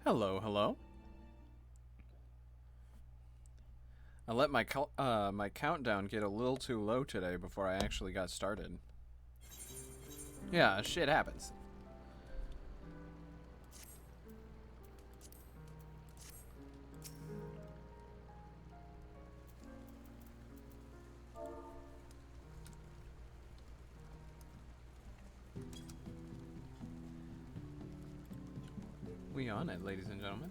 Hello, hello. I let my countdown get a little too low today before I actually got started. Yeah, shit happens. We on it, ladies and gentlemen.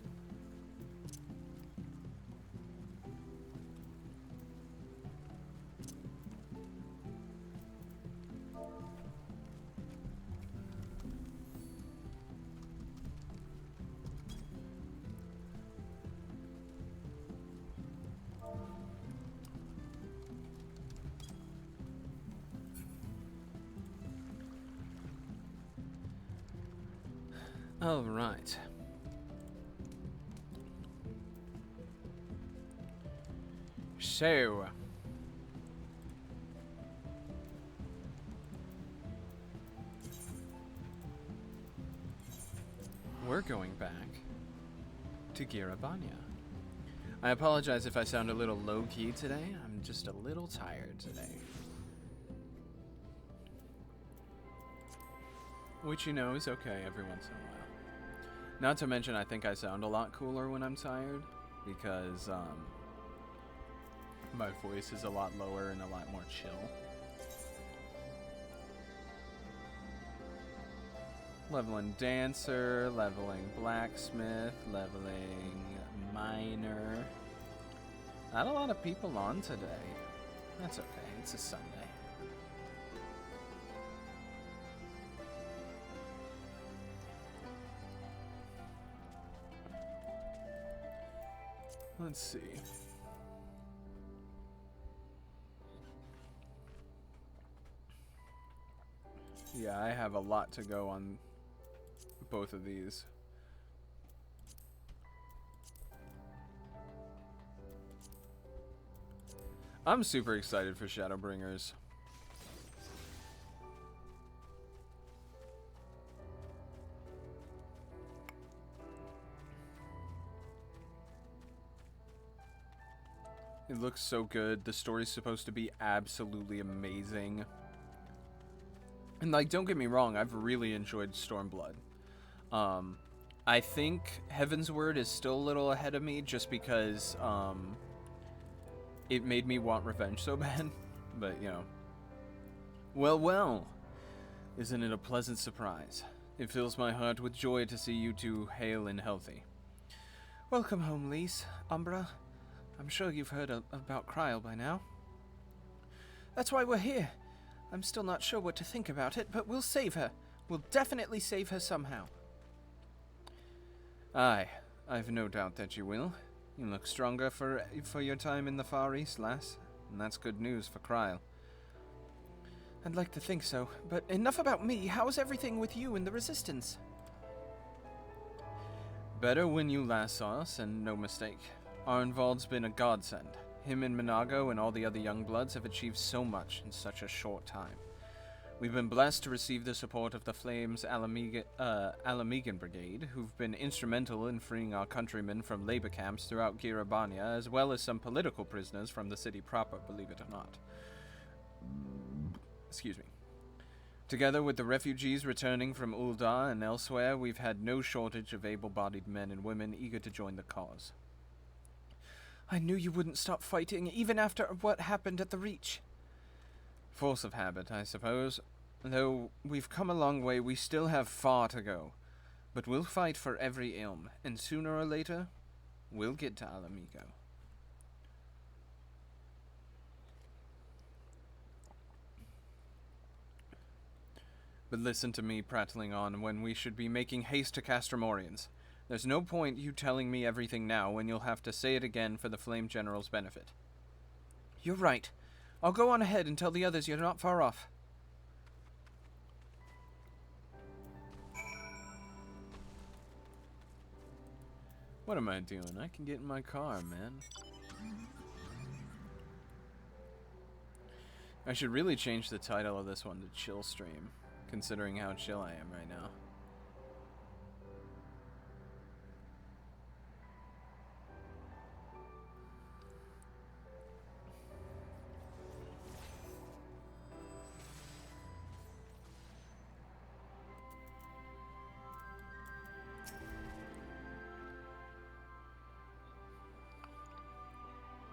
All right. So, we're going back to Girabanya. I apologize if I sound a little low-key today. I'm just a little tired today. Which you know is okay every once in a while. Not to mention, I think I sound a lot cooler when I'm tired because my voice is a lot lower and a lot more chill. Leveling dancer, leveling blacksmith, leveling miner. Not a lot of people on today. That's okay, it's a Sunday. Let's see. Yeah, I have a lot to go on both of these. I'm super excited for Shadowbringers. It looks so good. The story's supposed to be absolutely amazing. And, like, don't get me wrong, I've really enjoyed Stormblood. I think Heaven's Word is still a little ahead of me just because, it made me want revenge so bad. But, you know. Well, well. Isn't it a pleasant surprise? It fills my heart with joy to see you two hale and healthy. Welcome home, Lise. Umbra. I'm sure you've heard about Kryl by now. That's why we're here. I'm still not sure what to think about it, but we'll save her. We'll definitely save her somehow. Aye, I've no doubt that you will. You look stronger for your time in the Far East, lass, and that's good news for Kryl. I'd like to think so, but enough about me. How's everything with you and the Resistance? Better when you last saw us, and no mistake. Arnvald's been a godsend. Him and Minago and all the other young bloods have achieved so much in such a short time. We've been blessed to receive the support of the Flames Alamegan Brigade, who've been instrumental in freeing our countrymen from labor camps throughout Girabanya, as well as some political prisoners from the city proper, believe it or not. Excuse me. Together with the refugees returning from Ul'dah and elsewhere, we've had no shortage of able-bodied men and women eager to join the cause. I knew you wouldn't stop fighting, even after what happened at the Reach. Force of habit, I suppose. Though we've come a long way, we still have far to go. But we'll fight for every ilm, and sooner or later, we'll get to Alamigo. But listen to me prattling on when we should be making haste to Castromorians. There's no point you telling me everything now when you'll have to say it again for the Flame General's benefit. You're right. I'll go on ahead and tell the others you're not far off. What am I doing? I can get in my car, man. I should really change the title of this one to Chill Stream, considering how chill I am right now.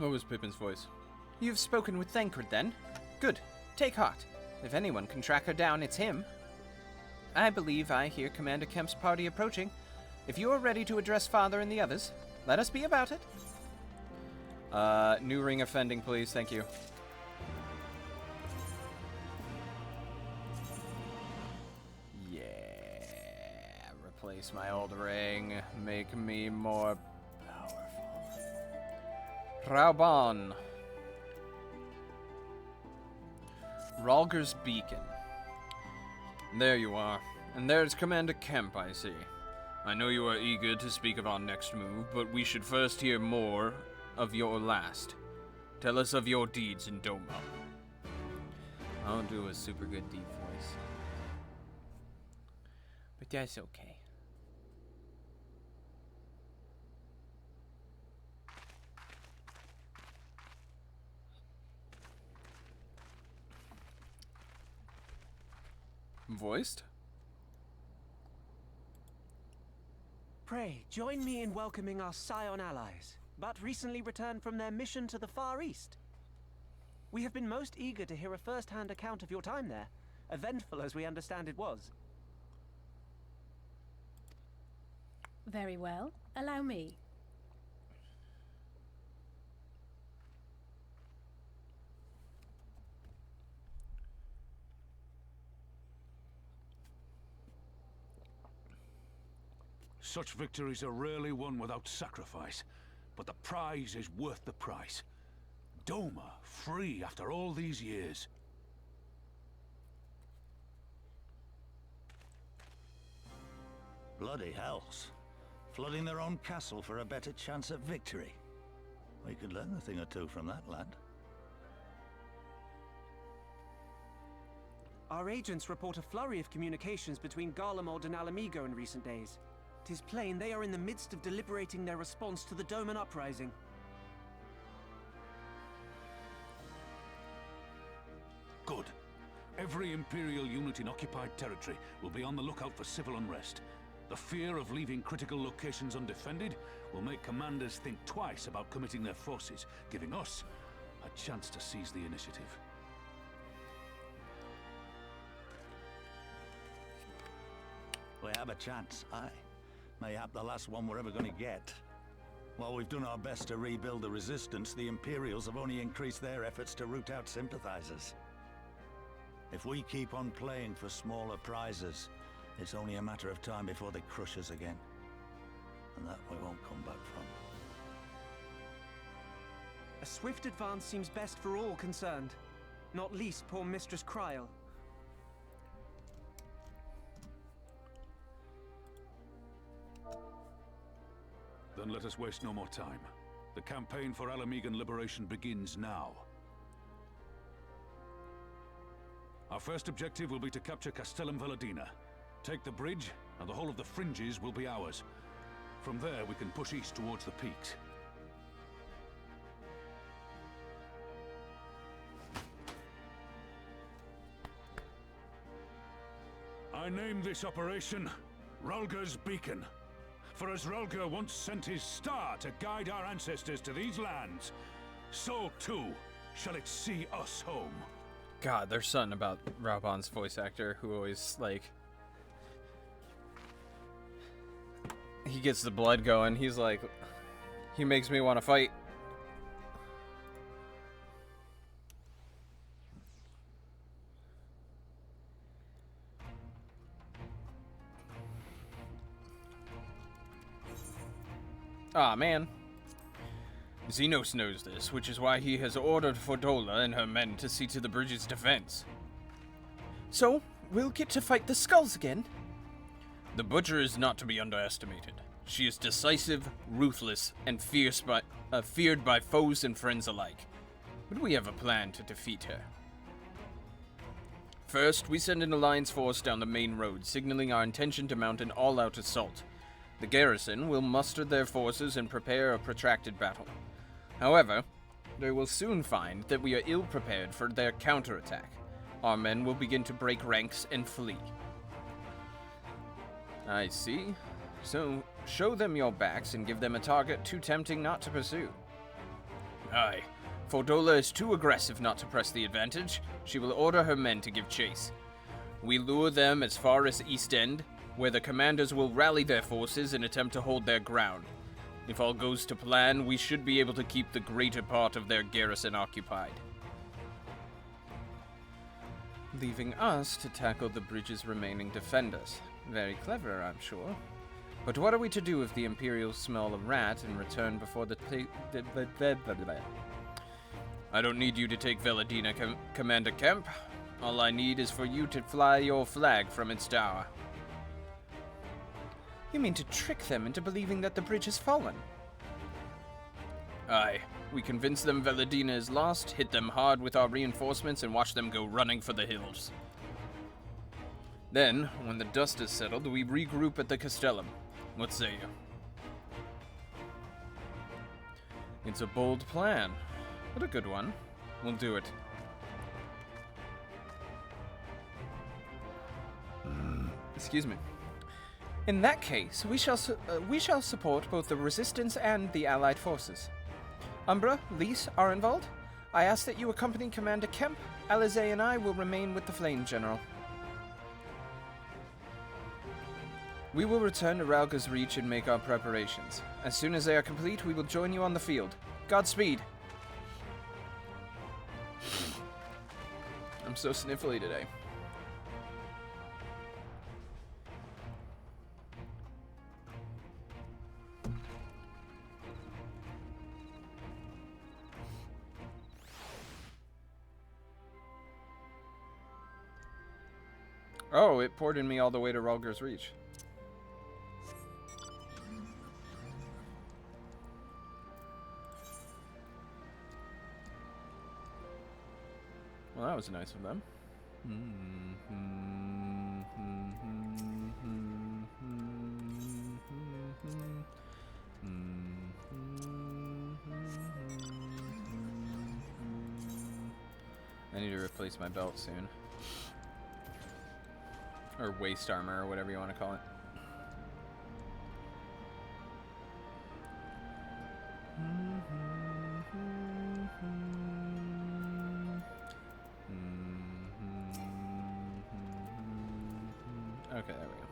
What was Pippin's voice? You've spoken with Thancred, then? Good. Take heart. If anyone can track her down, it's him. I believe I hear Commander Kemp's party approaching. If you are ready to address Father and the others, let us be about it. New ring offending, please. Thank you. Yeah. Replace my old ring. Make me more powerful. Rauban. Ralger's Beacon. There you are. And there's Commander Kemp, I see. I know you are eager to speak of our next move, but we should first hear more of your last. Tell us of your deeds in Doma. I don't do a super good deep voice. But that's okay. Voiced? Pray, join me in welcoming our Scion allies, but recently returned from their mission to the Far East. We have been most eager to hear a first-hand account of your time there, eventful as we understand it was. Very well. Allow me. Such victories are rarely won without sacrifice, but the prize is worth the price. Doma, free after all these years. Bloody hells. Flooding their own castle for a better chance at victory. We could learn a thing or two from that lad. Our agents report a flurry of communications between Garlemald and Alamigo in recent days. 'Tis plain they are in the midst of deliberating their response to the Doman uprising. Good. Every Imperial unit in occupied territory will be on the lookout for civil unrest. The fear of leaving critical locations undefended will make commanders think twice about committing their forces, giving us a chance to seize the initiative. We have a chance, aye. Mayhap the last one we're ever going to get. While we've done our best to rebuild the resistance, the Imperials have only increased their efforts to root out sympathizers. If we keep on playing for smaller prizes, it's only a matter of time before they crush us again. And that we won't come back from. A swift advance seems best for all concerned, not least poor Mistress Kryl. Then let us waste no more time. The campaign for Alamigan liberation begins now. Our first objective will be to capture Castellum Valadina. Take the bridge, and the whole of the fringes will be ours. From there, we can push east towards the peaks. I name this operation Ralger's Beacon. For as Ralger once sent his star to guide our ancestors to these lands, so too shall it see us home. God, there's something about Rauban's voice actor who always, like... He gets the blood going. He's like... He makes me want to fight. Ah, man. Xenos knows this, which is why he has ordered Fordola and her men to see to the bridge's defense. So, we'll get to fight the skulls again? The Butcher is not to be underestimated. She is decisive, ruthless, and feared by foes and friends alike. But we have a plan to defeat her. First, we send an alliance force down the main road, signaling our intention to mount an all-out assault. The garrison will muster their forces and prepare a protracted battle. However, they will soon find that we are ill-prepared for their counterattack. Our men will begin to break ranks and flee. I see. So, show them your backs and give them a target too tempting not to pursue. Aye. Fordola is too aggressive not to press the advantage. She will order her men to give chase. We lure them as far as East End, where the commanders will rally their forces and attempt to hold their ground. If all goes to plan, we should be able to keep the greater part of their garrison occupied. Leaving us to tackle the bridge's remaining defenders. Very clever, I'm sure. But what are we to do if the Imperials smell a rat and return before the I don't need you to take Veladina, Commander Kemp. All I need is for you to fly your flag from its tower. You mean to trick them into believing that the bridge has fallen? Aye. We convince them Veladina is lost, hit them hard with our reinforcements, and watch them go running for the hills. Then, when the dust is settled, we regroup at the Castellum. What say you? It's a bold plan, but a good one. We'll do it. Excuse me. In that case, we shall support both the Resistance and the Allied forces. Umbra, Lys, Arenvald, I ask that you accompany Commander Kemp. Alize and I will remain with the Flame General. We will return to Ralga's Reach and make our preparations. As soon as they are complete, we will join you on the field. Godspeed! I'm so sniffly today. Oh, it ported me all the way to Ralga's Reach. Well, that was nice of them. I need to replace my belt soon. Or waist armor, or whatever you want to call it. Okay, there we go.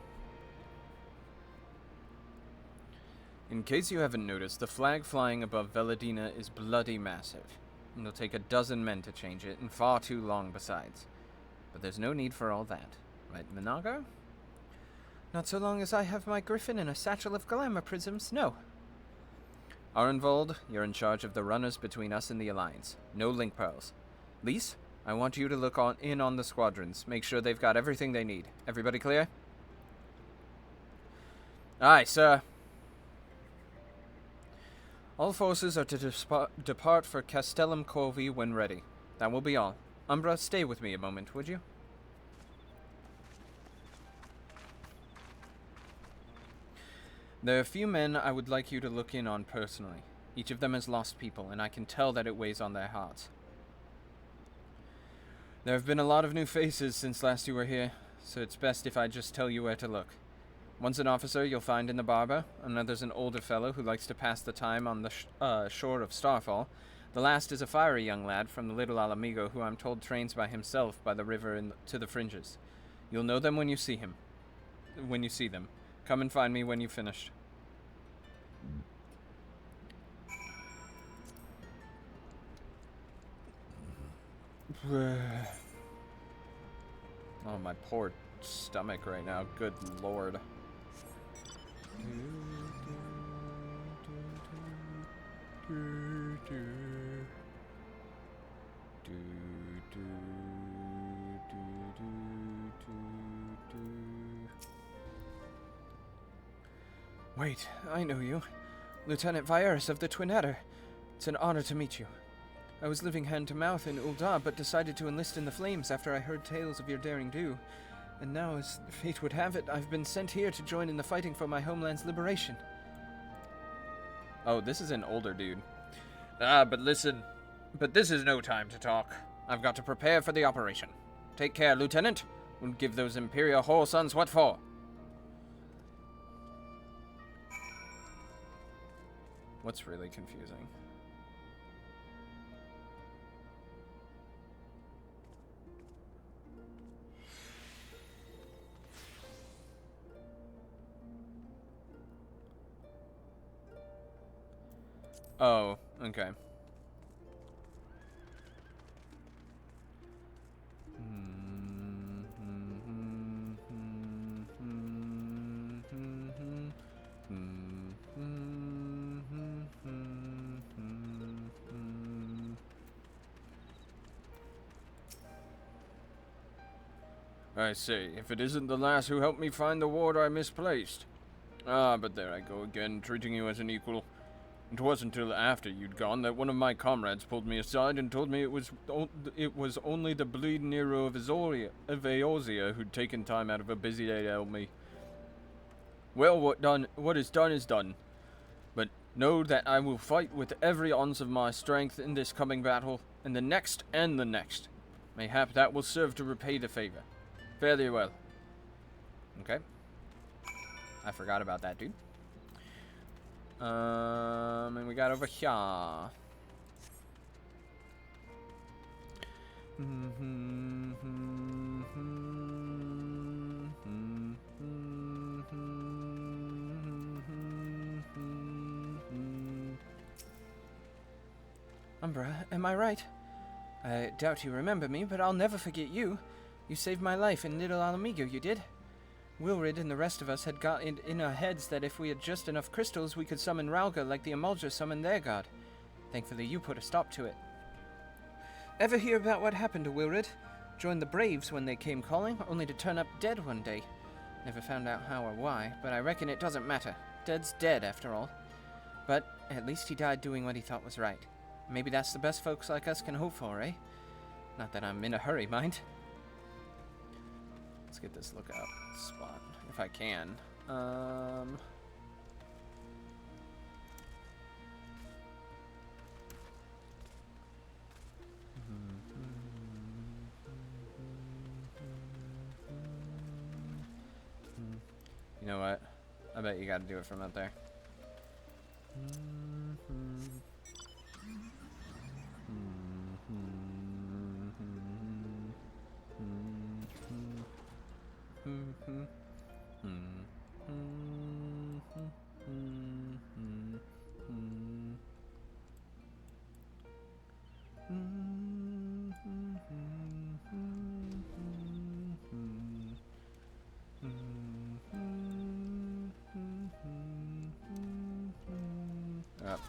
In case you haven't noticed, the flag flying above Veladina is bloody massive. It'll take a dozen men to change it, and far too long besides. But there's no need for all that. Right, Minago? Not so long as I have my griffin and a satchel of glamour prisms, no. Arenvald, you're in charge of the runners between us and the Alliance. No link pearls. Lys, I want you to look in on the squadrons. Make sure they've got everything they need. Everybody clear? Aye, sir. All forces are to depart for Castellum Corvi when ready. That will be all. Umbra, stay with me a moment, would you? There are a few men I would like you to look in on personally. Each of them has lost people, and I can tell that it weighs on their hearts. There have been a lot of new faces since last you were here, so it's best if I just tell you where to look. One's an officer you'll find in the barber, another's an older fellow who likes to pass the time on the shore of Starfall. The last is a fiery young lad from the Little Alamigo who I'm told trains by himself by the river to the fringes. You'll know them when you see them. Come and find me when you've finished. Oh, my poor stomach right now. Good lord. Wait, I know you. Lieutenant Vieiris of the Twin Adder. It's an honor to meet you. I was living hand-to-mouth in Ul'dah, but decided to enlist in the Flames after I heard tales of your daring do. And now, as fate would have it, I've been sent here to join in the fighting for my homeland's liberation. Oh, this is an older dude. But listen. But this is no time to talk. I've got to prepare for the operation. Take care, Lieutenant. We'll give those Imperial whore sons what for. What's really confusing? Oh, okay. I say, if it isn't the lass who helped me find the ward I misplaced. Ah, but there I go again, treating you as an equal. It wasn't until after you'd gone that one of my comrades pulled me aside and told me it was only the bleed Nero of Eorzea who'd taken time out of a busy day to help me. Well, what is done is done. But know that I will fight with every ounce of my strength in this coming battle, and the next and the next. Mayhap that will serve to repay the favor. Fare thee well. Okay. I forgot about that, dude. And we got over here. Umbra, am I right? I doubt you remember me, but I'll never forget you. You saved my life in Little Alamigo, you did. Wilrid and the rest of us had got it in our heads that if we had just enough crystals, we could summon Rauga like the Emulger summoned their god. Thankfully, you put a stop to it. Ever hear about what happened to Wilrid? Joined the Braves when they came calling, only to turn up dead one day. Never found out how or why, but I reckon it doesn't matter. Dead's dead, after all. But at least he died doing what he thought was right. Maybe that's the best folks like us can hope for, eh? Not that I'm in a hurry, mind. Let's get this lookout spot, if I can. You know what? I bet you gotta do it from out there.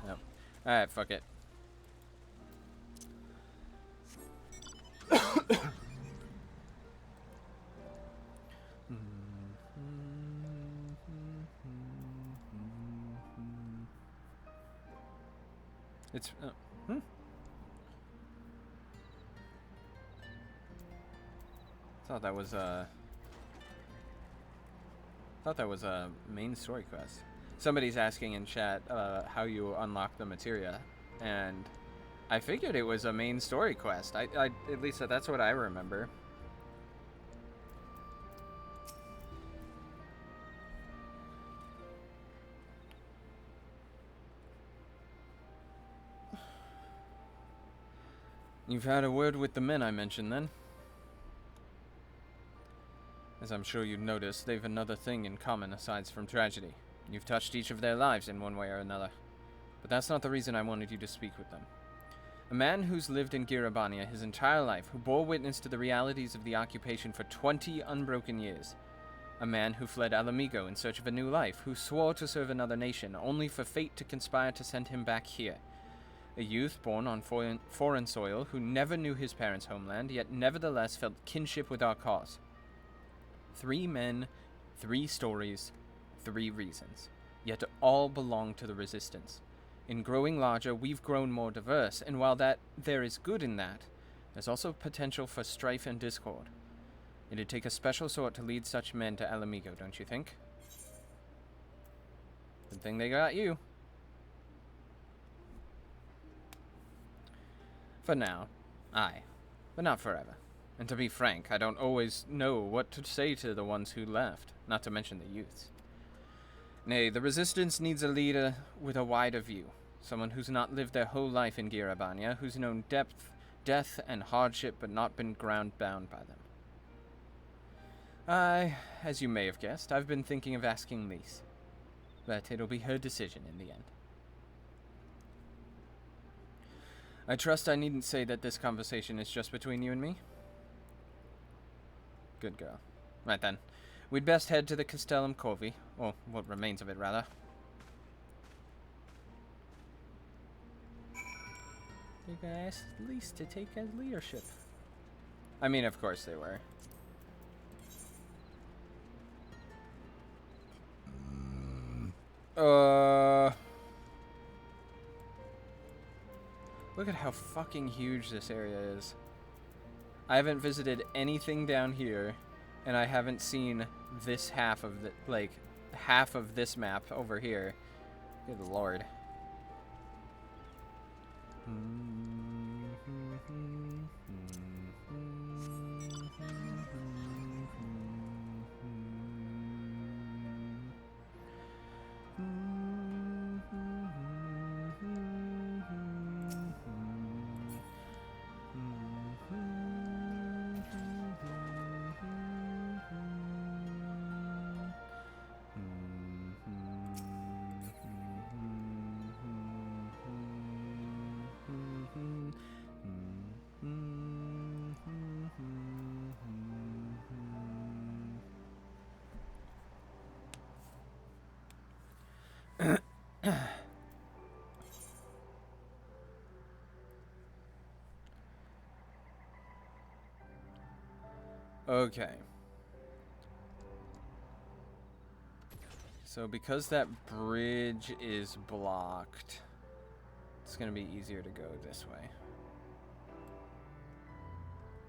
Yep. Alright, fuck it. It's Thought that was a main story quest. Somebody's asking in chat how you unlock the materia, and I figured it was a main story quest. I at least that's what I remember. You've had a word with the men I mentioned, then? As I'm sure you've noticed, they've another thing in common aside from tragedy. You've touched each of their lives in one way or another. But that's not the reason I wanted you to speak with them. A man who's lived in Girabania his entire life, who bore witness to the realities of the occupation for 20 unbroken years. A man who fled Alamigo in search of a new life, who swore to serve another nation, only for fate to conspire to send him back here. A youth born on foreign soil who never knew his parents' homeland, yet nevertheless felt kinship with our cause. 3 men, 3 stories, 3 reasons, yet all belong to the Resistance. In growing larger, we've grown more diverse, and while there is good in that, there's also potential for strife and discord. It'd take a special sort to lead such men to Alamigo, don't you think? Good thing they got you. For now, aye, but not forever. And to be frank, I don't always know what to say to the ones who left, not to mention the youths. Nay, the Resistance needs a leader with a wider view, someone who's not lived their whole life in Girabania, who's known death and hardship but not been ground-bound by them. As you may have guessed, I've been thinking of asking Lise, but it'll be her decision in the end. I trust I needn't say that this conversation is just between you and me? Good girl. Right then. We'd best head to the Castellum Corvi, or what remains of it, rather. You guys at least to take as leadership. I mean, of course they were. Look at how fucking huge this area is. I haven't visited anything down here, and I haven't seen this half of the, like, half of this map over here. Good lord. Okay. So because that bridge is blocked, it's gonna be easier to go this way.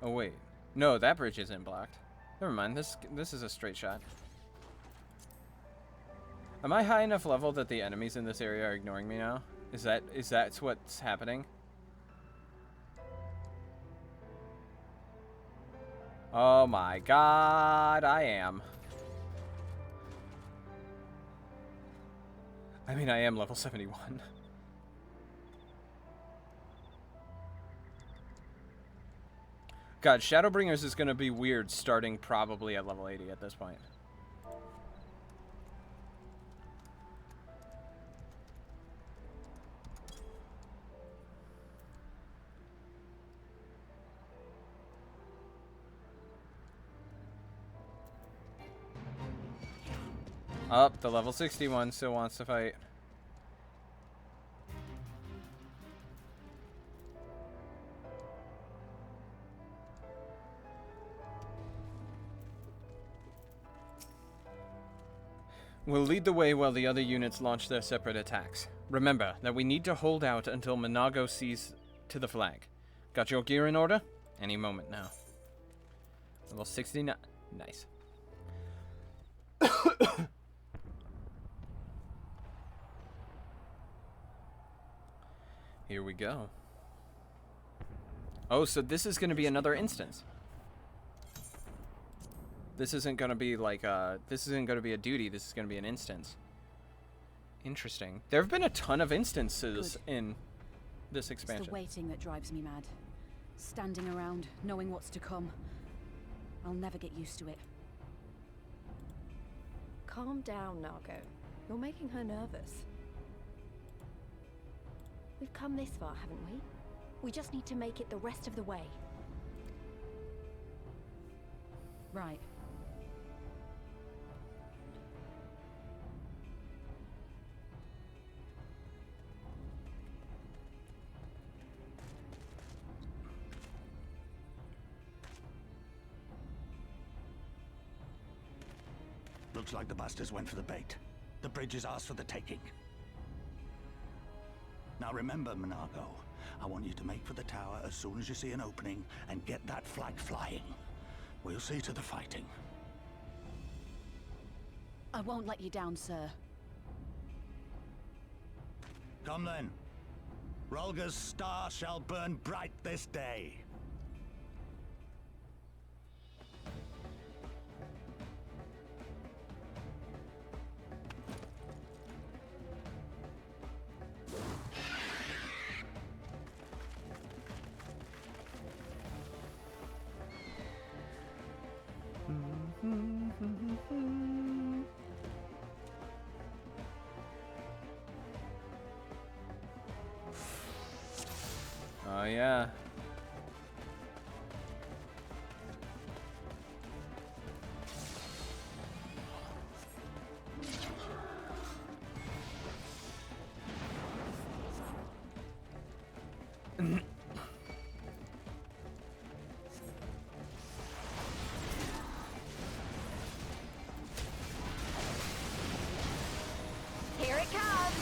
Oh wait. No, that bridge isn't blocked. Never mind, this is a straight shot. Am I high enough level that the enemies in this area are ignoring me now? Is that what's happening? Oh my god, I am. I mean, I am level 71. God, Shadowbringers is gonna be weird starting probably at level 80 at this point. Up, the level 61 still wants to fight. We'll lead the way while the other units launch their separate attacks. Remember that we need to hold out until Minago sees to the flag. Got your gear in order? Any moment now. Level 69. Nice. Here we go. Oh, so this is going to be another instance. This isn't going to be like this isn't going to be a duty. This is going to be an instance. Interesting. There have been a ton of instances in this expansion. It's the waiting that drives me mad. Standing around, knowing what's to come. I'll never get used to it. Calm down, Nago. You're making her nervous. We've come this far, haven't we? We just need to make it the rest of the way. Right. Looks like the bastards went for the bait. The bridge is ours for the taking. Now remember, Minago, I want you to make for the tower as soon as you see an opening and get that flag flying. We'll see to the fighting. I won't let you down, sir. Come then. Rolga's star shall burn bright this day. Yeah. Here it comes!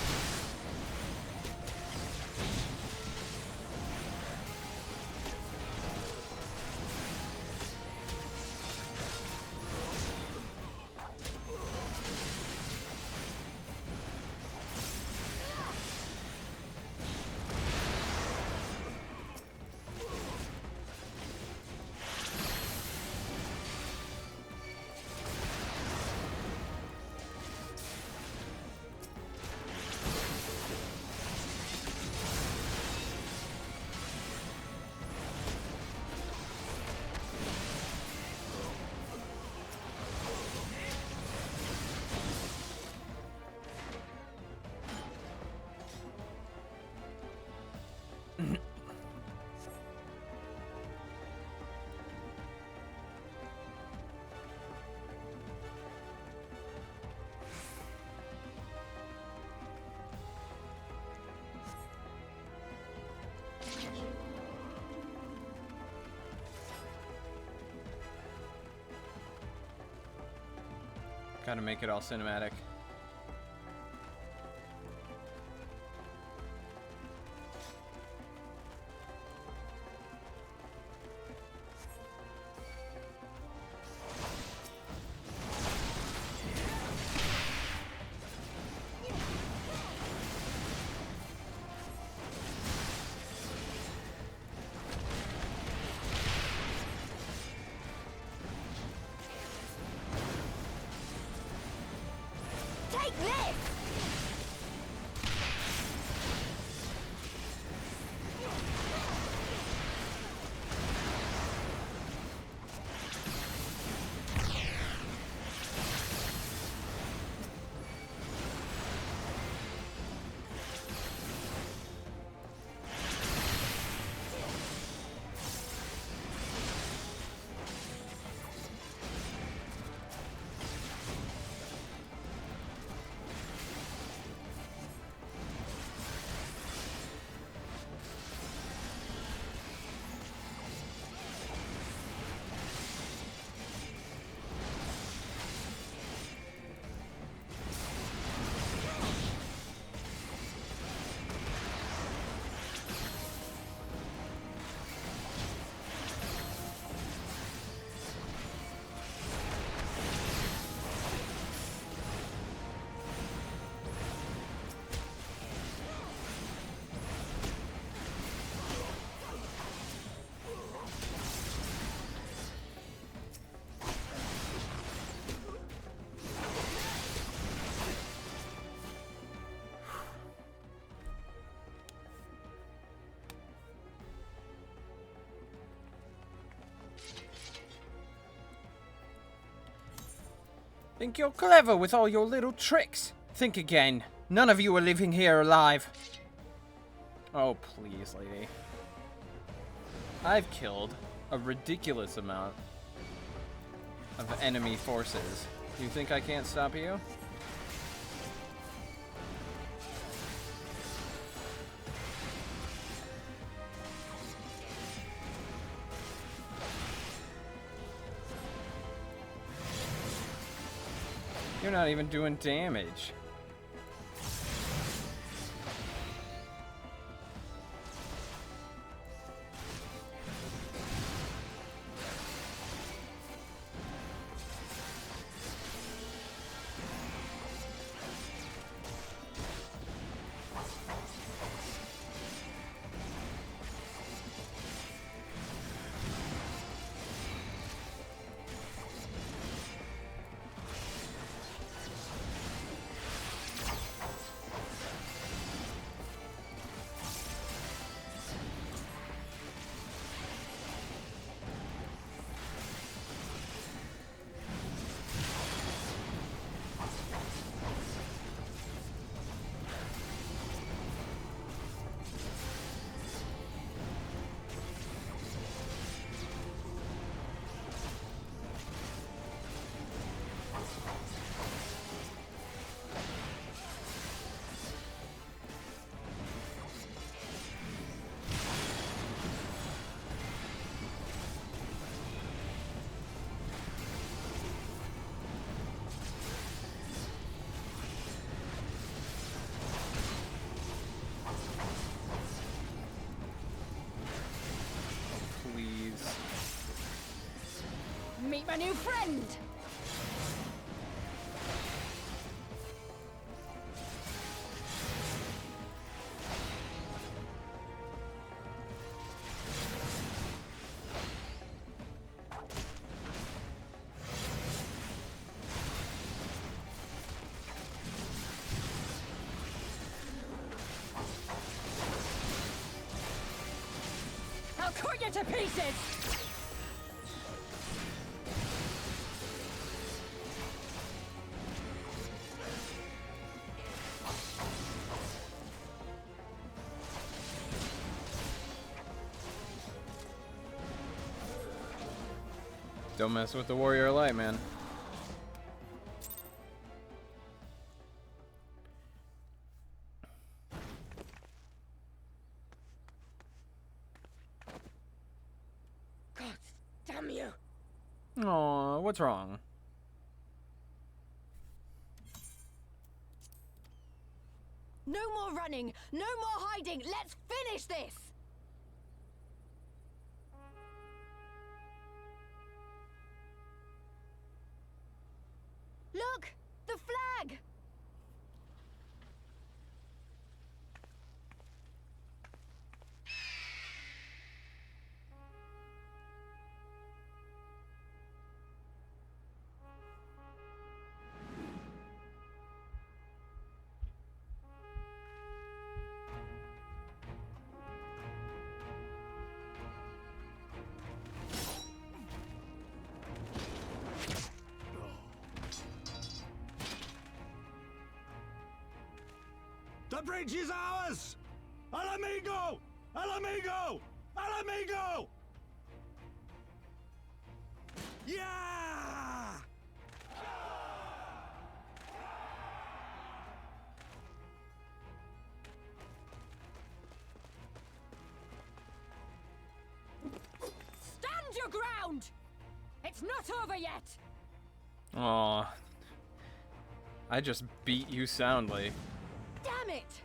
Gotta make it all cinematic. Take this! Think you're clever with all your little tricks. Think again. None of you are living here alive. Oh, please, lady. I've killed a ridiculous amount of enemy forces. You think I can't stop you? You're not even doing damage. Meet my new friend! I'll cut you to pieces! Don't mess with the Warrior of Light, man. God damn you! Aw, what's wrong? No more running! No more hiding! Let's finish this! Look! The flag! The bridge is ours! Al amigo! Al amigo! Al amigo! Yeah! Stand your ground! It's not over yet! Aw. I just beat you soundly. Damn it!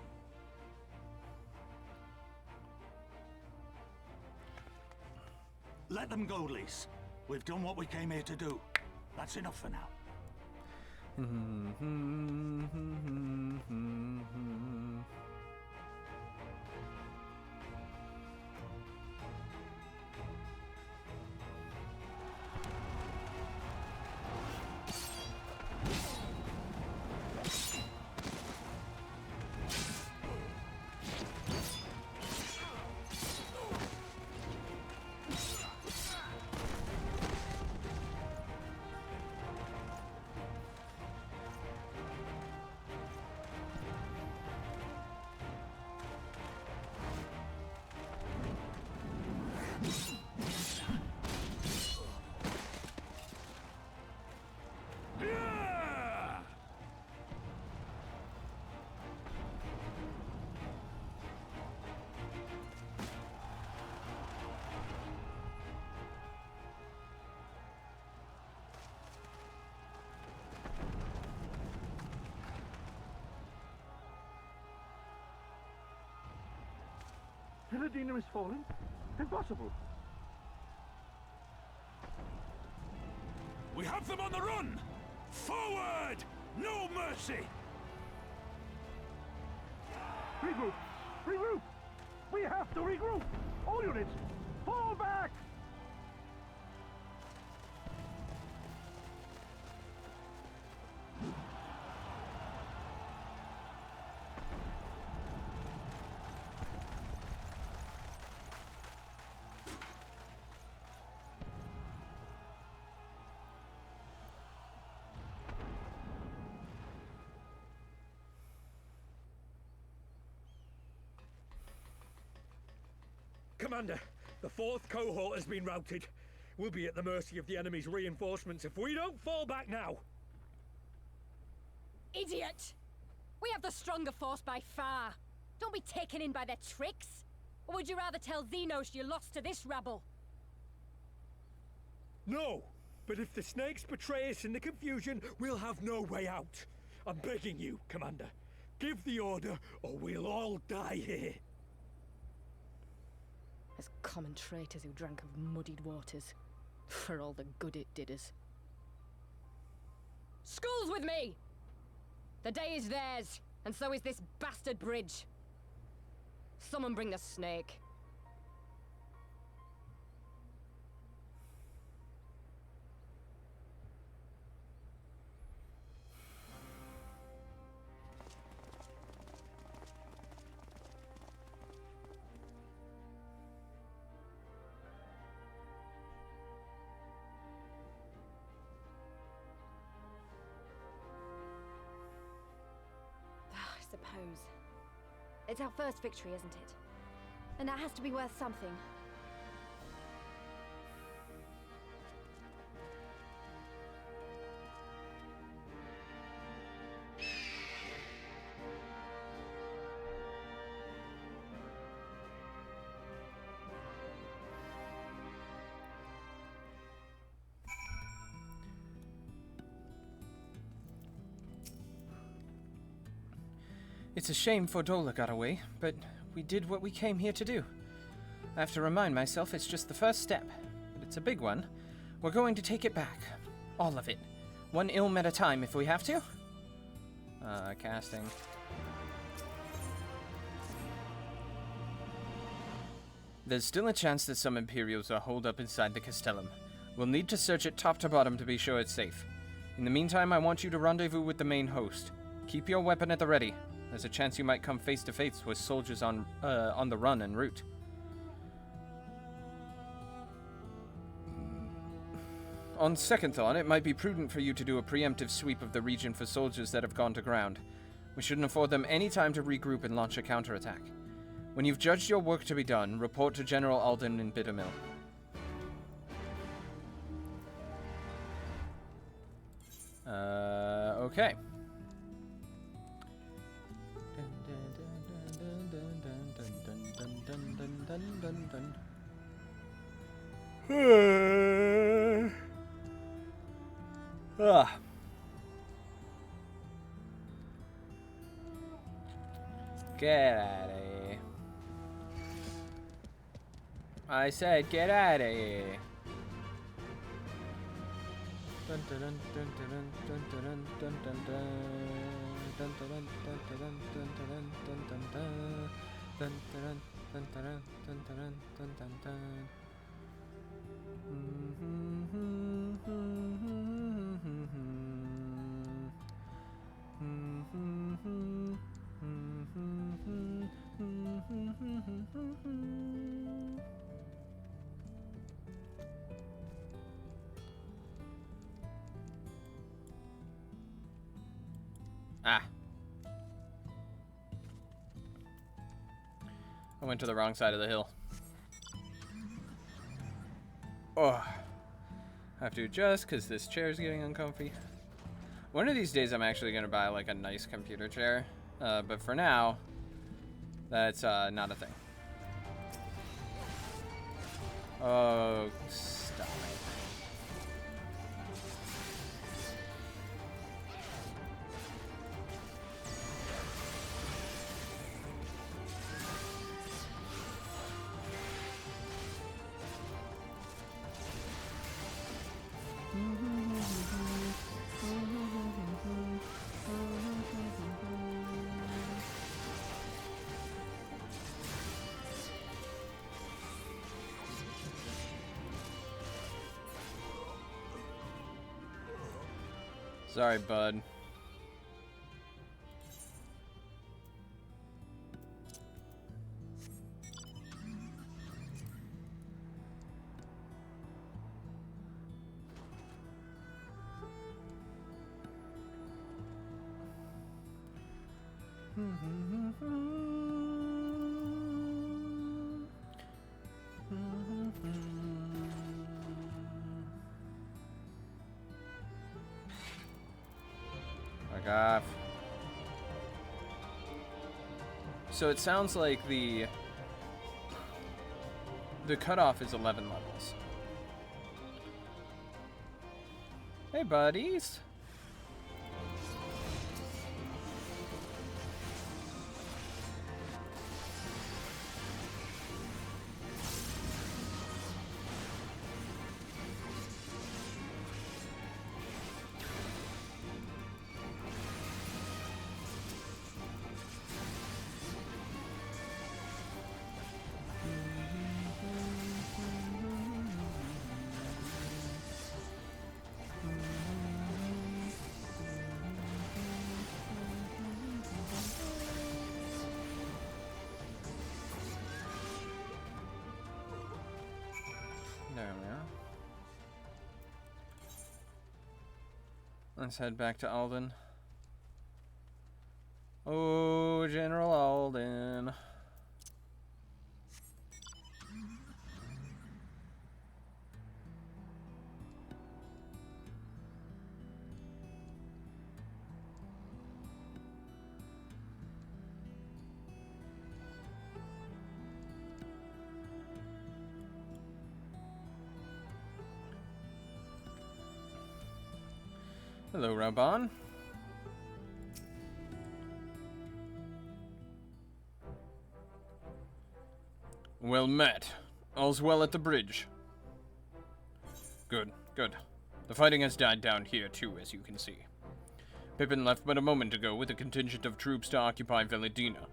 Let them go, Lise. We've done what we came here to do. That's enough for now. Philodina is fallen? Impossible. We have them on the run! Forward! No mercy! Regroup! Regroup! We have to regroup! All units, fall back! Commander, the fourth cohort has been routed. We'll be at the mercy of the enemy's reinforcements if we don't fall back now. Idiot! We have the stronger force by far. Don't be taken in by their tricks. Or would you rather tell Xenos you lost to this rabble? No, but if the snakes betray us in the confusion, we'll have no way out. I'm begging you, Commander. Give the order, or we'll all die here. As common traitors who drank of muddied waters. For all the good it did us. Skulls with me! The day is theirs, and so is this bastard bridge. Someone bring the snake. I suppose. It's our first victory, isn't it? And that has to be worth something. It's a shame Fordola got away, but we did what we came here to do. I have to remind myself it's just the first step, but it's a big one. We're going to take it back. All of it. One ilm at a time if we have to. Casting. There's still a chance that some Imperials are holed up inside the Castellum. We'll need to search it top to bottom to be sure it's safe. In the meantime, I want you to rendezvous with the main host. Keep your weapon at the ready. There's a chance you might come face to face with soldiers on the run en route. On second thought, it might be prudent for you to do a preemptive sweep of the region for soldiers that have gone to ground. We shouldn't afford them any time to regroup and launch a counterattack. When you've judged your work to be done, report to General Alden in Bittermill. Okay. Get out of here. I said get out of here. Ah. I went to the wrong side of the hill. Oh. I have to adjust because this chair is getting uncomfy. One of these days I'm actually going to buy like a nice computer chair. But for now, that's not a thing. Oh, stop it. Sorry, bud. Off. So it sounds like the cutoff is 11 levels. Hey, buddies. Let's head back to Alden. Oh, General Alden. Hello, Raban. Well met. All's well at the bridge. Good, good. The fighting has died down here, too, as you can see. Pippin left but a moment ago with a contingent of troops to occupy Veledina.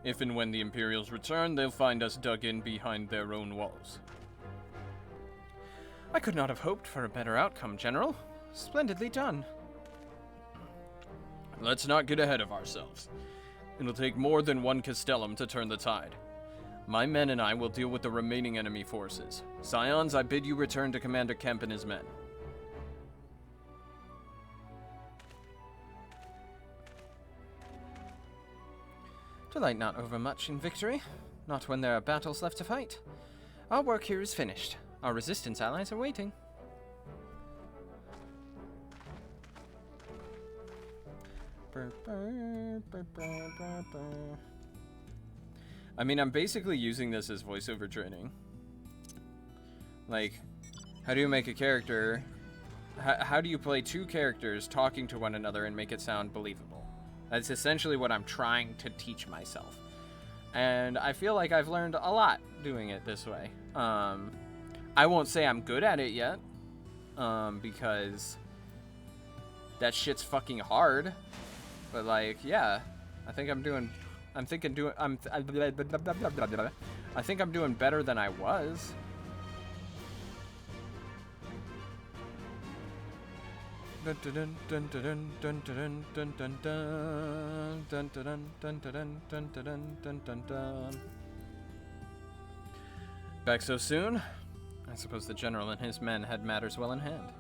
If and when the Imperials return, they'll find us dug in behind their own walls. I could not have hoped for a better outcome, General. Splendidly done. Let's not get ahead of ourselves. It'll take more than one Castellum to turn the tide. My men and I will deal with the remaining enemy forces. Scions, I bid you return to Commander Kemp and his men. Delight not overmuch in victory. Not when there are battles left to fight. Our work here is finished. Our resistance allies are waiting. I mean, I'm basically using this as voiceover training. Like, how do you make a character... How do you play two characters talking to one another and make it sound believable? That's essentially what I'm trying to teach myself. And I feel like I've learned a lot doing it this way. I won't say I'm good at it yet. Because that shit's fucking hard. But like, yeah, I think I'm doing better than I was. Back so soon? I suppose the general and his men had matters well in hand.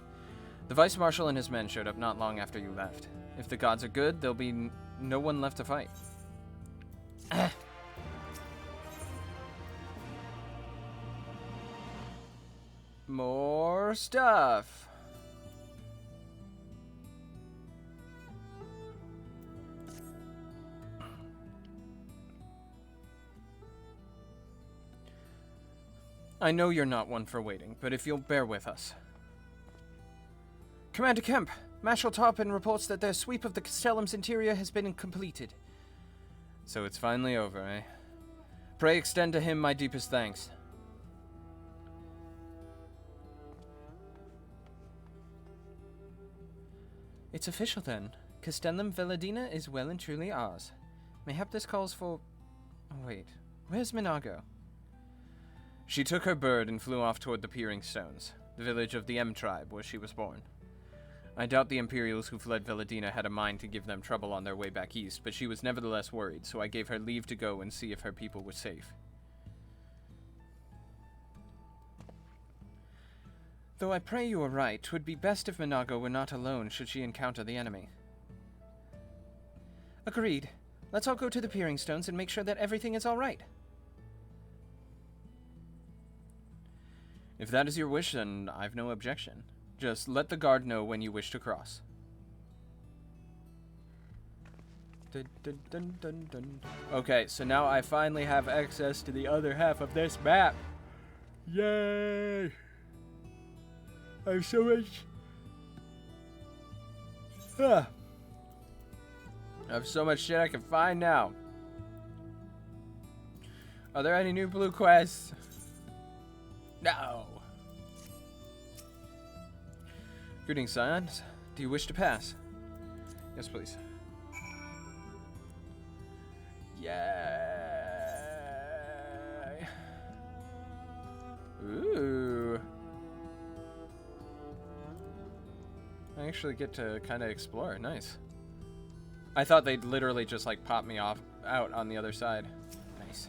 The vice marshal and his men showed up not long after you left. If the gods are good, there'll be no one left to fight. More stuff. I know you're not one for waiting, but if you'll bear with us. Commander Kemp, Marshal Tarpon reports that their sweep of the Castellum's interior has been completed. So it's finally over, eh? Pray extend to him my deepest thanks. It's official then. Castellum Veledina is well and truly ours. Mayhap this calls for... Oh, wait. Where's Minago? She took her bird and flew off toward the Peering Stones, the village of the M tribe where she was born. I doubt the Imperials who fled Veledina had a mind to give them trouble on their way back east, but she was nevertheless worried, so I gave her leave to go and see if her people were safe. Though I pray you are right, 'twould be best if Minago were not alone should she encounter the enemy. Agreed. Let's all go to the Peering Stones and make sure that everything is all right. If that is your wish, then I've no objection. Just let the guard know when you wish to cross. Dun, dun, dun, dun, dun. Okay, so now I finally have access to the other half of this map. Yay! I have so much... I have so much shit I can find now. Are there any new blue quests? No. Greetings, Scions. Do you wish to pass? Yes, please. Yay! Ooh. I actually get to kind of explore. Nice. I thought they'd literally just like pop me out on the other side. Nice.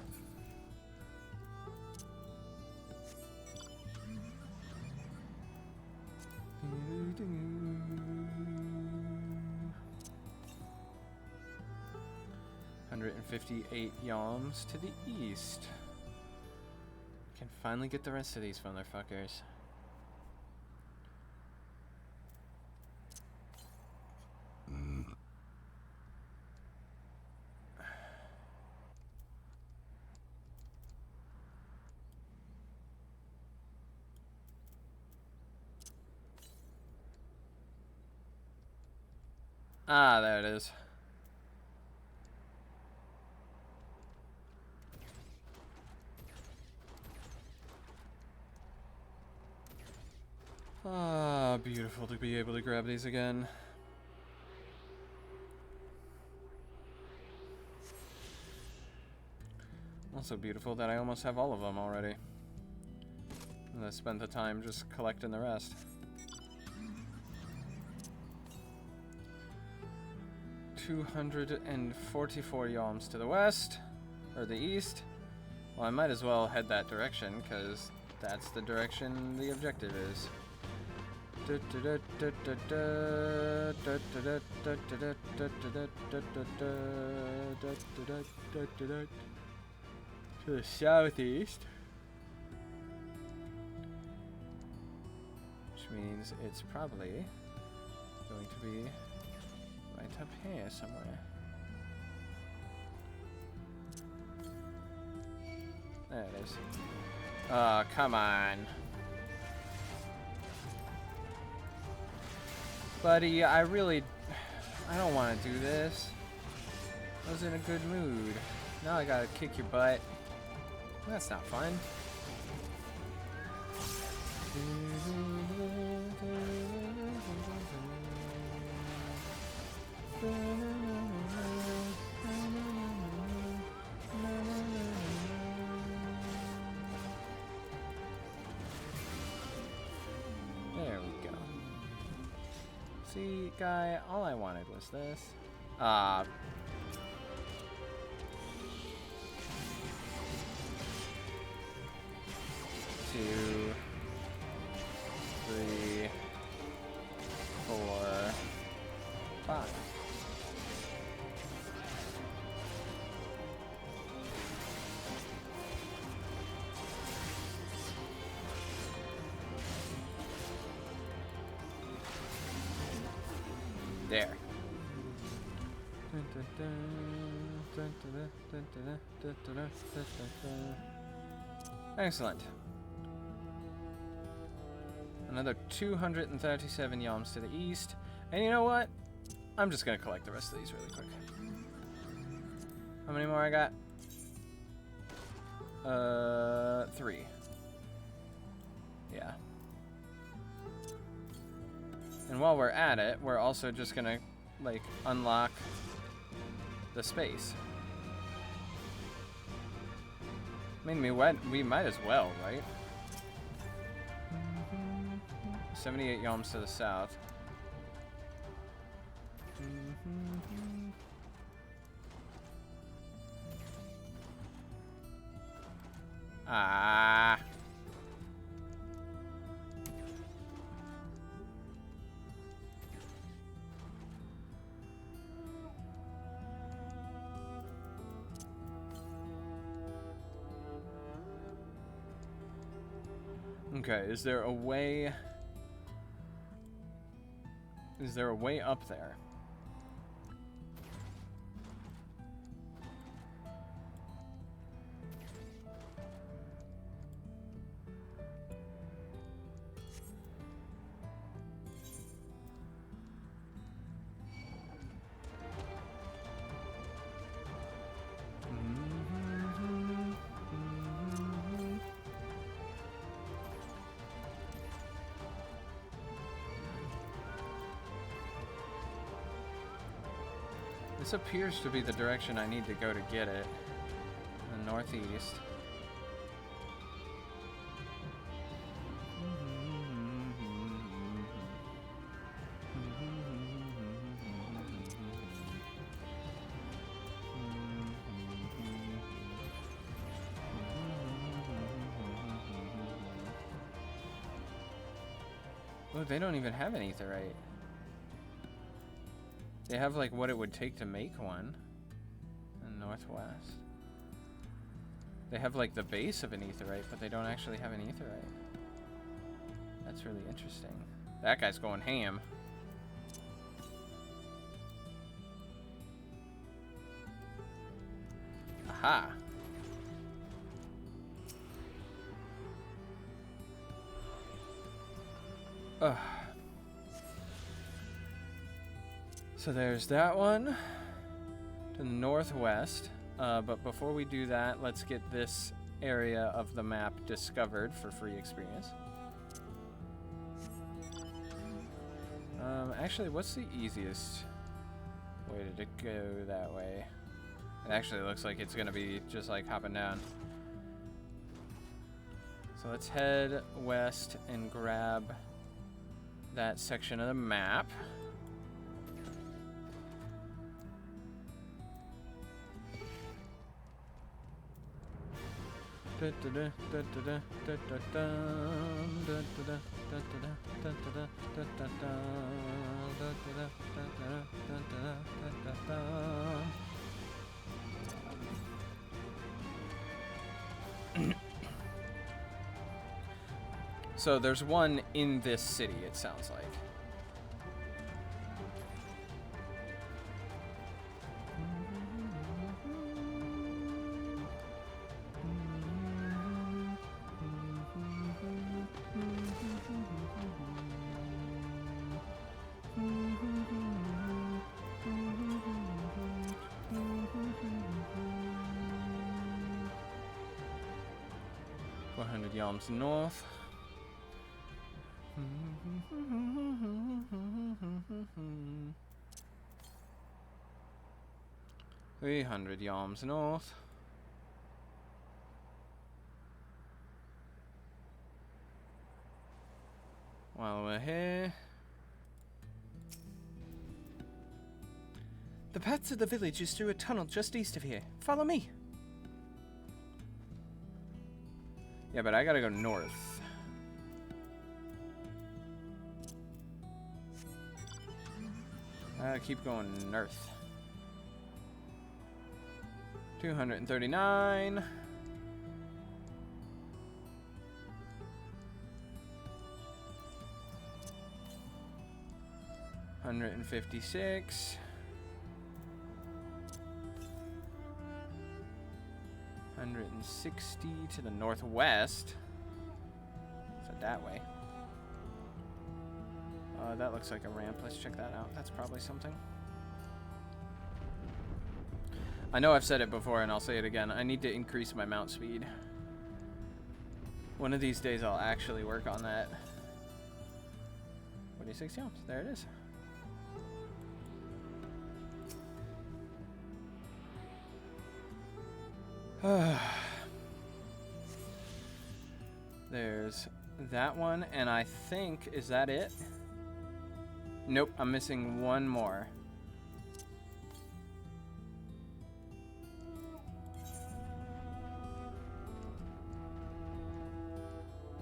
$158 yalms to the east. Can finally get the rest of these motherfuckers. Ah, there it is. Ah, beautiful to be able to grab these again. Also beautiful that I almost have all of them already. And I spent the time just collecting the rest. 244 yalms to the west, or the east. Well, I might as well head that direction, because that's the direction the objective is. To the southeast. Which means it's probably going to be right up here somewhere. There it is. Oh, come on. Buddy, I don't want to do this. I was in a good mood. Now I gotta kick your butt. That's not fun. There we go. See, guy, all I wanted was this. 2, 3, 4, 5. There. Excellent. Another 237 yalms to the east. And you know what? I'm just going to collect the rest of these really quick. How many more I got? 3. Yeah. And while we're at it, we're also just going to, like, unlock the space. I mean, we might as well, right? 78 yalms to the south. Ah. Okay, is there a way... Is there a way up there? This appears to be the direction I need to go to get it. The northeast. Oh, they don't even have an aetherite. They have like what it would take to make one. In Northwest. They have like the base of an aetherite, but they don't actually have an aetherite. That's really interesting. That guy's going ham. Aha. Ugh. So there's that one to the northwest. But before we do that, let's get this area of the map discovered for free experience. Actually, what's the easiest way to go that way? It actually looks like it's gonna be just like hopping down. So let's head west and grab that section of the map. So there's one in this city, it sounds like. Yalms north. 300 yalms north. While we're here, the path to the village is through a tunnel just east of here. Follow me. Yeah, but I gotta go north. I gotta keep going north. 239. $156. 160 to the northwest. So that way. That looks like a ramp. Let's check that out. That's probably something. I know I've said it before and I'll say it again. I need to increase my mount speed. One of these days I'll actually work on that. 46 jumps. There it is. There's that one, and I think, is that it? Nope, I'm missing one more.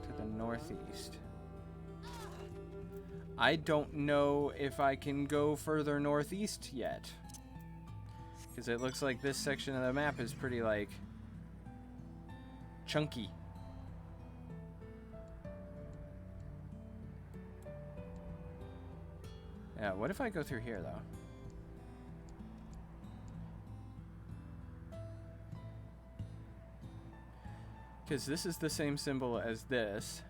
To the northeast. I don't know if I can go further northeast yet. Because it looks like this section of the map is pretty, like, chunky. Yeah, what if I go through here, though? Because this is the same symbol as this.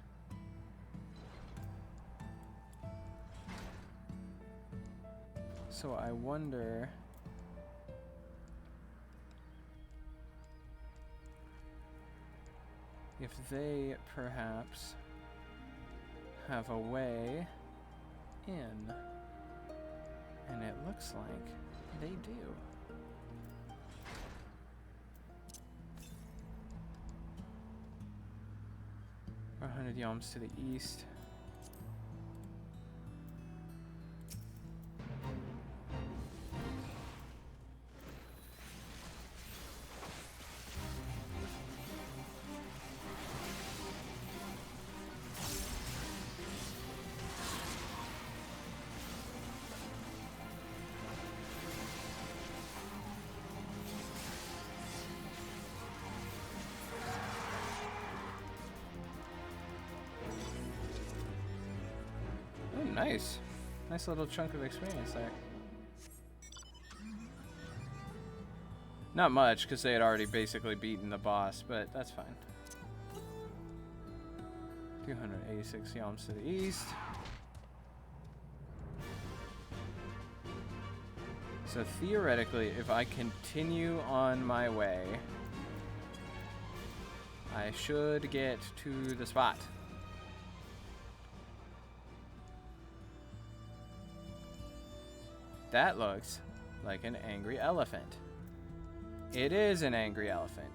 So I wonder... if they perhaps have a way in. And it looks like they do. Or 100 yalms to the east. nice. Nice little chunk of experience there. Not much, because they had already basically beaten the boss, but that's fine. 286 yalms to the east. So theoretically, if I continue on my way, I should get to the spot. That looks like an angry elephant. It is an angry elephant.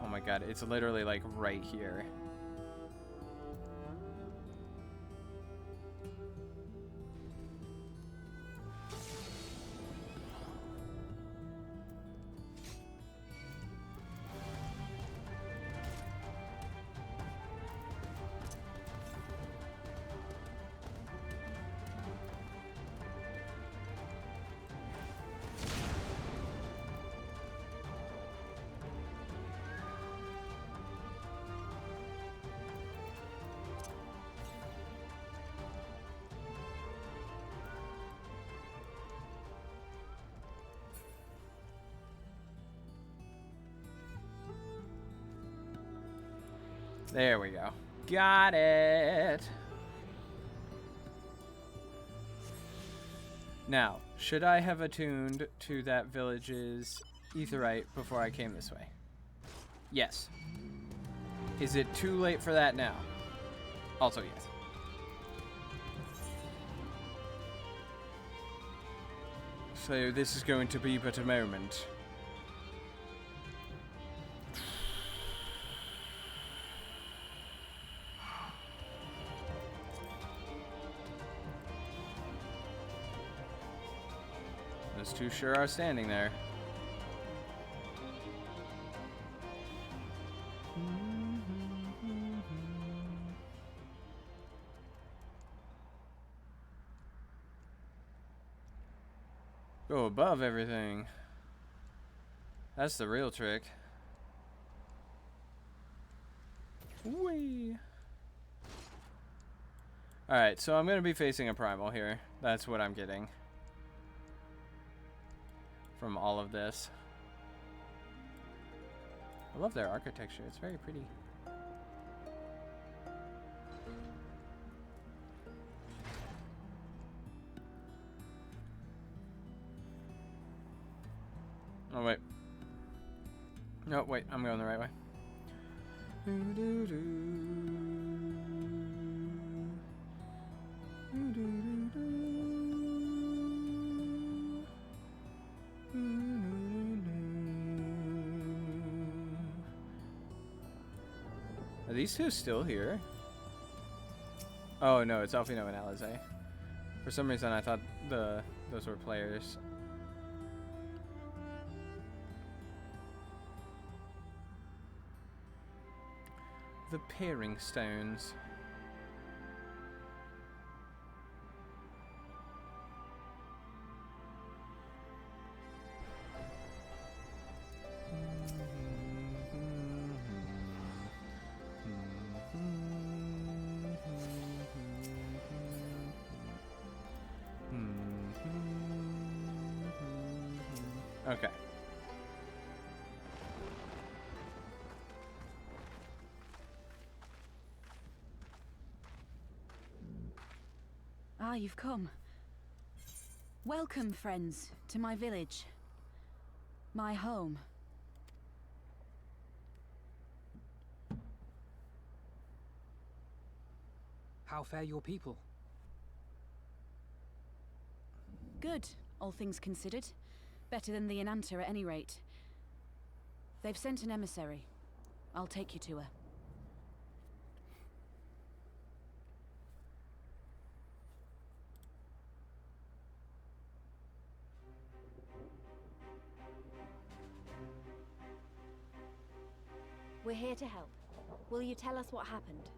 Oh my god, it's literally like right here. There we go. Got it. Now, should I have attuned to that village's etherite before I came this way? Yes. Is it too late for that now? Also, yes. So this is going to be but a moment. Those two sure are standing there. Go above everything. That's the real trick. Whee! Alright, so I'm going to be facing a primal here. That's what I'm getting from all of this. I love their architecture. It's very pretty. Oh, wait. No, wait. I'm going the right way. Are these two still here? Oh no, it's Alfino and Alizé. For some reason I thought those were players. The pairing stones. Okay. Ah, you've come. Welcome, friends, to my village. My home. How fare your people? Good, all things considered. Better than the Inanta at any rate. They've sent an emissary. I'll take you to her. We're here to help. Will you tell us what happened?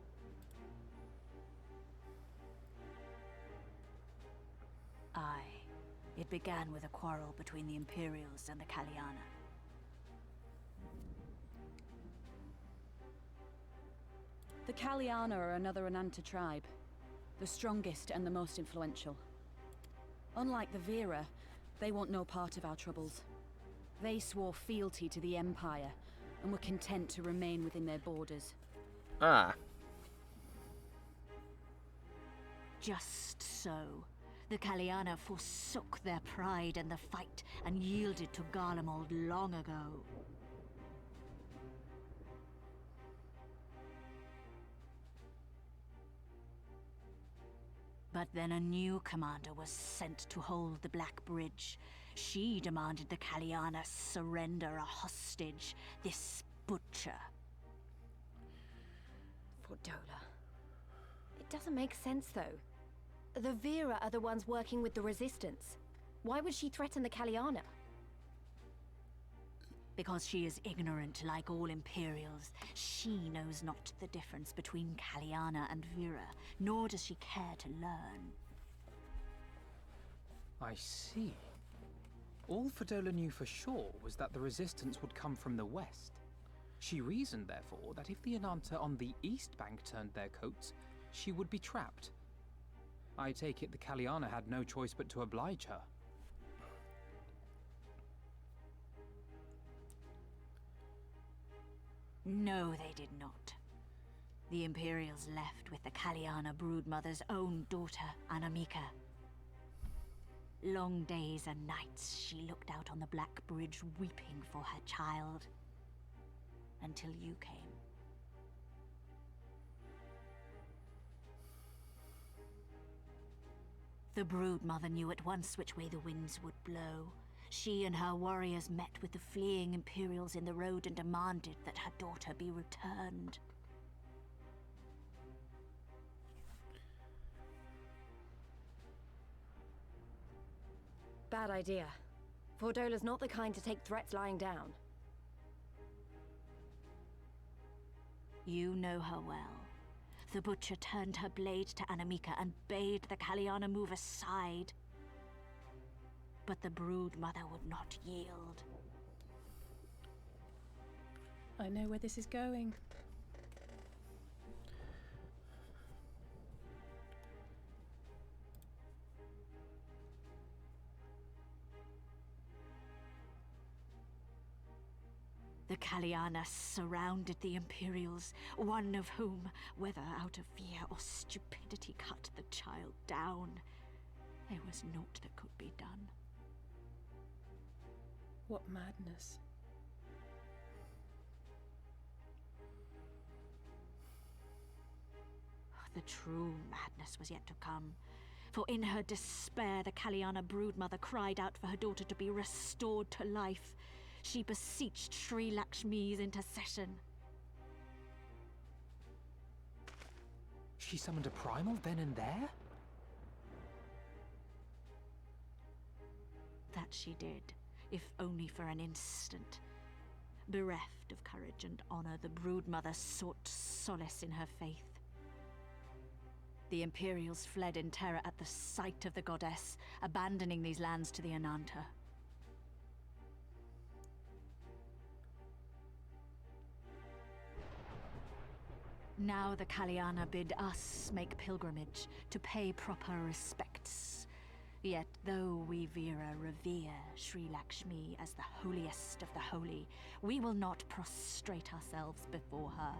Aye. It began with a quarrel between the Imperials and the Kaliana. The Kaliana are another Ananta tribe. The strongest and the most influential. Unlike the Vera, they want no part of our troubles. They swore fealty to the Empire, and were content to remain within their borders. Ah. Just so. The Kaliana forsook their pride in the fight and yielded to Garlemald long ago. But then a new commander was sent to hold the Black Bridge. She demanded the Kaliana surrender a hostage, this butcher. Fordola. It doesn't make sense, though. The Vera are the ones working with the Resistance. Why would she threaten the Kaliana? Because she is ignorant like all Imperials. She knows not the difference between Kaliana and Vera, nor does she care to learn. I see. All Fordola knew for sure was that the Resistance would come from the west. She reasoned, therefore, that if the Ananta on the east bank turned their coats, she would be trapped. I take it the Kaliana had no choice but to oblige her. No, they did not. The Imperials left with the Kaliana broodmother's own daughter, Anamika. Long days and nights she looked out on the Black Bridge weeping for her child. Until you came. The broodmother knew at once which way the winds would blow. She and her warriors met with the fleeing Imperials in the road and demanded that her daughter be returned. Bad idea. Fordola's not the kind to take threats lying down. You know her well. The butcher turned her blade to Anamika and bade the Kaliana move aside. But the broodmother would not yield. I know where this is going. The Kaliana surrounded the Imperials, one of whom, whether out of fear or stupidity, cut the child down. There was naught that could be done. What madness. The true madness was yet to come. For in her despair, the Kaliana broodmother cried out for her daughter to be restored to life. She beseeched Sri Lakshmi's intercession. She summoned a primal then and there? That she did, if only for an instant. Bereft of courage and honor, the broodmother sought solace in her faith. The Imperials fled in terror at the sight of the goddess, abandoning these lands to the Ananta. Now the Kaliana bid us make pilgrimage to pay proper respects. Yet though we Vera revere Sri Lakshmi as the holiest of the holy, we will not prostrate ourselves before her.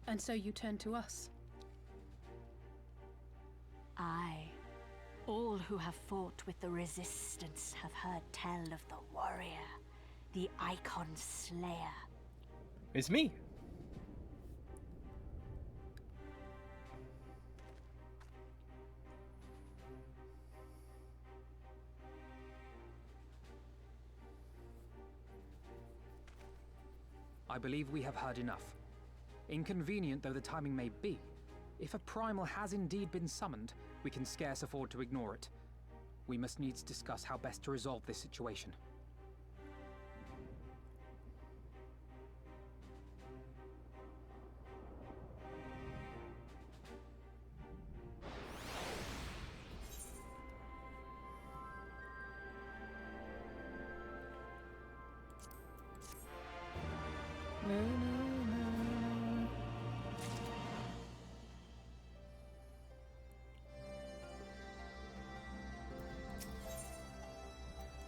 And so you turn to us? Aye. All who have fought with the Resistance have heard tell of the warrior, the Icon Slayer. It's me. I believe we have heard enough. Inconvenient though the timing may be, if a primal has indeed been summoned, we can scarce afford to ignore it. We must needs discuss how best to resolve this situation. Na, na, na.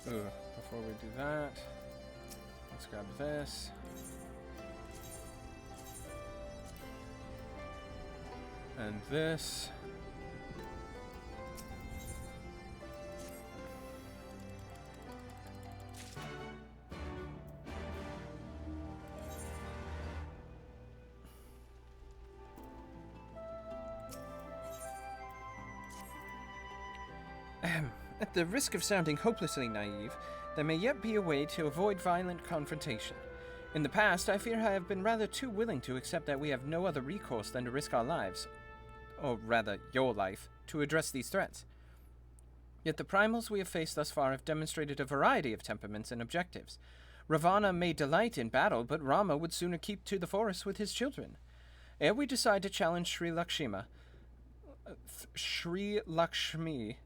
Before we do that, let's grab this. And this. At the risk of sounding hopelessly naive, there may yet be a way to avoid violent confrontation. In the past, I fear I have been rather too willing to accept that we have no other recourse than to risk our lives, or rather, your life, to address these threats. Yet the primals we have faced thus far have demonstrated a variety of temperaments and objectives. Ravana may delight in battle, but Rama would sooner keep to the forest with his children. Ere we decide to challenge Sri Lakshmi,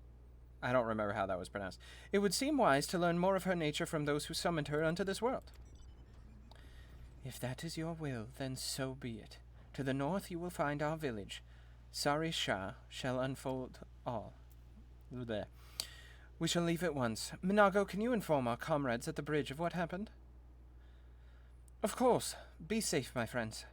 I don't remember how that was pronounced, it would seem wise to learn more of her nature from those who summoned her unto this world. If that is your will, then so be it. To the north you will find our village. Sari Shah shall unfold all. There. We shall leave at once. Minago, can you inform our comrades at the bridge of what happened? Of course. Be safe, my friends.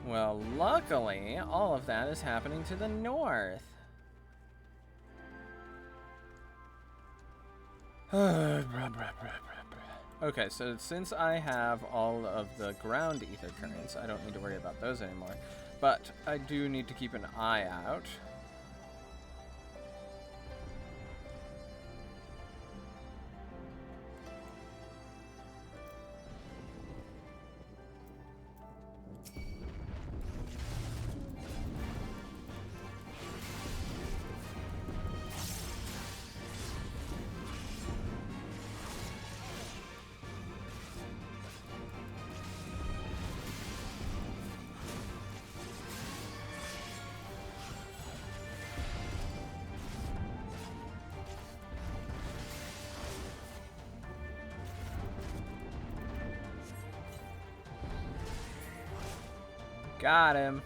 Well, luckily, all of that is happening to the north. Okay, so since I have all of the ground ether currents, I don't need to worry about those anymore. But I do need to keep an eye out. Got him.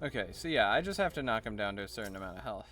Okay, so yeah, I just have to knock him down to a certain amount of health.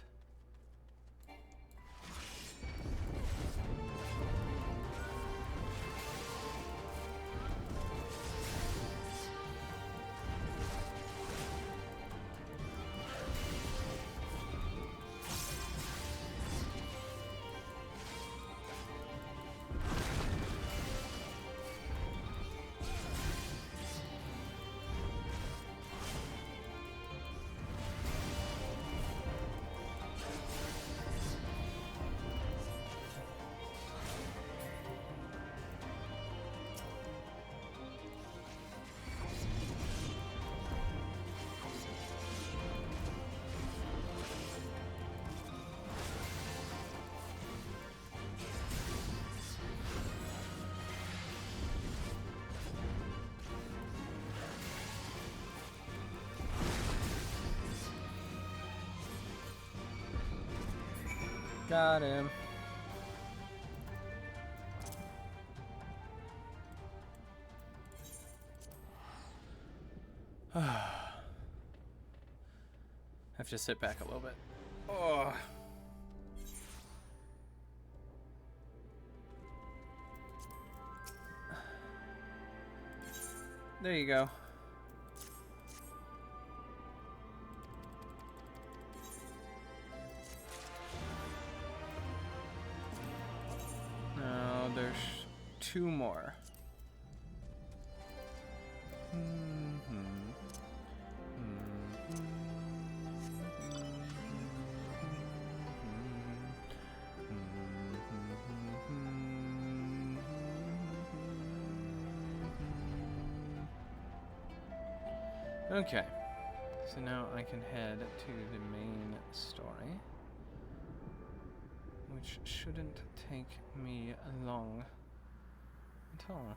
Got him. Have to sit back a little bit. Oh. There you go. Now there's two more. Okay, so now I can head to the main story, which shouldn't take me long at all.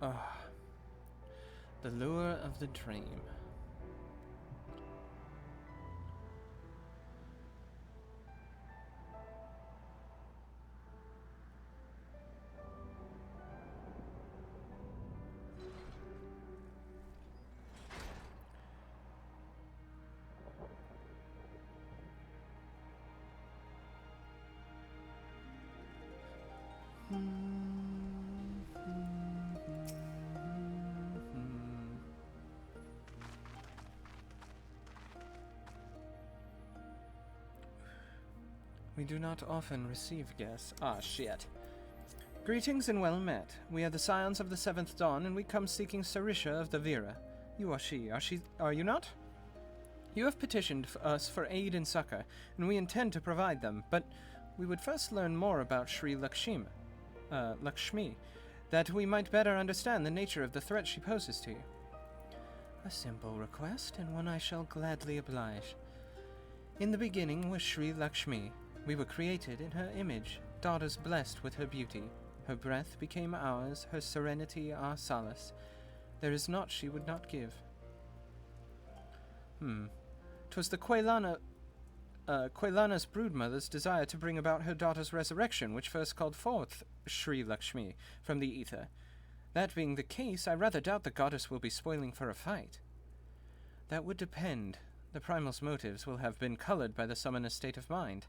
Ah, the lure of the dream. We do not often receive guests. Ah, shit. Greetings and well met. We are the Scions of the Seventh Dawn, and we come seeking Sarisha of the Vera. You are she. Are you not? You have petitioned us for aid and succor, and we intend to provide them, but we would first learn more about Sri Lakshmi, that we might better understand the nature of the threat she poses to you. A simple request, and one I shall gladly oblige. In the beginning was Sri Lakshmi. We were created in her image, daughters blessed with her beauty. Her breath became ours, her serenity our solace. There is naught she would not give. 'Twas the Quelana's broodmother's desire to bring about her daughter's resurrection which first called forth Sri Lakshmi from the ether. That being the case, I rather doubt the goddess will be spoiling for a fight. That would depend. The primal's motives will have been colored by the summoner's state of mind,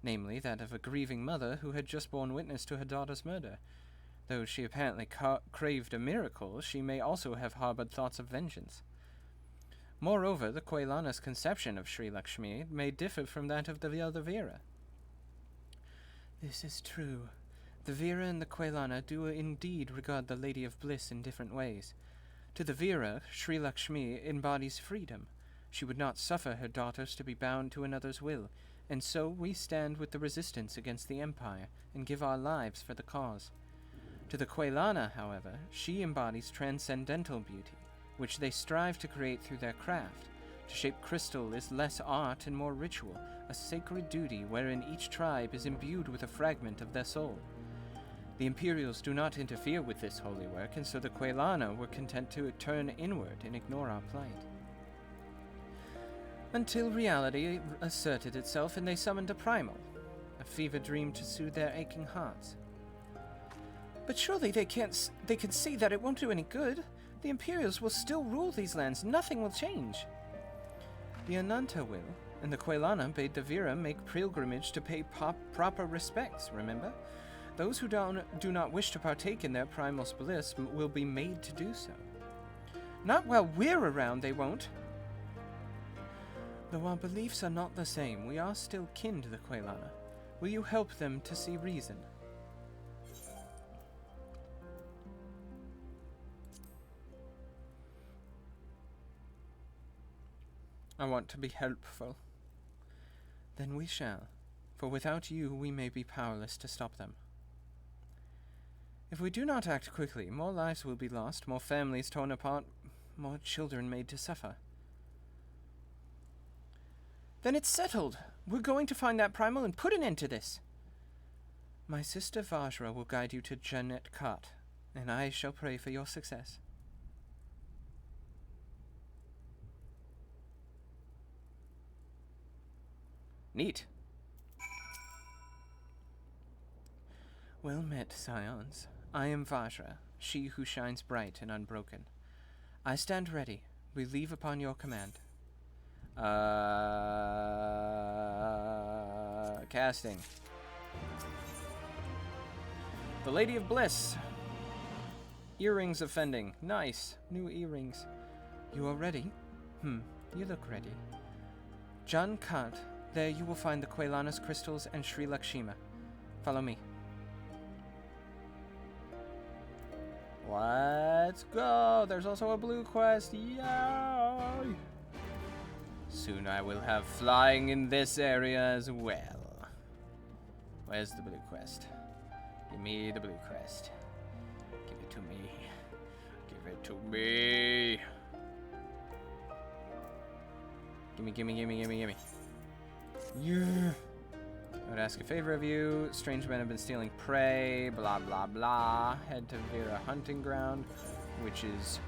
namely that of a grieving mother who had just borne witness to her daughter's murder. Though she apparently craved a miracle, she may also have harbored thoughts of vengeance. Moreover, the Quelana's conception of Sri Lakshmi may differ from that of the other Vera. This is true. The Vera and the Quelana do indeed regard the Lady of Bliss in different ways. To the Vera, Sri Lakshmi embodies freedom. She would not suffer her daughters to be bound to another's will, and so we stand with the resistance against the Empire and give our lives for the cause. To the Quelana, however, she embodies transcendental beauty, which they strive to create through their craft. To shape crystal is less art and more ritual, a sacred duty wherein each tribe is imbued with a fragment of their soul. The Imperials do not interfere with this holy work, and so the Quelana were content to turn inward and ignore our plight. Until reality asserted itself and they summoned a primal, a fever dream to soothe their aching hearts. But surely they can see that it won't do any good. The Imperials will still rule these lands. Nothing will change. The Ananta will, and the Quelana bade the Vera make pilgrimage to pay proper respects, remember? Those who do not wish to partake in their primal's bliss will be made to do so. Not while we're around, they won't. Though our beliefs are not the same, we are still kin to the Quelana. Will you help them to see reason? I want to be helpful. Then we shall, for without you we may be powerless to stop them. If we do not act quickly, more lives will be lost, more families torn apart, more children made to suffer. Then it's settled. We're going to find that primal and put an end to this. My sister Vajra will guide you to Janet Khat, and I shall pray for your success. Neat. Well met, scions. I am Vajra, she who shines bright and unbroken. I stand ready. We leave upon your command. Casting. The Lady of Bliss. Earrings offending. Nice. New earrings. You are ready? You look ready. Jan Kant. There you will find the Quelana's crystals and Sri Lakshmi. Follow me. Let's go! There's also a blue quest. Yay! Soon I will have flying in this area as well. Where's the blue quest? Give me the blue quest. Give it to me. Give it to me. Gimme. Yeah. I would ask a favor of you. Strange men have been stealing prey. Blah, blah, blah. Head to Vera Hunting Ground, which is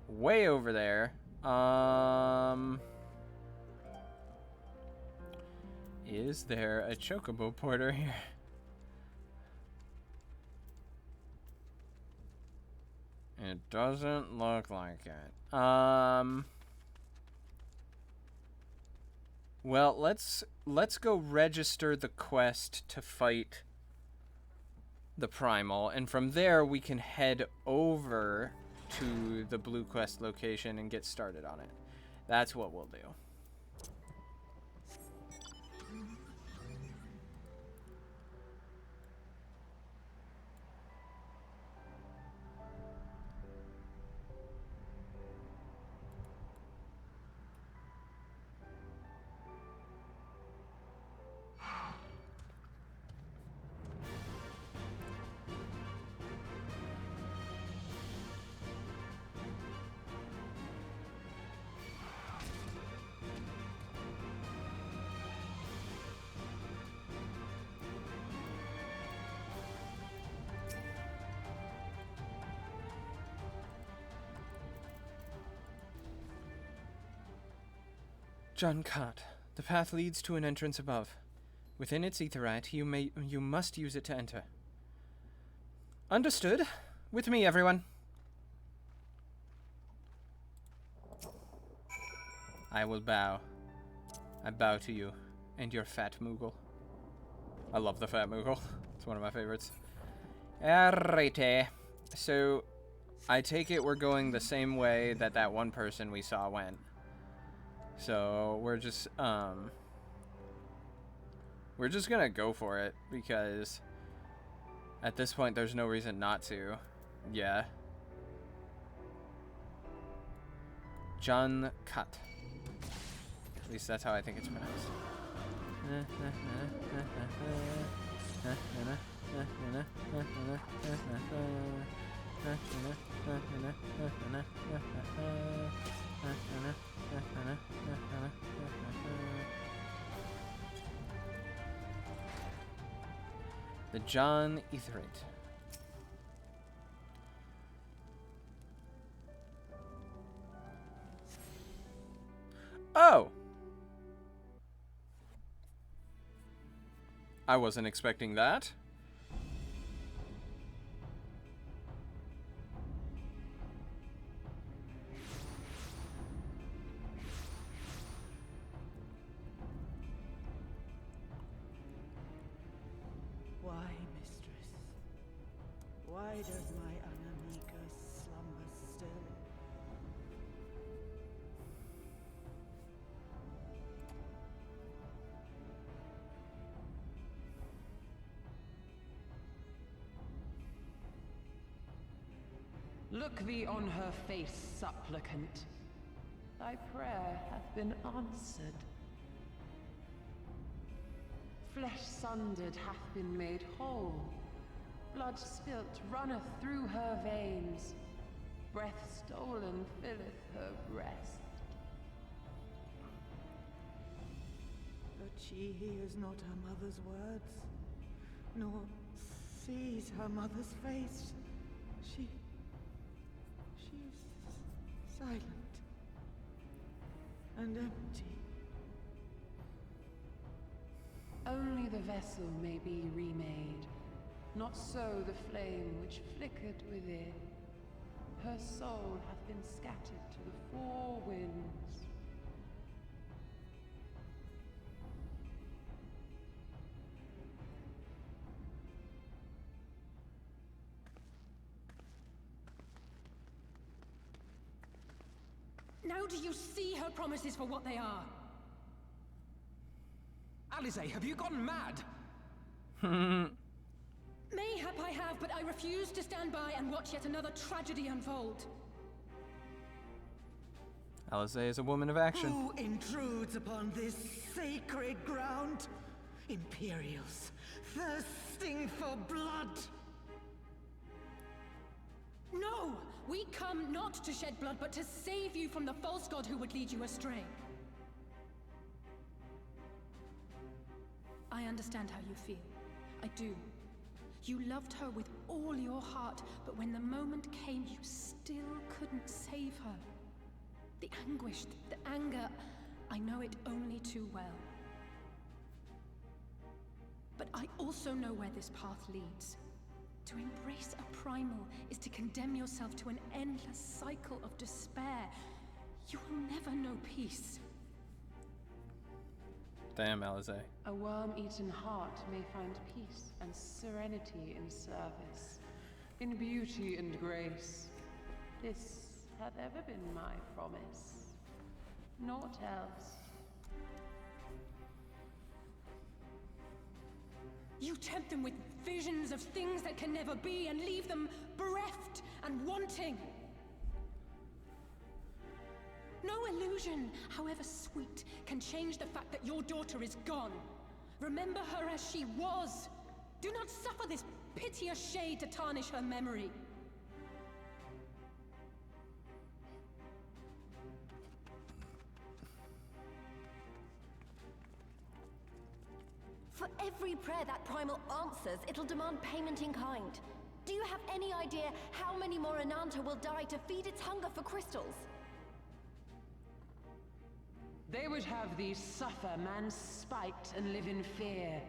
way over there. Is there a chocobo porter here? It doesn't look like it. Well, let's go register the quest to fight the primal, and from there we can head over to the blue quest location and get started on it. That's what we'll do. John Cott. The path leads to an entrance above. Within its aetherite, you must use it to enter. Understood. With me, everyone. I will bow. I bow to you and your fat Moogle. I love the fat Moogle. It's one of my favorites. Alrighty. So, I take it we're going the same way that one person we saw went. So, we're just gonna go for it, because at this point there's no reason not to. Yeah. John Cut. At least that's how I think it's pronounced. The John Etherate. Oh! I wasn't expecting that. Why, mistress? Why does my Anamika slumber still? Look thee on her face, supplicant. Thy prayer hath been answered. Flesh sundered hath been made whole. Blood spilt runneth through her veins. Breath stolen filleth her breast. But she hears not her mother's words, nor sees her mother's face. She is silent and empty. Only the vessel may be remade, not so the flame which flickered within. Her soul hath been scattered to the four winds. Now do you see her promises for what they are? Alize, have you gone mad? Mayhap I have, but I refuse to stand by and watch yet another tragedy unfold. Alize is a woman of action. Who intrudes upon this sacred ground? Imperials, thirsting for blood. No! We come not to shed blood, but to save you from the false god who would lead you astray. I understand how you feel. I do. You loved her with all your heart, but when the moment came, you still couldn't save her. The anguish, the anger, I know it only too well. But I also know where this path leads. To embrace a primal is to condemn yourself to an endless cycle of despair. You will never know peace. Damn, Alize. A worm-eaten heart may find peace and serenity in service, in beauty and grace. This hath ever been my promise. Naught else. You tempt them with visions of things that can never be and leave them bereft and wanting. No illusion, however sweet, can change the fact that your daughter is gone. Remember her as she was. Do not suffer this piteous shade to tarnish her memory. For every prayer that primal answers, it'll demand payment in kind. Do you have any idea how many more Ananta will die to feed its hunger for crystals? They would have thee suffer man's spite and live in fear.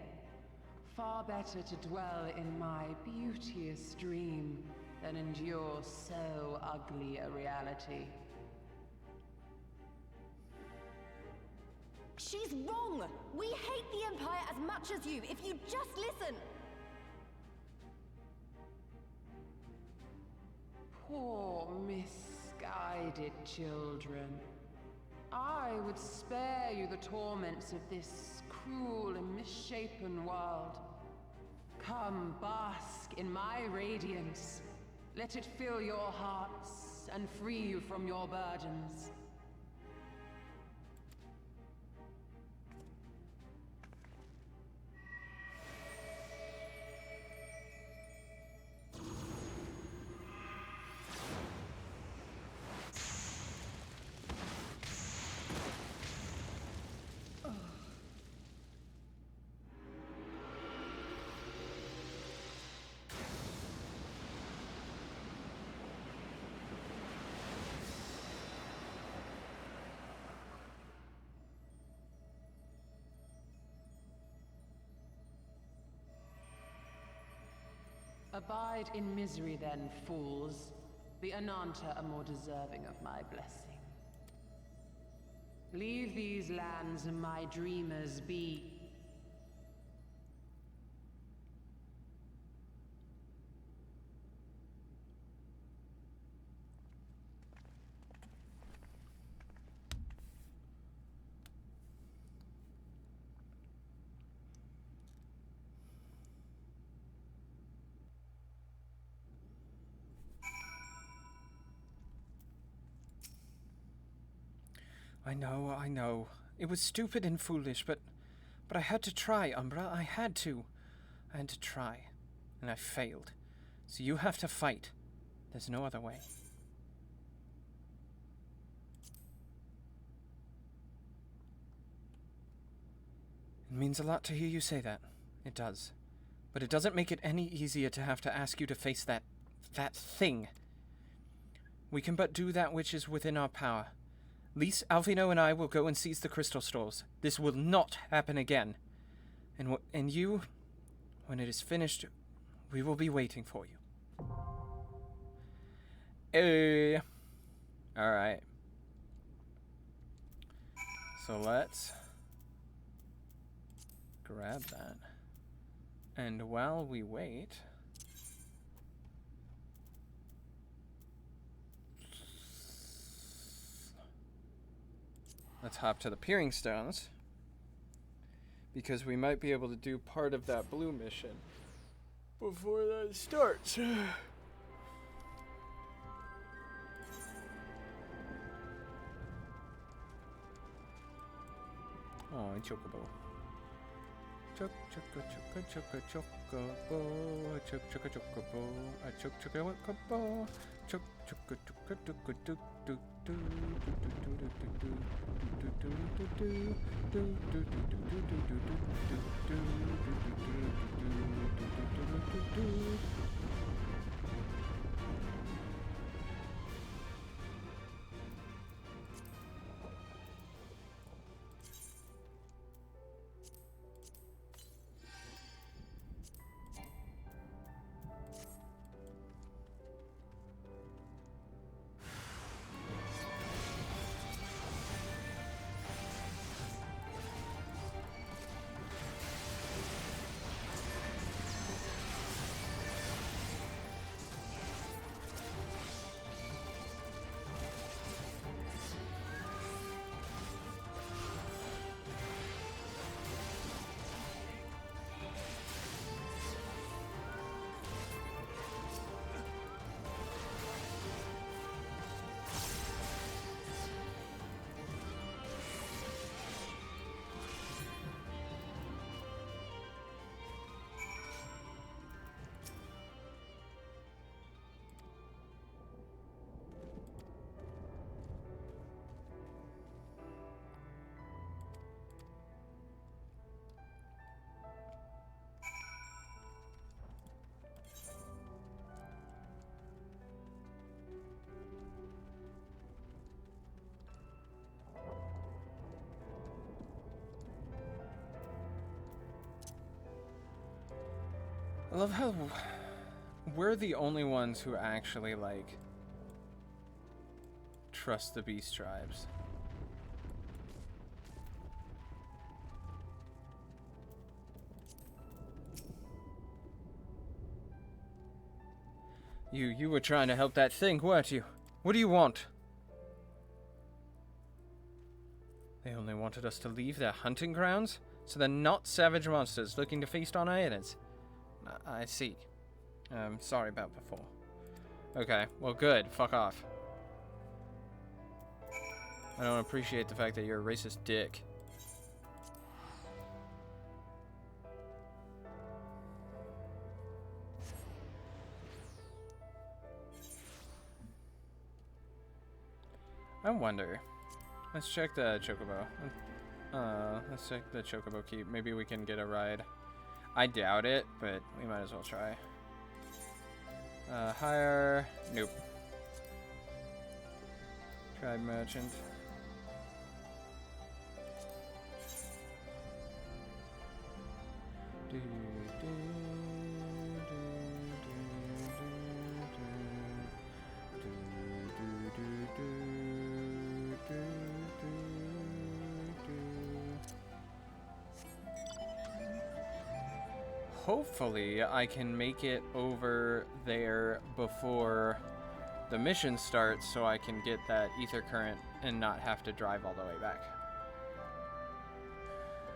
Far better to dwell in my beauteous dream than endure so ugly a reality. She's wrong! We hate the Empire as much as you, if you just listen! Poor misguided children. I would spare you the torments of this cruel and misshapen world. Come, bask in my radiance. Let it fill your hearts and free you from your burdens. Abide in misery then, fools. The Ananta are more deserving of my blessing. Leave these lands and my dreamers be. I know. It was stupid and foolish, but I had to try, Umbra. I had to try. And I failed. So you have to fight. There's no other way. It means a lot to hear you say that. It does. But it doesn't make it any easier to have to ask you to face that thing. We can but do that which is within our power. Lise, Alvino, and I will go and seize the crystal stores. This will not happen again. And you, when it is finished, we will be waiting for you. Alright. So let's grab that. And while we wait, let's hop to the Peering Stones, because we might be able to do part of that blue mission before that starts. Oh, chocobo. I love how we're the only ones who actually, like, trust the beast tribes. You were trying to help that thing, weren't you? What do you want? They only wanted us to leave their hunting grounds, so they're not savage monsters looking to feast on our innards. I see. Sorry about before. Okay, well good, fuck off. I don't appreciate the fact that you're a racist dick. I wonder. Let's check the chocobo. Let's check the chocobo keep. Maybe we can get a ride. I doubt it, but we might as well try. Hire. Nope. Tribe merchant. Hopefully, I can make it over there before the mission starts so I can get that ether current and not have to drive all the way back.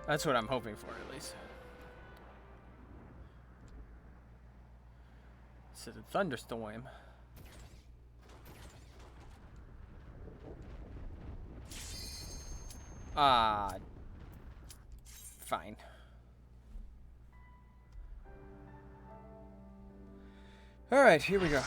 That's what I'm hoping for, at least. It's a thunderstorm. Fine. Alright, here we go.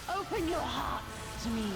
Open your hearts to me.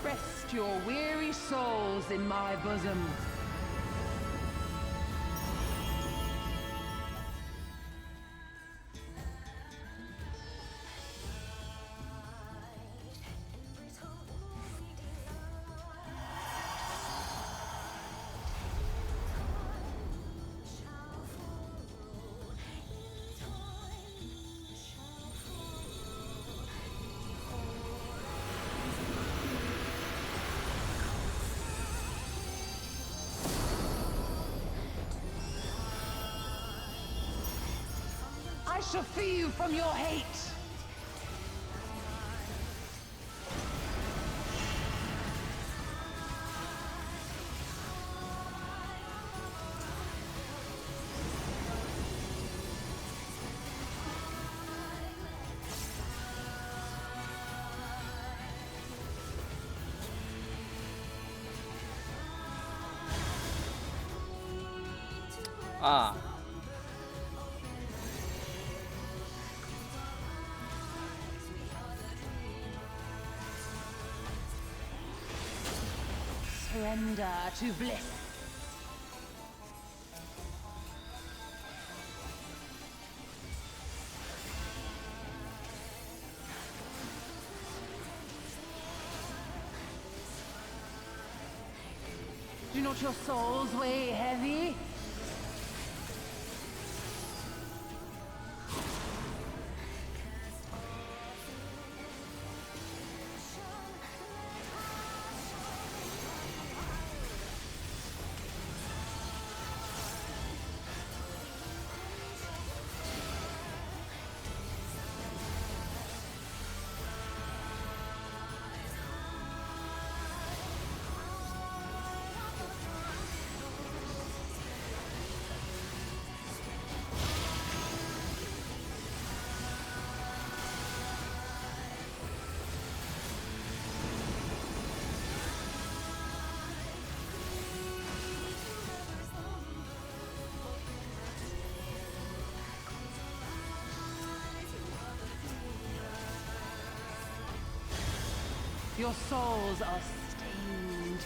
Rest your weary souls in my bosom. shall free you from your hate! Ah. Surrender to bliss. Do not your souls weigh heavy? Your souls are stained.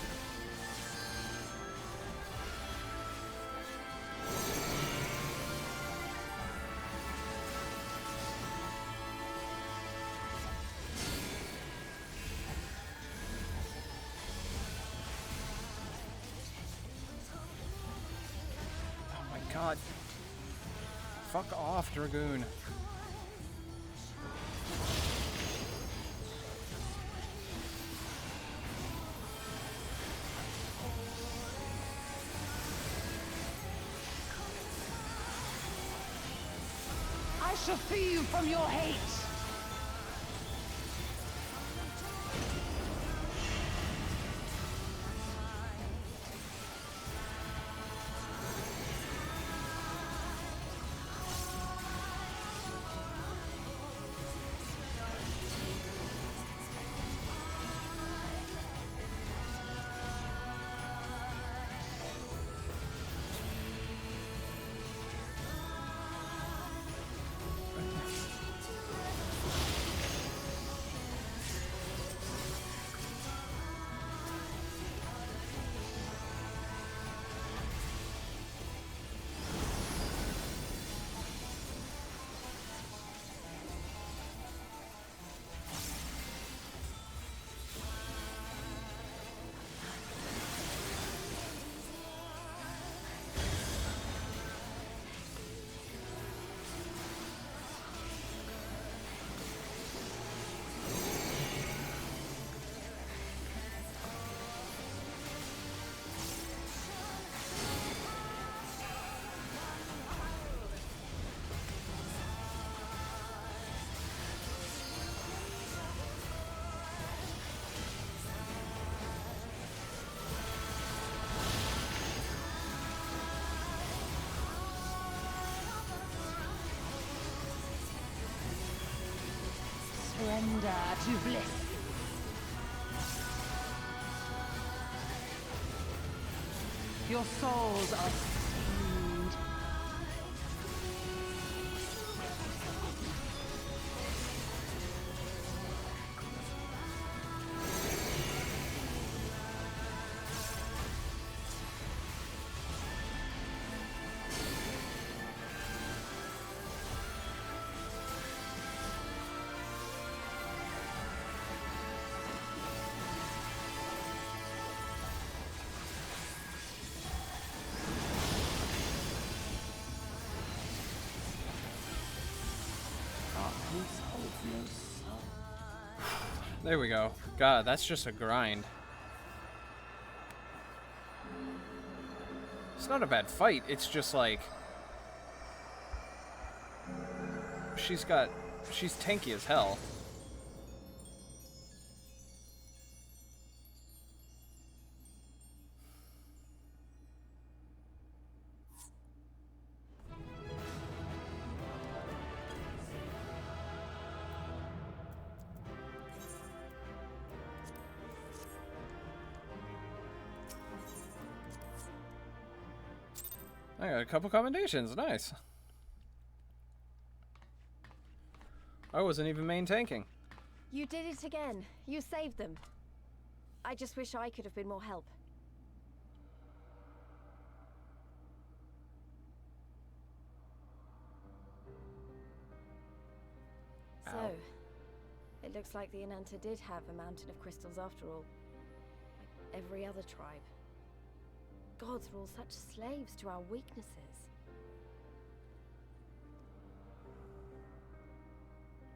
Oh my god. Fuck off, Dragoon. I shall free you from your hate! Surrender to bliss. Your souls are stained. There we go. God, that's just a grind. It's not a bad fight, it's just like... she's tanky as hell. I got a couple commendations, nice. I wasn't even main tanking. You did it again. You saved them. I just wish I could have been more help. Ow. So, it looks like the Ananta did have a mountain of crystals after all. Like every other tribe. Gods were all such slaves to our weaknesses.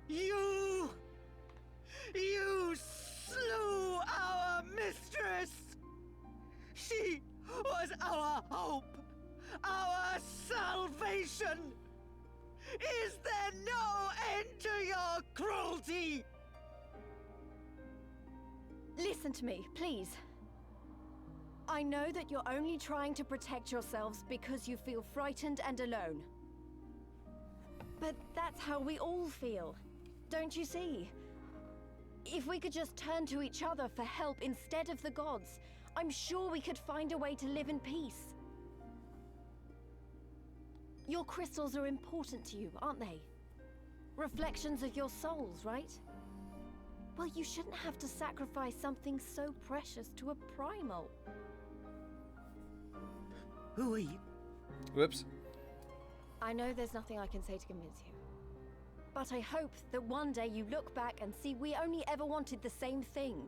You slew our mistress! She was our hope, our salvation! Is there no end to your cruelty? Listen to me, please. I know that you're only trying to protect yourselves because you feel frightened and alone. But that's how we all feel. Don't you see? If we could just turn to each other for help instead of the gods, I'm sure we could find a way to live in peace. Your crystals are important to you, aren't they? Reflections of your souls, right? Well, you shouldn't have to sacrifice something so precious to a primal. Who are you? Whoops. I know there's nothing I can say to convince you. But I hope that one day you look back and see we only ever wanted the same thing.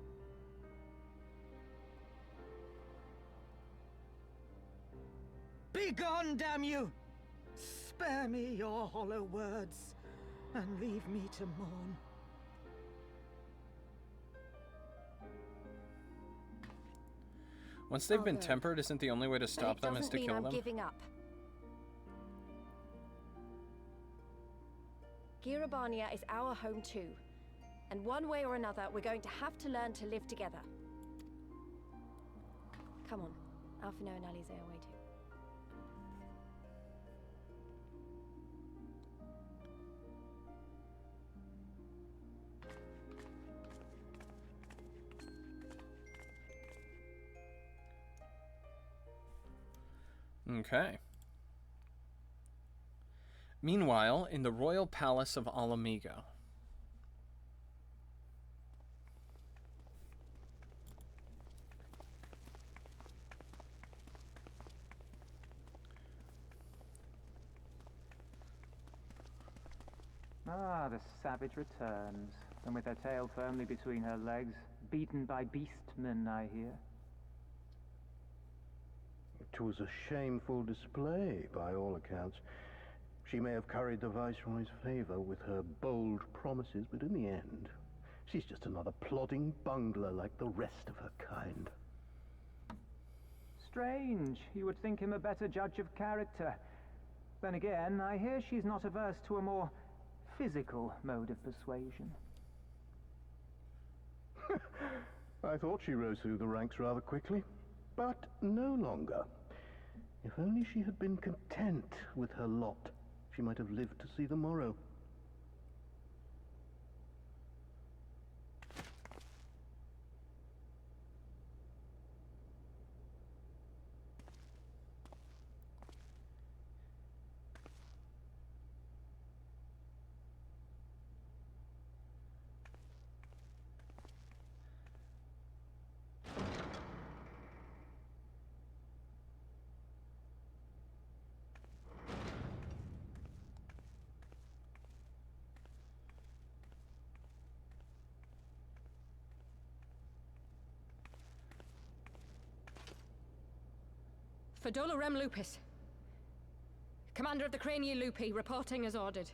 Begone, damn you! Spare me your hollow words, and leave me to mourn. Once they've been Although, tempered, isn't the only way to stop them is to kill I'm them? giving up. Girabania is our home too. And one way or another, we're going to have to learn to live together. Come on, Alphino and Alize are waiting. Okay. Meanwhile, in the royal palace of Alamigo. Ah, the savage returns, and with her tail firmly between her legs, beaten by beastmen, I hear. It was a shameful display, by all accounts. She may have curried the Viceroy's favor with her bold promises, but in the end, she's just another plodding bungler like the rest of her kind. Strange. You would think him a better judge of character. Then again, I hear she's not averse to a more physical mode of persuasion. I thought she rose through the ranks rather quickly, but no longer. If only she had been content with her lot, she might have lived to see the morrow. Fadola Rem Lupus. Commander of the Crania Lupi, reporting as ordered.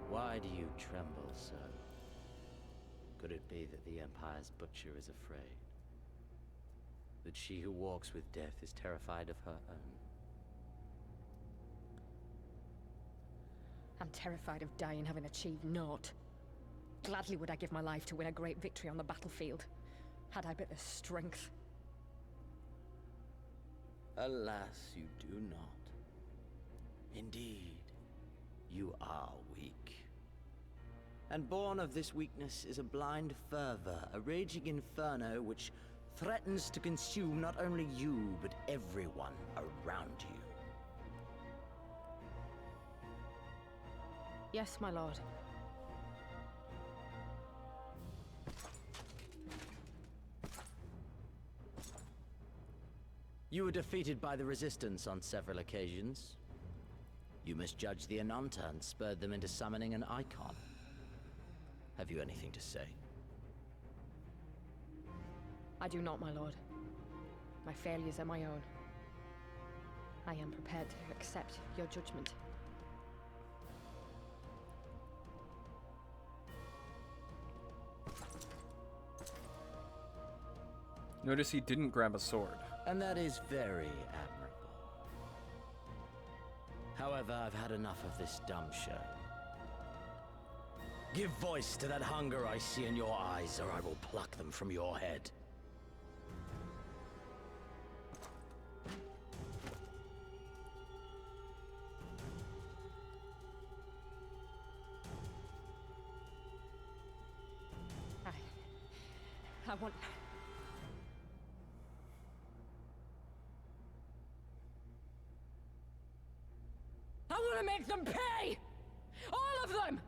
Why do you tremble so? Could it be that the Empire's butcher is afraid? that she who walks with death is terrified of her own. I'm terrified of dying having achieved naught. Gladly would I give my life to win a great victory on the battlefield, had I but the strength. Alas, you do not. Indeed, you are weak. And born of this weakness is a blind fervor, a raging inferno which threatens to consume not only you, but everyone around you. Yes, my lord. You were defeated by the Resistance on several occasions. You misjudged the Ananta and spurred them into summoning an icon. Have you anything to say? I do not, my lord. My failures are my own. I am prepared to accept your judgment. Notice he didn't grab a sword. And that is very admirable. However, I've had enough of this dumb show. Give voice to that hunger I see in your eyes, or I will pluck them from your head. I want... I want to make them pay! All of them!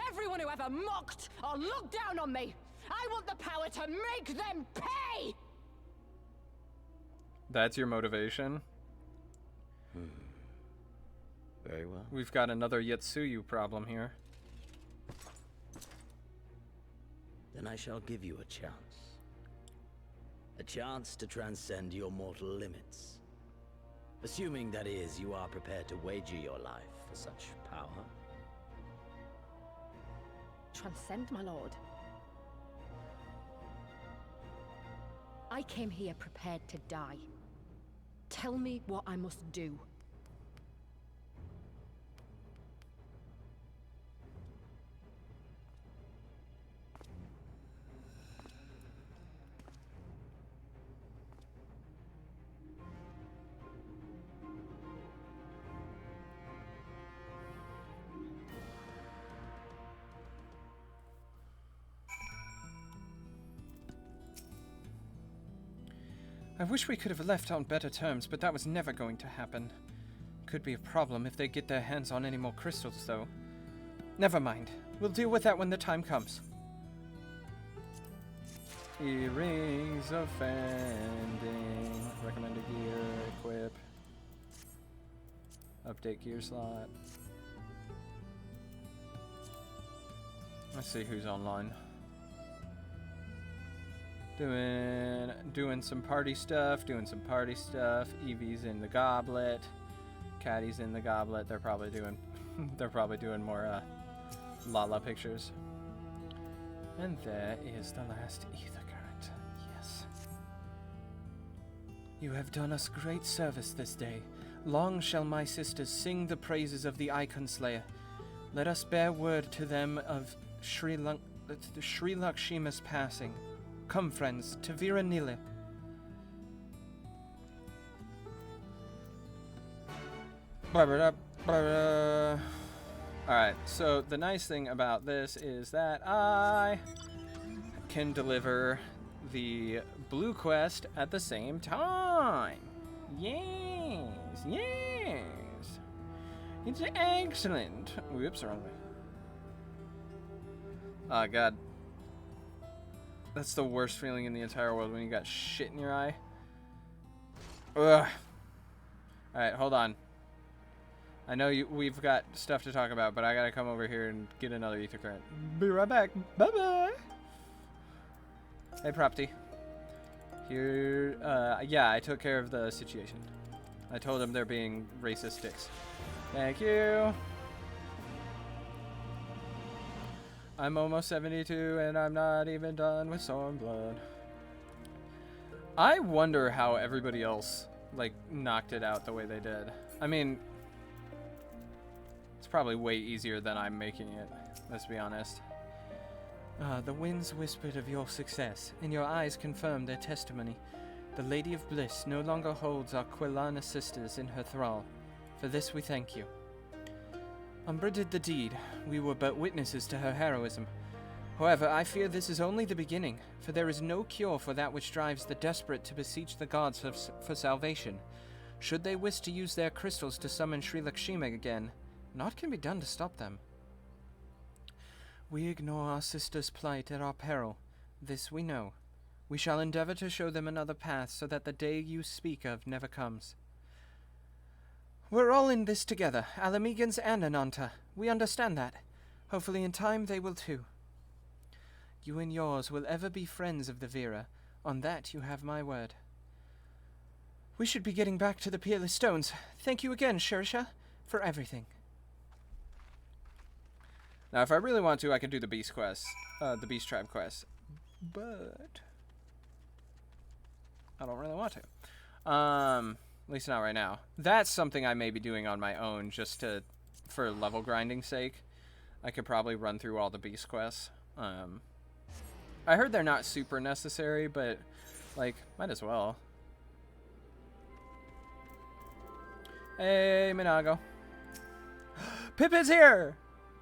Everyone who ever mocked or looked down on me! I want the power to make them pay! That's your motivation? Very well. We've got another Yetsuyu problem here. Then I shall give you a chance. A chance to transcend your mortal limits. Assuming, that is, you are prepared to wager your life for such power. Transcend, my lord. I came here prepared to die. Tell me what I must do. I wish we could have left on better terms, but that was never going to happen. Could be a problem if they get their hands on any more crystals, though. Never mind. We'll deal with that when the time comes. Earrings offending. Recommended gear. Equip. Update gear slot. Let's see who's online. Doing some party stuff, Evie's in the goblet. Caddy's in the goblet. They're probably doing more Lala pictures. And there is the last ether current. Yes. You have done us great service this day. Long shall my sisters sing the praises of the Icon Slayer. Let us bear word to them of Sri Lakshima's passing. Come, friends, to Viranile. Alright, so the nice thing about this is that I can deliver the blue quest at the same time. Yes, yes. It's excellent. Whoops, wrong way. Oh, God. That's the worst feeling in the entire world when you got shit in your eye. Ugh. Alright, hold on. I know we've got stuff to talk about, but I gotta come over here and get another ether current. Be right back. Bye-bye. Hey, Propty. Here, yeah, I took care of the situation. I told them they're being racist sticks. Thank you. I'm almost 72 and I'm not even done with Stormblood. I wonder how everybody else, like, knocked it out the way they did. I mean, it's probably way easier than I'm making it, let's be honest. The winds whispered of your success, and your eyes confirmed their testimony. The Lady of Bliss no longer holds our Quilana sisters in her thrall. For this we thank you. Umbra did the deed. We were but witnesses to her heroism. However, I fear this is only the beginning, for there is no cure for that which drives the desperate to beseech the gods for salvation. Should they wish to use their crystals to summon Sri Lakshmi again, naught can be done to stop them. We ignore our sisters' plight at our peril. This we know. We shall endeavor to show them another path so that the day you speak of never comes. We're all in this together, Alamegans and Ananta. We understand that. Hopefully in time they will too. You and yours will ever be friends of the Vera. On that you have my word. We should be getting back to the Peerless Stones. Thank you again, Shirisha, for everything. Now, if I really want to, I can do the Beast quest, the Beast Tribe quest, but I don't really want to. At least not right now. That's something I may be doing on my own, just for level grinding sake. I could probably run through all the Beast quests. I heard they're not super necessary, but like, might as well. Hey, Minago. Pippin's here!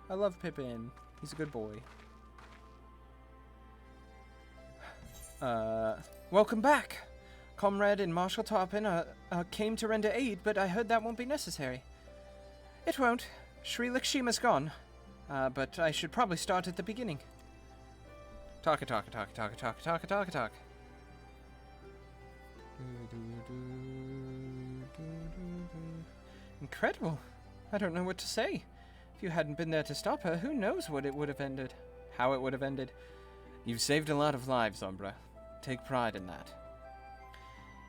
I love Pippin. He's a good boy. Welcome back. Comrade and Marshal Tarpon came to render aid, but I heard that won't be necessary. It won't. Sri Lakshmi's gone. But I should probably start at the beginning. Talk. Incredible. I don't know what to say. If you hadn't been there to stop her, who knows what it would have ended. How it would have ended. You've saved a lot of lives, Umbra. Take pride in that.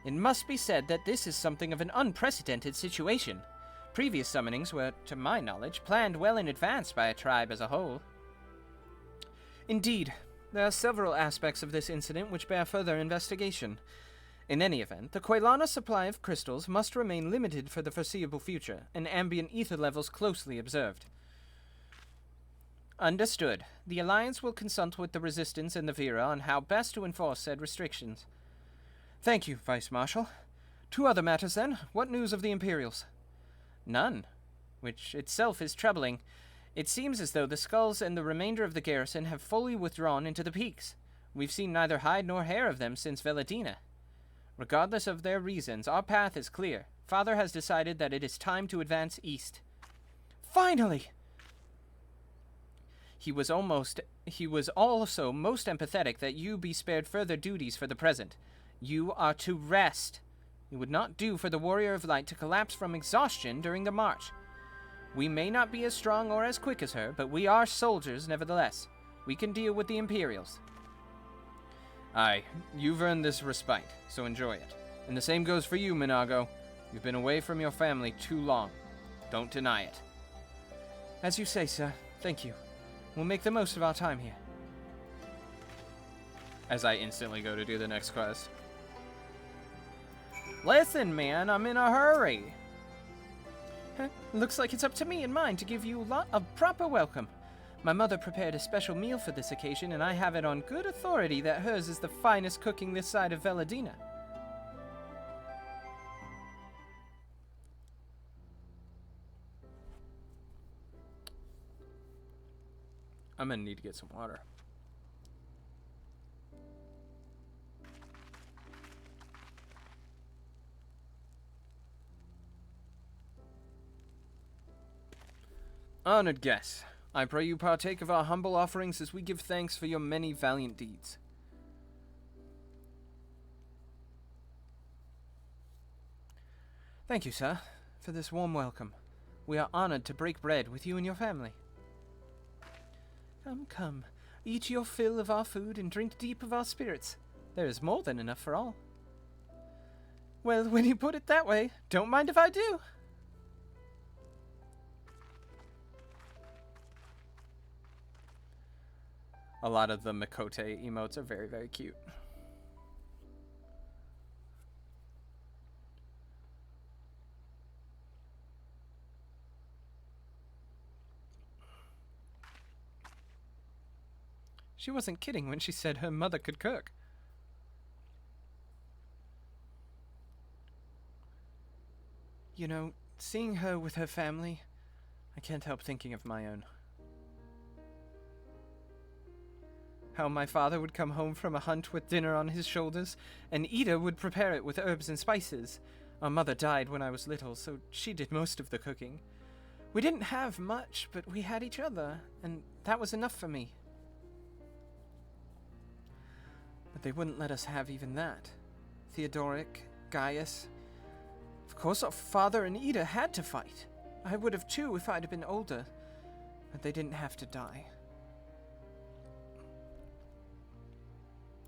It must be said that this is something of an unprecedented situation. Previous summonings were, to my knowledge, planned well in advance by a tribe as a whole. Indeed, there are several aspects of this incident which bear further investigation. In any event, the Quilana supply of crystals must remain limited for the foreseeable future, and ambient ether levels closely observed. Understood. The Alliance will consult with the Resistance and the Vera on how best to enforce said restrictions. Thank you, Vice Marshal. Two other matters, then. What news of the Imperials? None, which itself is troubling. It seems as though the Skulls and the remainder of the garrison have fully withdrawn into the peaks. We've seen neither hide nor hair of them since Veladina. Regardless of their reasons, our path is clear. Father has decided that it is time to advance east. Finally! He was also most empathetic that you be spared further duties for the present. You are to rest. It would not do for the Warrior of Light to collapse from exhaustion during the march. We may not be as strong or as quick as her, but we are soldiers nevertheless. We can deal with the Imperials. Aye, you've earned this respite, so enjoy it. And the same goes for you, Minago. You've been away from your family too long. Don't deny it. As you say, sir. Thank you. We'll make the most of our time here. As I instantly go to do the next quest. Listen, man, I'm in a hurry. Looks like it's up to me and mine to give you a proper welcome. My mother prepared a special meal for this occasion, and I have it on good authority that hers is the finest cooking this side of Veladina. I'm gonna need to get some water. Honored guests, I pray you partake of our humble offerings as we give thanks for your many valiant deeds. Thank you, sir, for this warm welcome. We are honored to break bread with you and your family. Come, eat your fill of our food and drink deep of our spirits. There is more than enough for all. Well, when you put it that way, don't mind if I do. A lot of the Mikote emotes are very, very cute. She wasn't kidding when she said her mother could cook. You know, seeing her with her family, I can't help thinking of my own. How my father would come home from a hunt with dinner on his shoulders, and Ida would prepare it with herbs and spices. Our mother died when I was little, so she did most of the cooking. We didn't have much, but we had each other, and that was enough for me. But they wouldn't let us have even that. Theodoric, Gaius. Of course our father and Ida had to fight. I would have too if I'd have been older, but they didn't have to die.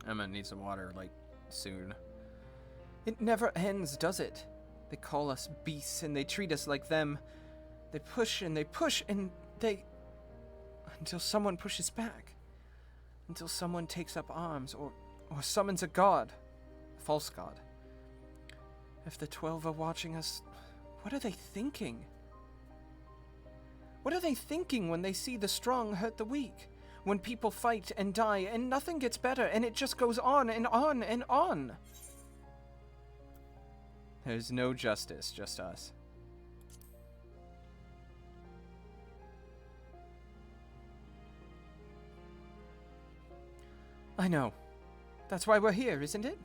I'm gonna need some water, like, soon. It never ends, does it? They call us beasts and they treat us like them. They push and they push and they... until someone pushes back. Until someone takes up arms or summons a god. A false god. If the 12 are watching us, what are they thinking? What are they thinking when they see the strong hurt the weak? When people fight and die and nothing gets better and it just goes on and on and on? There's no justice, just us. I know. That's why we're here, isn't it?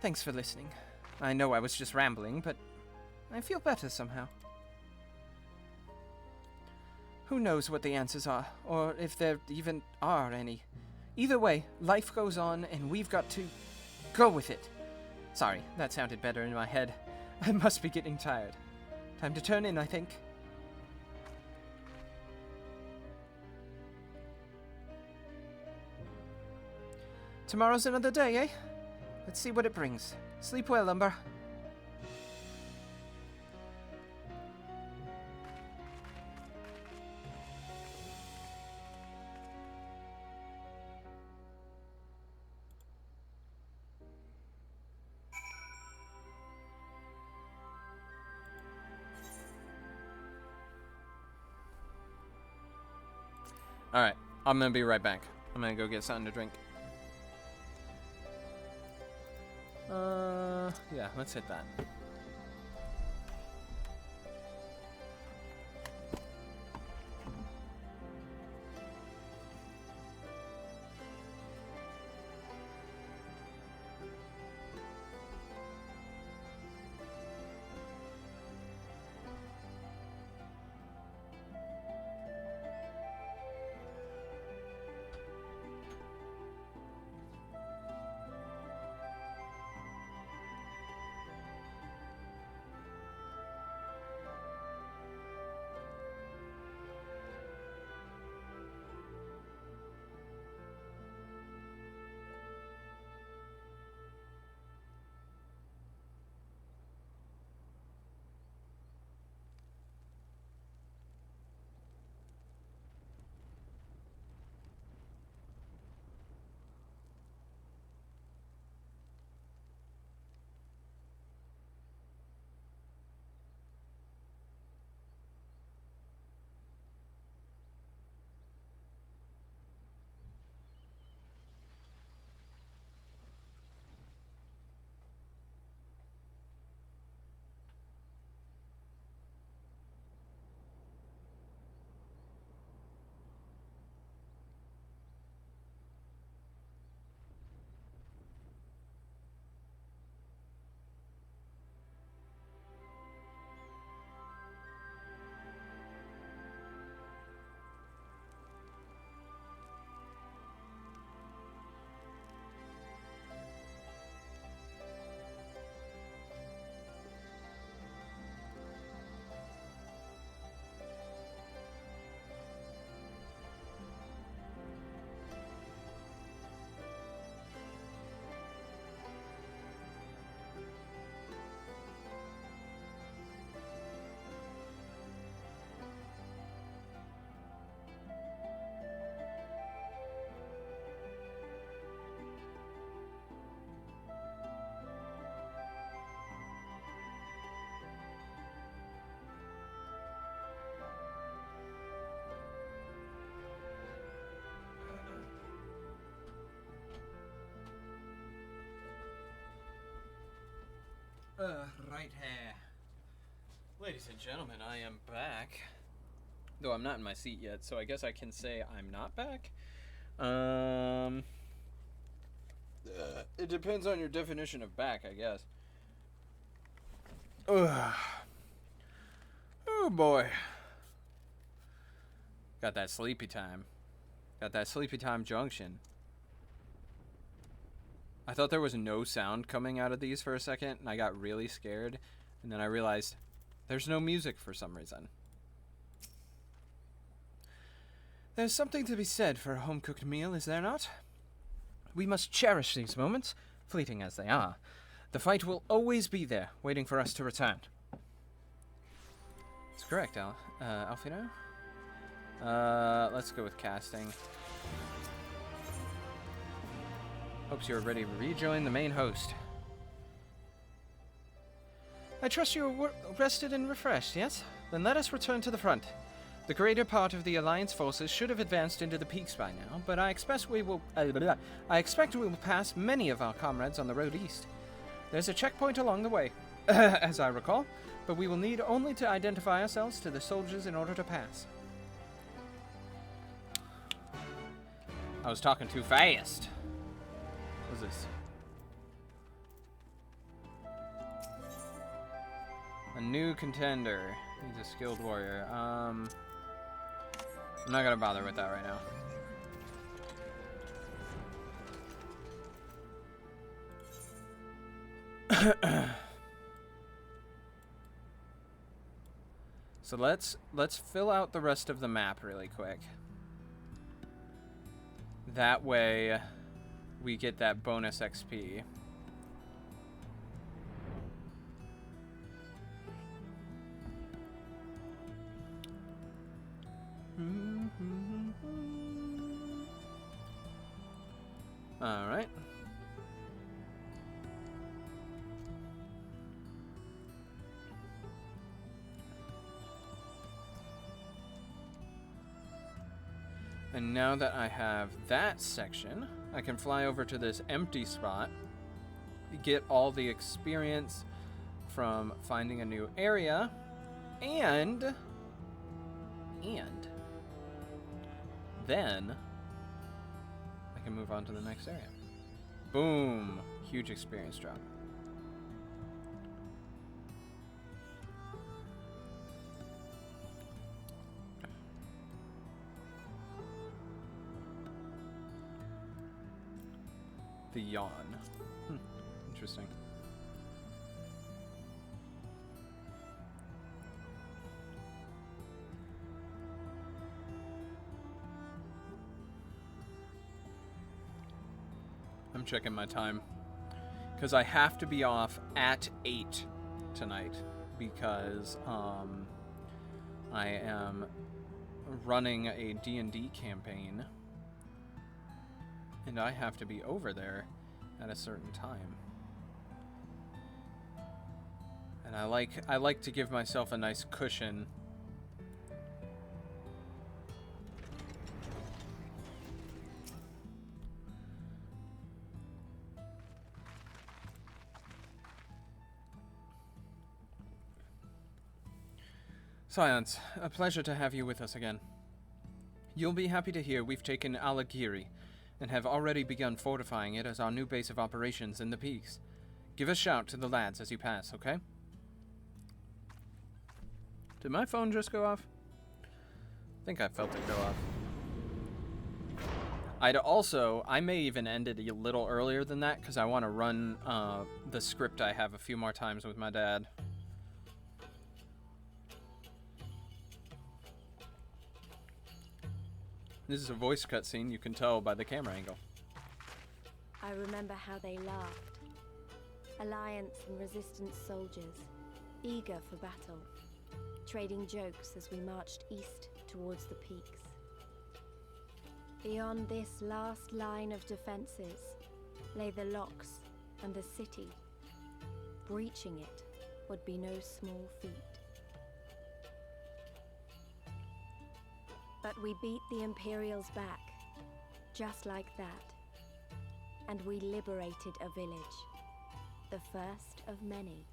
Thanks for listening. I know I was just rambling, but I feel better somehow. Who knows what the answers are, or if there even are any. Either way, life goes on, and we've got to go with it. Sorry, that sounded better in my head. I must be getting tired. Time to turn in, I think. Tomorrow's another day, eh? Let's see what it brings. Sleep well, Umber. Alright, I'm gonna be right back. I'm gonna go get something to drink. Yeah, let's hit that. Right here. Ladies and gentlemen, I am back. Though I'm not in my seat yet, so I guess I can say I'm not back. It depends on your definition of back, I guess. Ugh. Oh boy. Got that sleepy time. Got that sleepy time junction. I thought there was no sound coming out of these for a second, and I got really scared. And then I realized there's no music for some reason. There's something to be said for a home-cooked meal, is there not? We must cherish these moments, fleeting as they are. The fight will always be there, waiting for us to return. That's correct, Alfino. Let's go with casting. Hopes you're ready to rejoin the main host. I trust you are rested and refreshed, yes? Then let us return to the front. The greater part of the Alliance forces should have advanced into the peaks by now, but I expect we will pass many of our comrades on the road east. There's a checkpoint along the way, as I recall, but we will need only to identify ourselves to the soldiers in order to pass. I was talking too fast. What's this? A new contender. He's a skilled warrior. I'm not gonna bother with that right now. So let's fill out the rest of the map really quick. That way we get that bonus XP. All right. And now that I have that section, I can fly over to this empty spot, get all the experience from finding a new area, and then I can move on to the next area. Boom! Huge experience drop. The yawn. Interesting. I'm checking my time because I have to be off at 8 tonight because I am running a D&D campaign and I have to be over there at a certain time. And I like to give myself a nice cushion. Science, a pleasure to have you with us again. You'll be happy to hear we've taken Alagiri and have already begun fortifying it as our new base of operations in the peaks. Give a shout to the lads as you pass, okay? Did my phone just go off? I think I felt it go off. I may even end it a little earlier than that because I want to run the script I have a few more times with my dad. This is a voice cutscene, you can tell by the camera angle. I remember how they laughed. Alliance and Resistance soldiers, eager for battle, trading jokes as we marched east towards the peaks. Beyond this last line of defenses lay the locks and the city. Breaching it would be no small feat. But we beat the Imperials back, just like that. And we liberated a village, the first of many.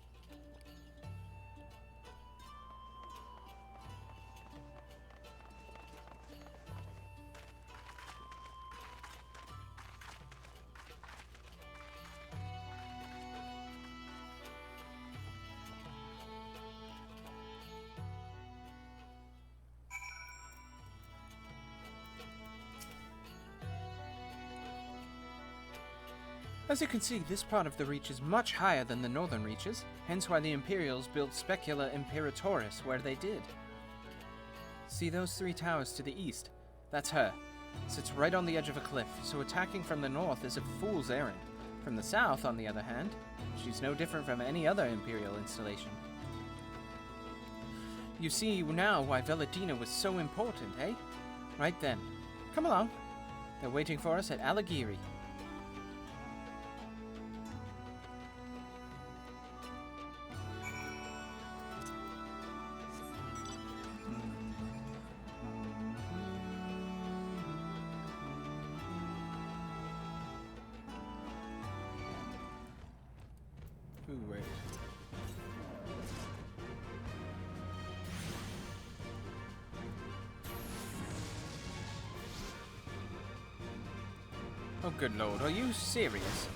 As you can see, this part of the Reach is much higher than the northern reaches, hence why the Imperials built Specula Imperatoris where they did. See those 3 towers to the east? That's her. Sits right on the edge of a cliff, so attacking from the north is a fool's errand. From the south, on the other hand, she's no different from any other Imperial installation. You see now why Veladina was so important, eh? Right then. Come along. They're waiting for us at Alagiri. Ooh, wait. Oh, good lord, are you serious?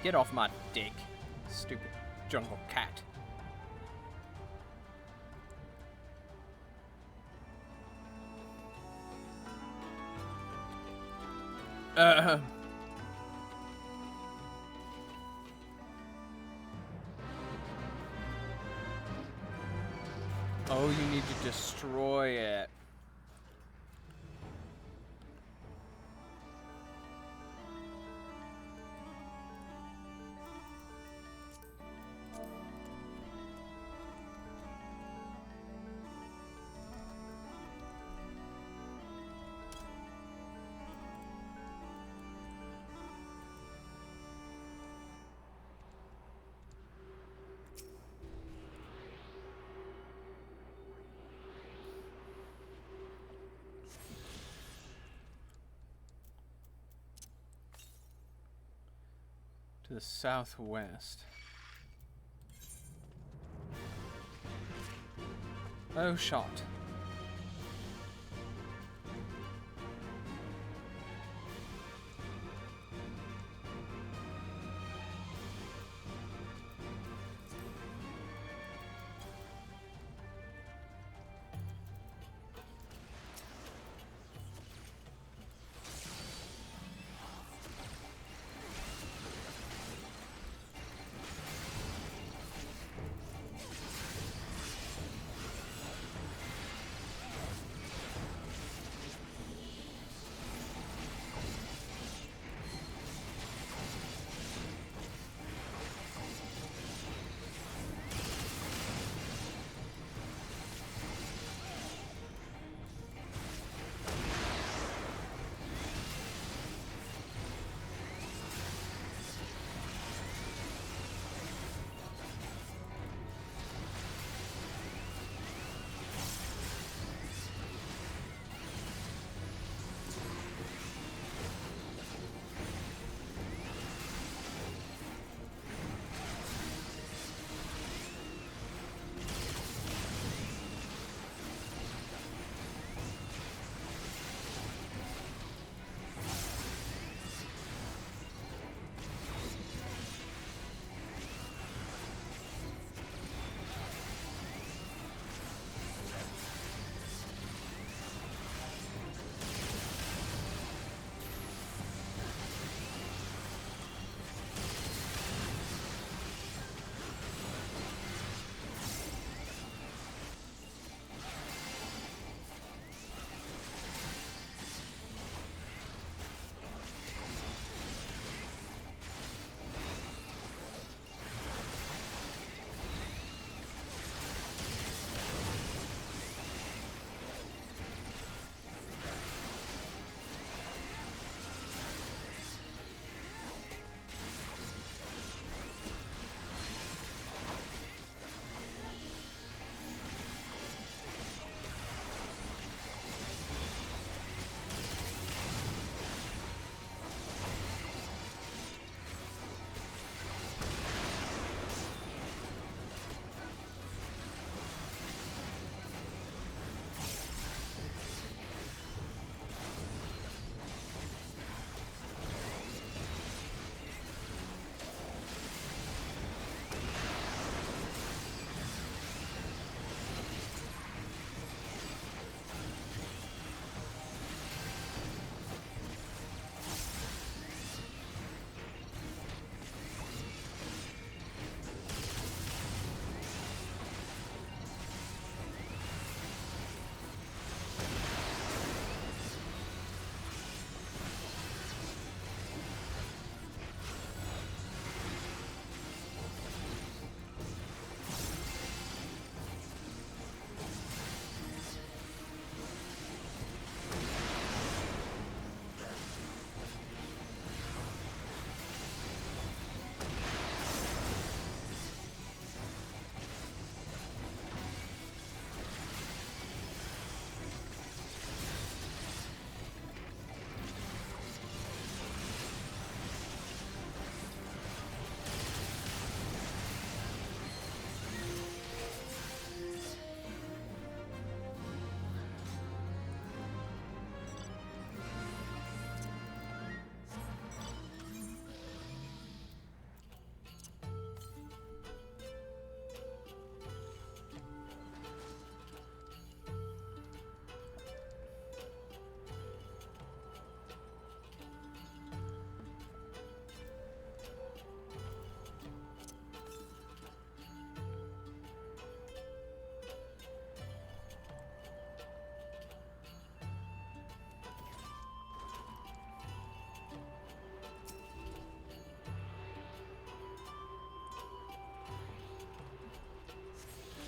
Get off my dick, stupid jungle cat. Oh, you need to destroy it. To the southwest. Oh, shot.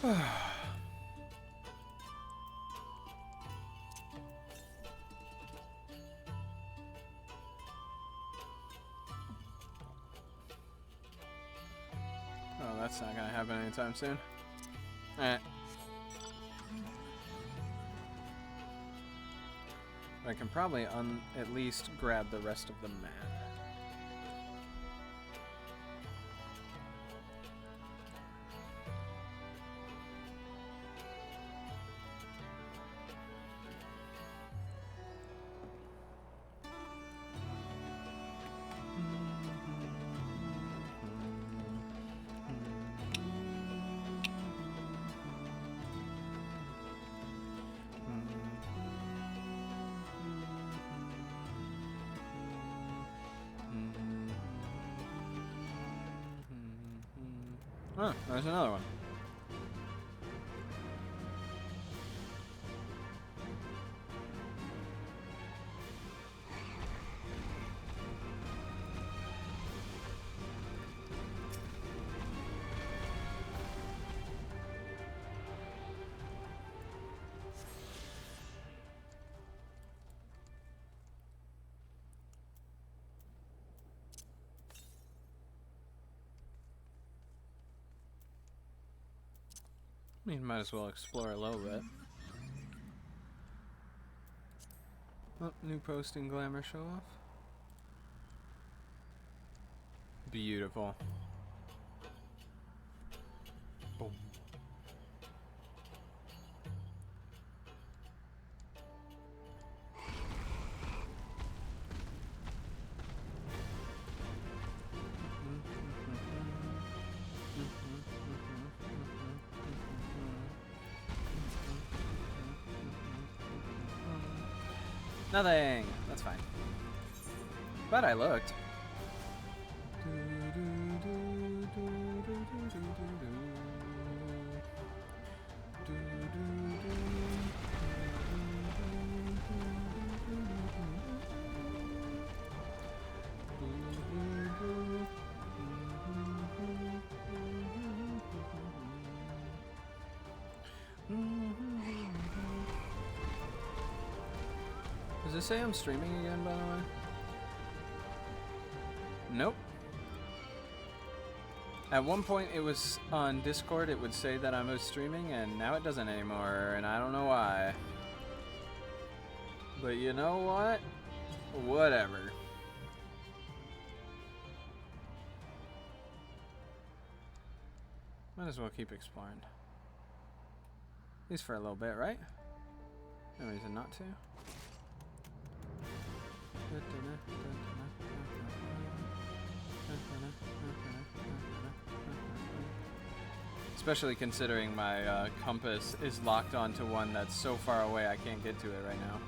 Oh, that's not gonna happen anytime soon. Alright. I can probably at least grab the rest of the map. Oh, there's another one. I mean, might as well explore a little bit. Oh, new posting glamour show off. Beautiful. Boom. Nothing. That's fine. But I looked. Does it say I'm streaming again, by the way? Nope. At one point it was on Discord, it would say that I was streaming, and now it doesn't anymore, and I don't know why. But you know what? Whatever. Might as well keep exploring. At least for a little bit, right? No reason not to. Especially considering my compass is locked onto one that's so far away I can't get to it right now.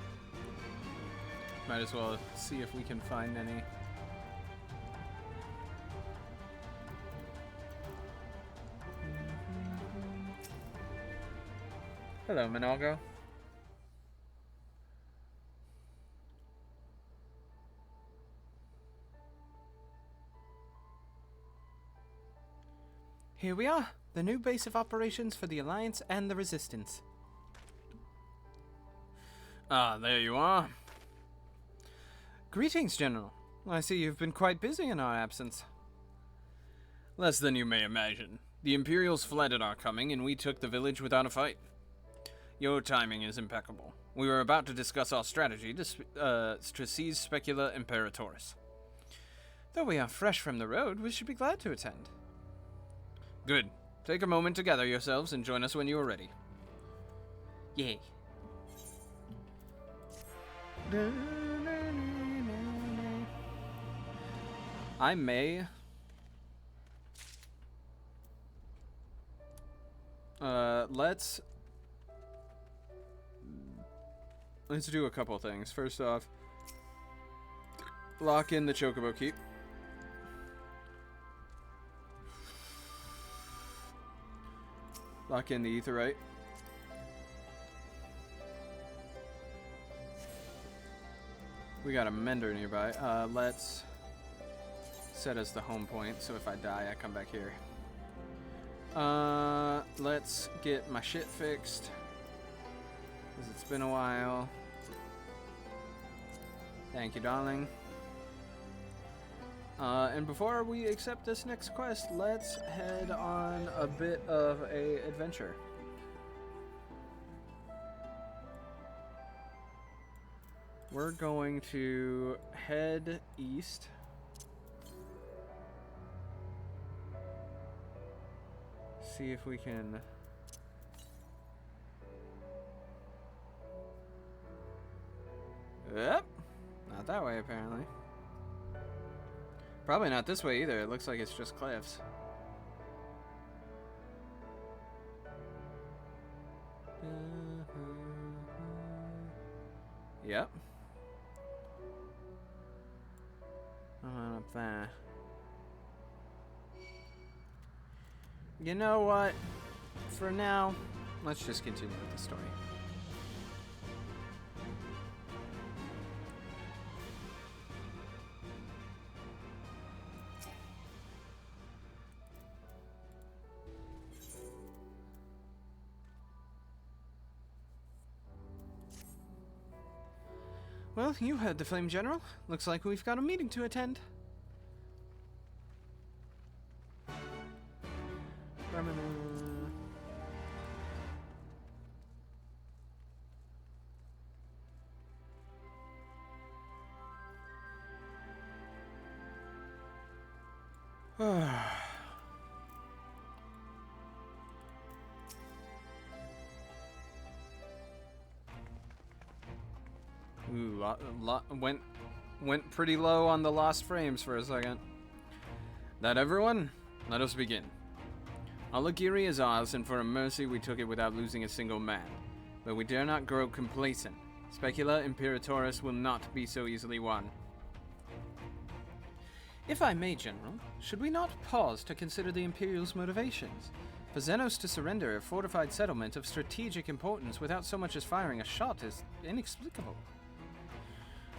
Might as well see if we can find any. Hello, Minalgo. Here we are, the new base of operations for the Alliance and the Resistance. Ah, there you are. Greetings, General. I see you've been quite busy in our absence. Less than you may imagine. The Imperials fled at our coming, and we took the village without a fight. Your timing is impeccable. We were about to discuss our strategy to seize Specula Imperatoris. Though we are fresh from the road, we should be glad to attend. Good. Take a moment to gather yourselves and join us when you are ready. Yay. I may... Let's do a couple things. First off, lock in the Chocobo Keep. Lock in the Aetheryte. We got a Mender nearby. Let's set as the home point, so if I die, I come back here. Let's get my shit fixed. Because it's been a while. Thank you, darling. And before we accept this next quest, let's head on a bit of a adventure. We're going to head east. See if we can... Yep. Not that way, apparently. Probably not this way either. It looks like it's just cliffs. Yep. Up there. You know what? For now, let's just continue with the story. Well, you heard the Flame General. Looks like we've got a meeting to attend. Ooh, went pretty low on the lost frames for a second. That everyone? Let us begin. Alagiri is ours, and for a mercy we took it without losing a single man. But we dare not grow complacent. Specula Imperatoris will not be so easily won. If I may, General, should we not pause to consider the Imperial's motivations? For Xenos to surrender a fortified settlement of strategic importance without so much as firing a shot is inexplicable.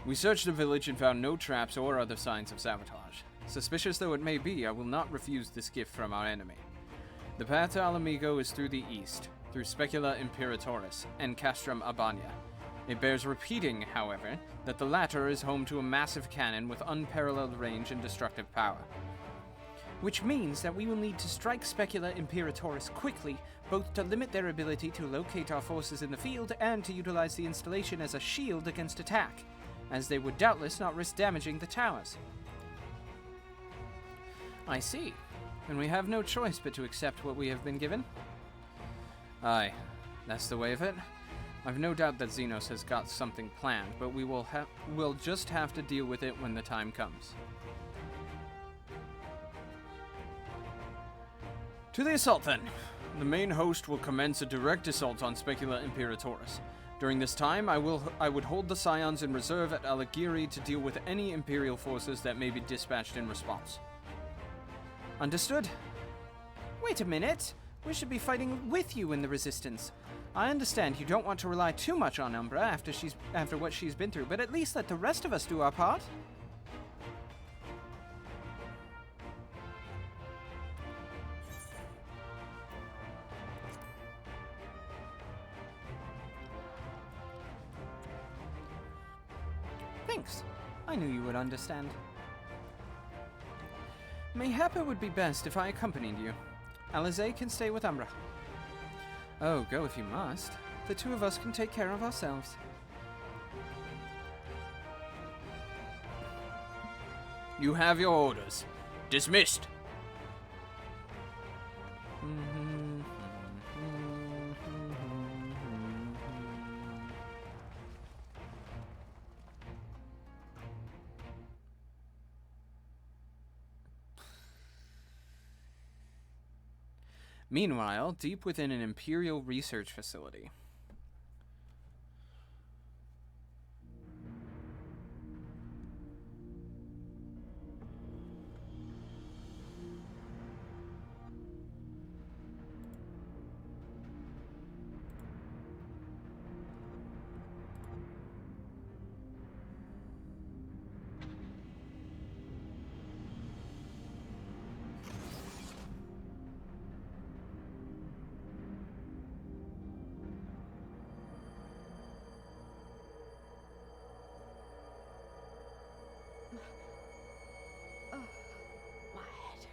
We searched the village and found no traps or other signs of sabotage. Suspicious though it may be, I will not refuse this gift from our enemy. The path to Alamigo is through the east, through Specula Imperatoris and Castrum Abania. It bears repeating, however, that the latter is home to a massive cannon with unparalleled range and destructive power. Which means that we will need to strike Specula Imperatoris quickly, both to limit their ability to locate our forces in the field and to utilize the installation as a shield against attack, as they would doubtless not risk damaging the towers. I see. And we have no choice but to accept what we have been given. Aye, that's the way of it. I've no doubt that Xenos has got something planned, but we'll just have to deal with it when the time comes. To the assault, then. The main host will commence a direct assault on Specula Imperatoris. During this time, I would hold the Scions in reserve at Alagiri to deal with any Imperial forces that may be dispatched in response. Understood? Wait a minute. We should be fighting with you in the Resistance. I understand you don't want to rely too much on Umbra after what she's been through, but at least let the rest of us do our part. Thanks. I knew you would understand. Mayhap it would be best if I accompanied you. Alizé can stay with Umbra. Oh, go if you must. The two of us can take care of ourselves. You have your orders. Dismissed. Meanwhile, deep within an Imperial research facility. My head.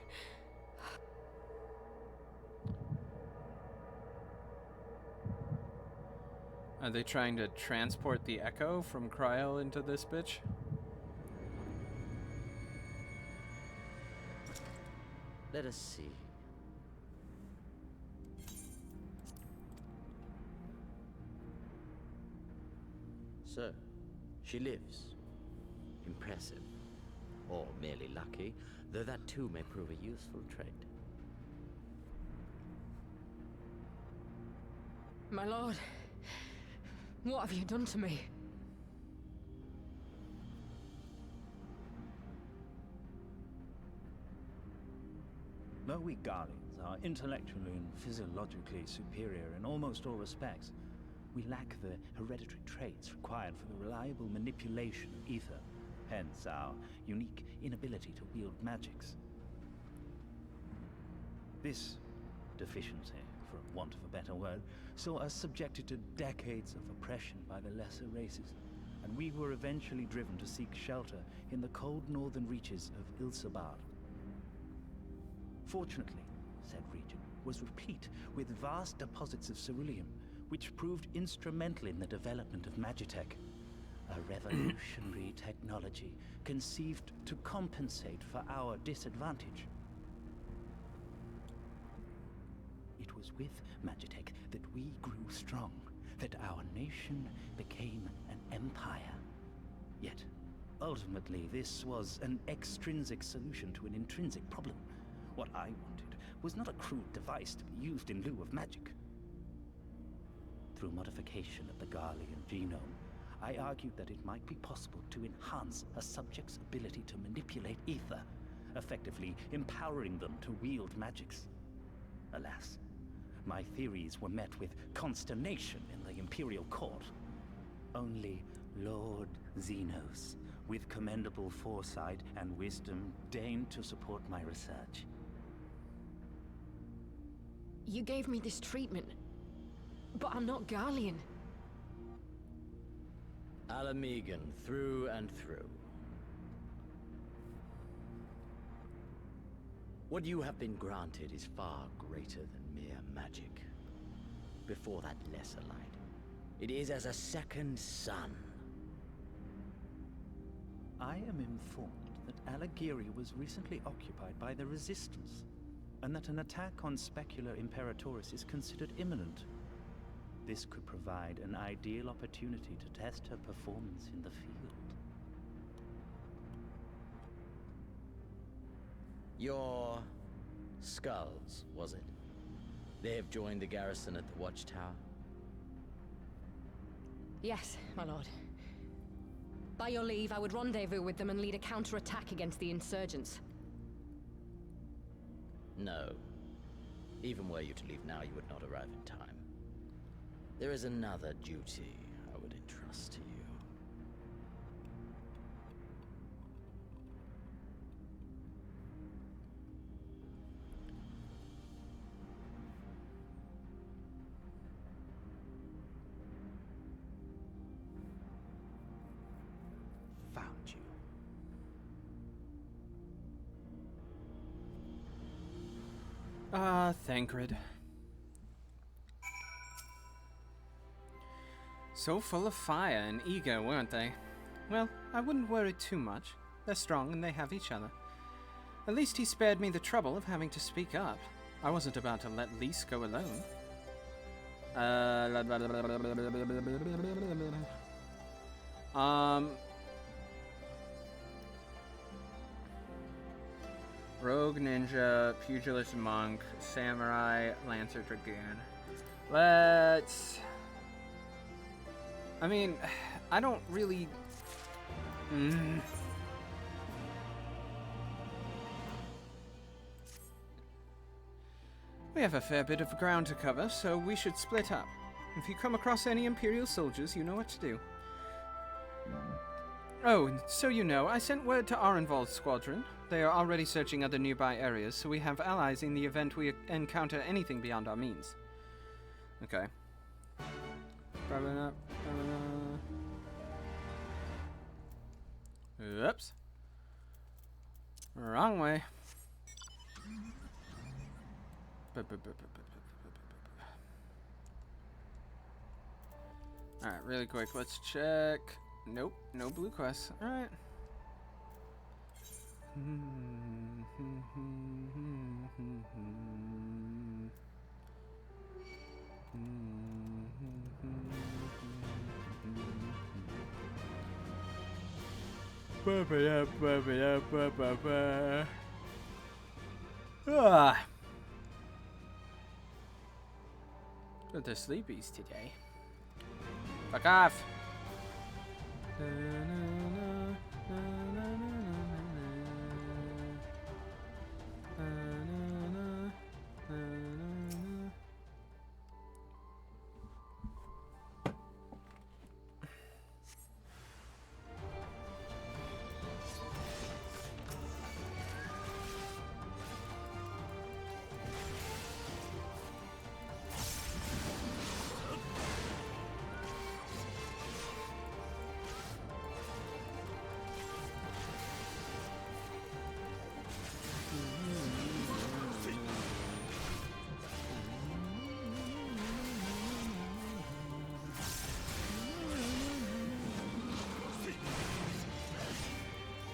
Are they trying to transport the echo from Kryl into this bitch? Let us see. So, she lives. Impressive. Or merely lucky, though that too may prove a useful trait. My lord, what have you done to me? Though we Garleans are intellectually and physiologically superior in almost all respects, we lack the hereditary traits required for the reliable manipulation of ether, hence our unique inability to wield magics. This deficiency, for want of a better word, saw us subjected to decades of oppression by the lesser races, and we were eventually driven to seek shelter in the cold northern reaches of Ilsabard. Fortunately, said region was replete with vast deposits of ceruleum, which proved instrumental in the development of Magitech, a revolutionary technology conceived to compensate for our disadvantage. It was with Magitech that we grew strong, that our nation became an empire. Yet, ultimately, this was an extrinsic solution to an intrinsic problem. What I wanted was not a crude device to be used in lieu of magic. Through modification of the Garlean genome, I argued that it might be possible to enhance a subject's ability to manipulate ether, effectively empowering them to wield magics. Alas, my theories were met with consternation in the Imperial Court. Only Lord Xenos, with commendable foresight and wisdom, deigned to support my research. You gave me this treatment, but I'm not Garlean. Alamegan, through and through. What you have been granted is far greater than mere magic. Before that lesser light, it is as a second sun. I am informed that Alagiri was recently occupied by the Resistance, and that an attack on Specular Imperatoris is considered imminent. This could provide an ideal opportunity to test her performance in the field. Your skulls, was it? They have joined the garrison at the watchtower? Yes, my lord. By your leave, I would rendezvous with them and lead a counterattack against the insurgents. No. Even were you to leave now, you would not arrive in time. There is another duty I would entrust to you. Found you. Ah, Thancred. So full of fire and ego, weren't they? Well, I wouldn't worry too much. They're strong and they have each other. At least he spared me the trouble of having to speak up. I wasn't about to let Lys go alone. Rogue ninja, pugilist monk, samurai, lancer dragoon. Let's... I mean, I don't really... We have a fair bit of ground to cover, so we should split up. If you come across any Imperial soldiers, you know what to do. Oh, and so you know, I sent word to Arenvald's squadron. They are already searching other nearby areas, so we have allies in the event we encounter anything beyond our means. Okay. Oops. Wrong way. Alright, really quick, let's check. Nope, no blue quests. Alright. Ah. But they're sleepies today. Fuck off.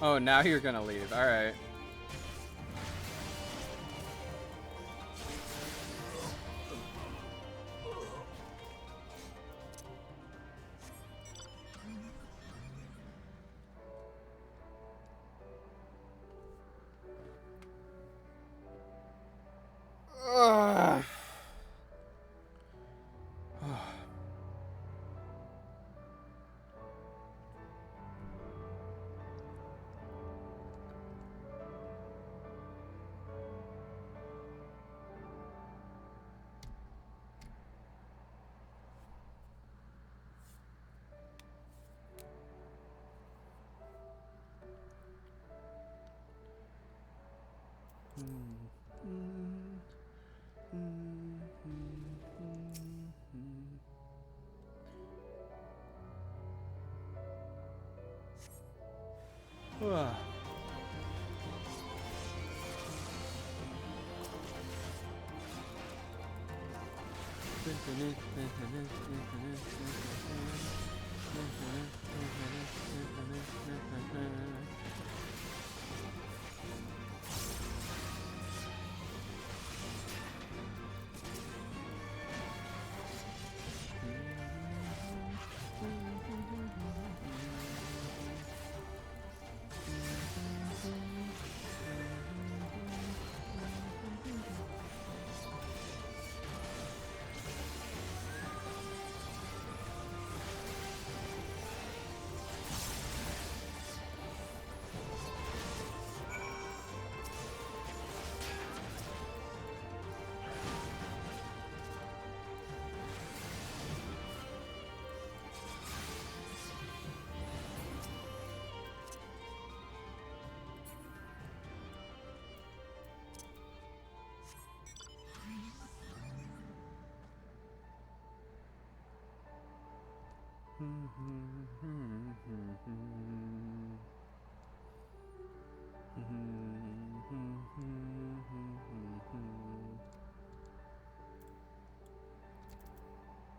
Oh, now you're gonna leave. Alright. Ugh.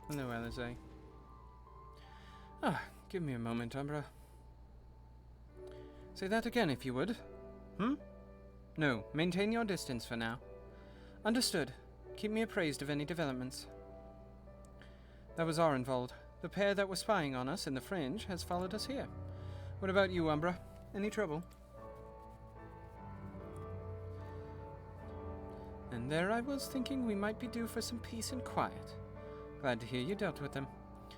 Hello, Alize. Ah, give me a moment, Umbra. Say that again, if you would. No, maintain your distance for now. Understood. Keep me appraised of any developments. That was Arenvald. The pair that were spying on us in the fringe has followed us here. What about you, Umbra? Any trouble? And there I was thinking we might be due for some peace and quiet. Glad to hear you dealt with them.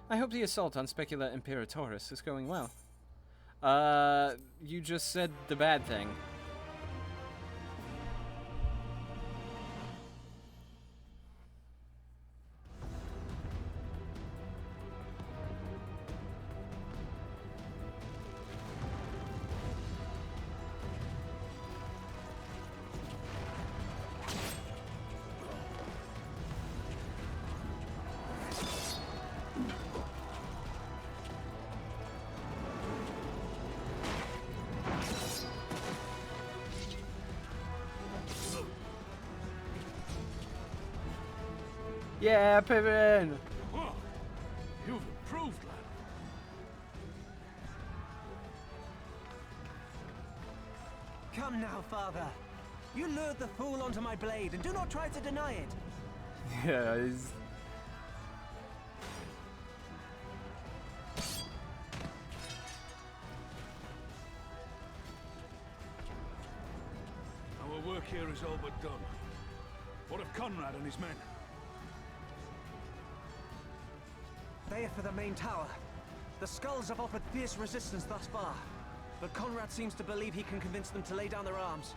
I hope the assault on Specula Imperatoris is going well. You just said the bad thing. Yeah, Pippin! Whoa! You've improved, lad. Come now, father. You lured the fool onto my blade, and do not try to deny it. Yeah, he's... Our work here is all but done. What of Conrad and his men? They are for the main tower. The skulls have offered fierce resistance thus far, but Conrad seems to believe he can convince them to lay down their arms.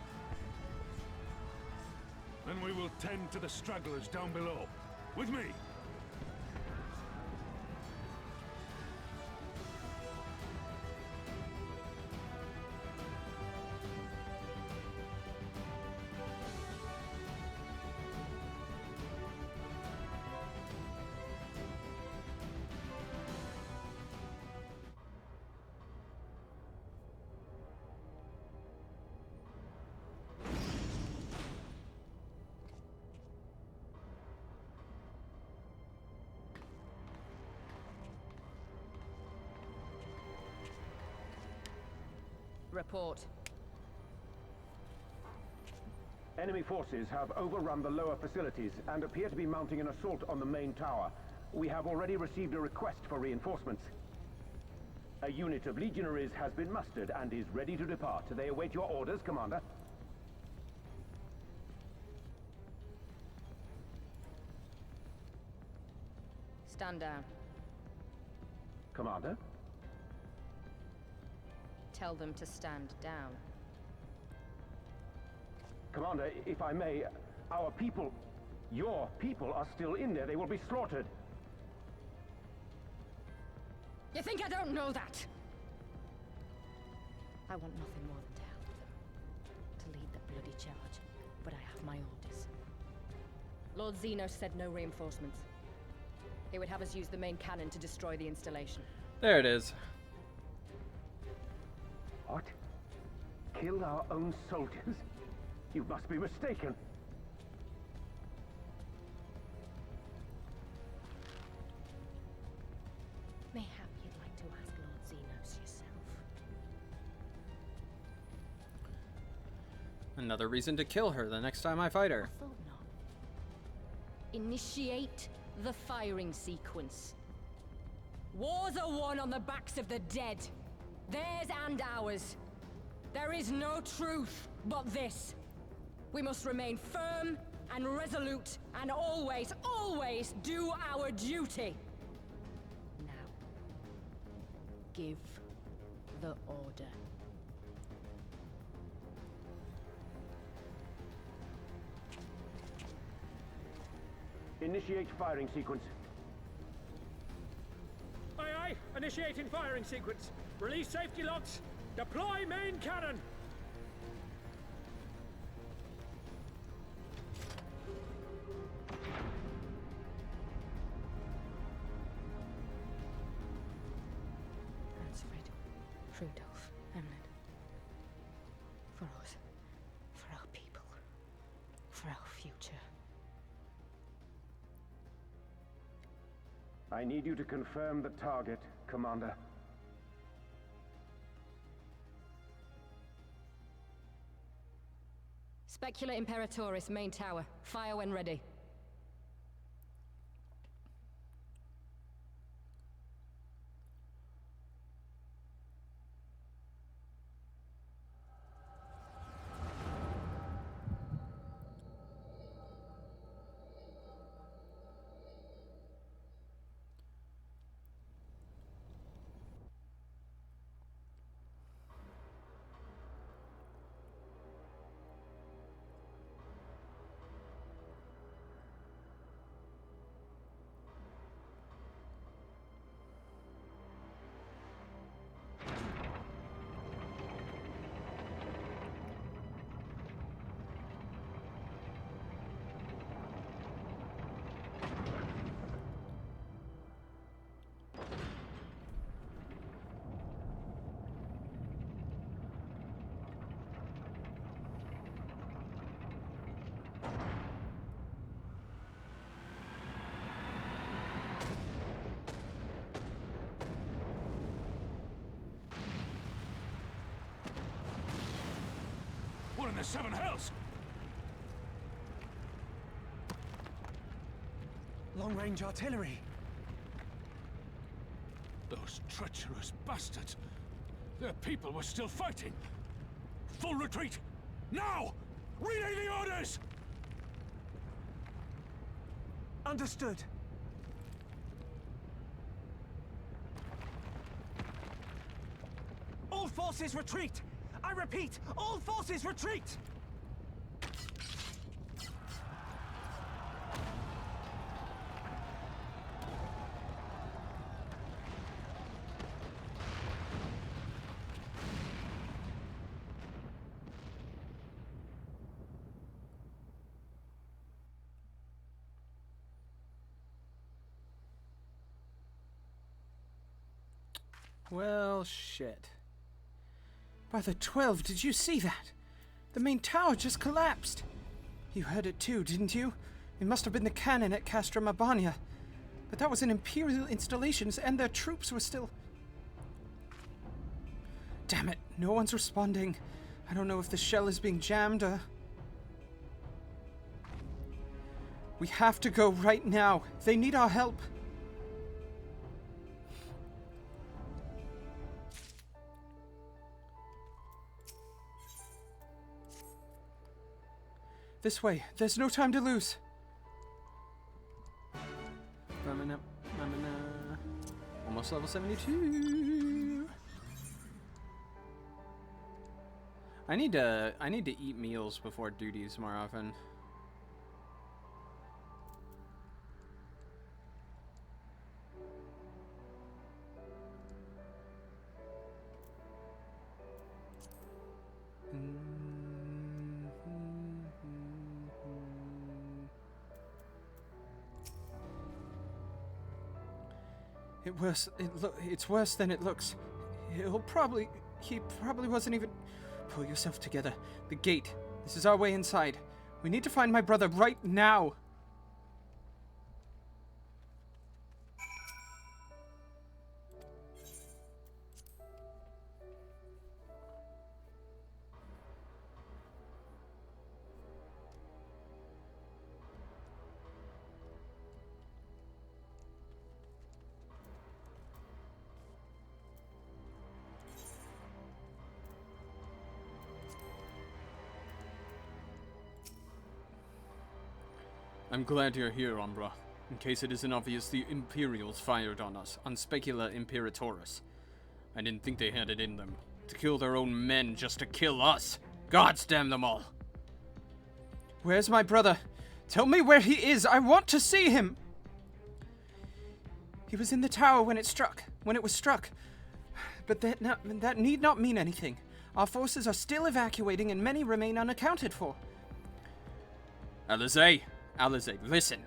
Then we will tend to the stragglers down below. With me! Report. Enemy forces have overrun the lower facilities and appear to be mounting an assault on the main tower. We have already received a request for reinforcements. A unit of legionaries has been mustered and is ready to depart. They await your orders, Commander. Stand down. Commander? Tell them to stand down. Commander, if I may, our people, your people are still in there. They will be slaughtered. You think I don't know that? I want nothing more than to help them. To lead the bloody charge. But I have my orders. Lord Zeno said no reinforcements. He would have us use the main cannon to destroy the installation. There it is. What? Kill our own soldiers? You must be mistaken. Mayhap you'd like to ask Lord Zenos yourself. Another reason to kill her the next time I fight her. Thought not. Initiate the firing sequence. Wars are won on the backs of the dead. Theirs and ours. There is no truth but this. We must remain firm and resolute and always, always do our duty. Now, give the order. Initiate firing sequence. Aye, aye. Initiating firing sequence. Release safety locks. Deploy main cannon. Ransford, Rudolph, Hamlet. For us, for our people, for our future. I need you to confirm the target, Commander. Specula Imperatoris, main tower. Fire when ready. than the Seven Hells! Long-range artillery. Those treacherous bastards! Their people were still fighting! Full retreat! Now! Relay the orders! Understood. All forces retreat! I repeat, all forces retreat! Well, shit. By the 12, did you see that? The main tower just collapsed. You heard it too, didn't you? It must have been the cannon at Castra Mabania. But that was an Imperial installation, and their troops were still... Damn it, no one's responding. I don't know if the shell is being jammed or... We have to go right now. They need our help. This way. There's no time to lose. Almost level 72. I need to eat meals before duties more often. It's worse than it looks. He probably wasn't even... Pull yourself together. The gate. This is our way inside. We need to find my brother right now. I'm glad you're here, Umbra. In case it isn't obvious, the Imperials fired on us, on Specula Imperatoris. I didn't think they had it in them. To kill their own men just to kill us. Gods damn them all. Where's my brother? Tell me where he is. I want to see him. He was in the tower when it was struck. But that need not mean anything. Our forces are still evacuating and many remain unaccounted for. Alizé, listen.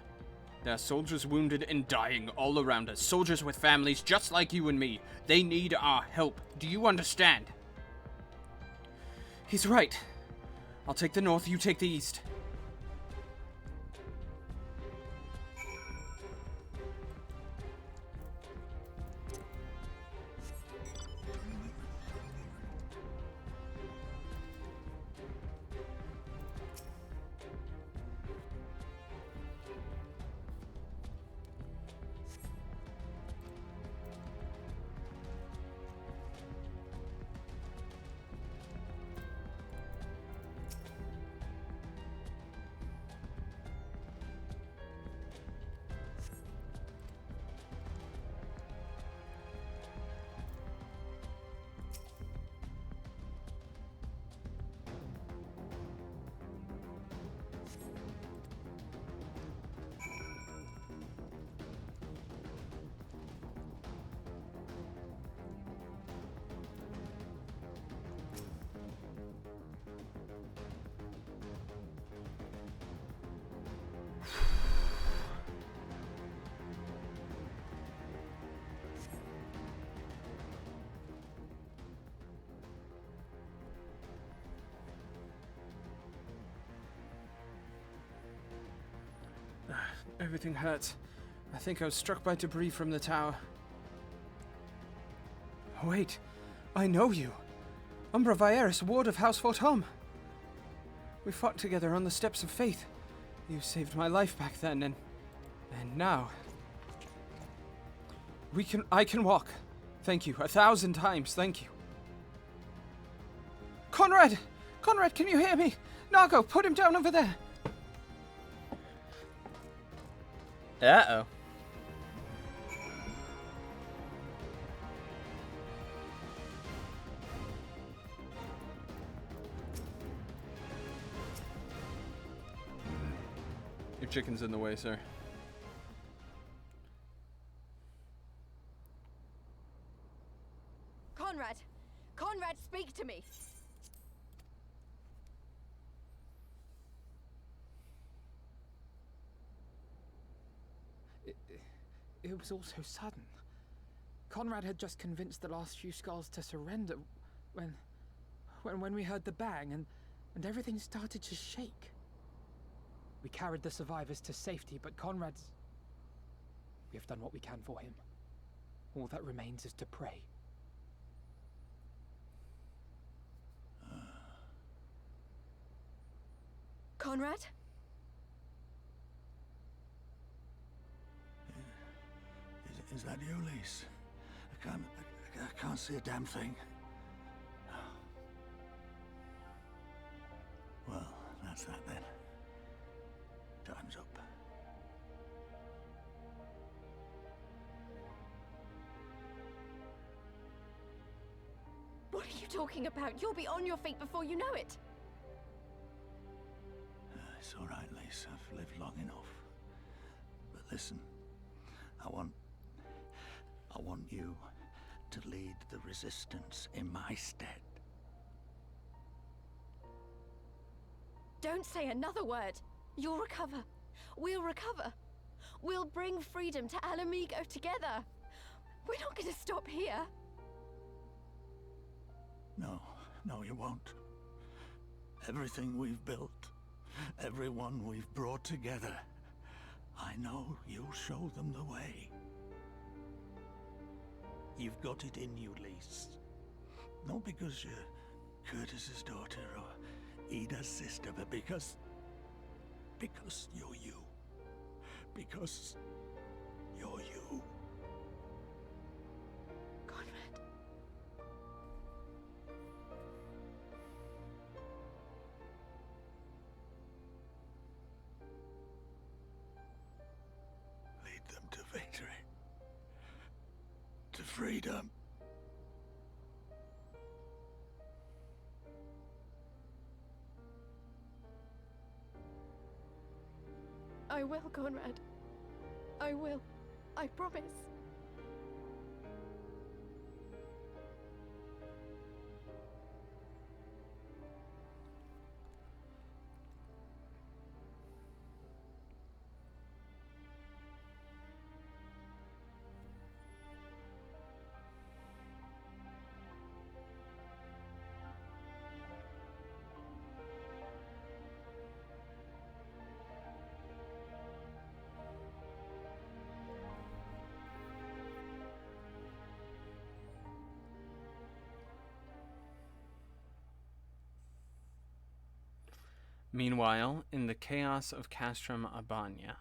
There are soldiers wounded and dying all around us. Soldiers with families just like you and me. They need our help. Do you understand? He's right. I'll take the north, you take the east. Everything hurts. I think I was struck by debris from the tower. Wait, I know you. Umbra Vieris, ward of House Fortome. We fought together on the steps of faith. You saved my life back then, and now I can walk. Thank you 1,000 times. Thank you. Conrad! Conrad, can you hear me? Nago, put him down over there. Uh-oh. Your chicken's in the way, sir. Conrad! Conrad, speak to me! It was all so sudden. Conrad had just convinced the last few skulls to surrender when we heard the bang and everything started to shake. We carried the survivors to safety, but Conrad's... We have done what we can for him. All that remains is to pray. Conrad? Is that you, Lise? I can't see a damn thing. Well, that's that then. Time's up. What are you talking about? You'll be on your feet before you know it. It's all right, Lise. I've lived long enough. But listen, I want you to lead the resistance in my stead. Don't say another word. You'll recover. We'll recover. We'll bring freedom to Alamigo together. We're not going to stop here. No, you won't. Everything we've built, everyone we've brought together, I know you'll show them the way. You've got it in you, Lise. Not because you're Curtis's daughter or Ida's sister, but because you're you. Because you're you. Conrad. Lead them to victory. To freedom. I will, Conrad. I will. I promise. Meanwhile, in the chaos of Castrum Abania.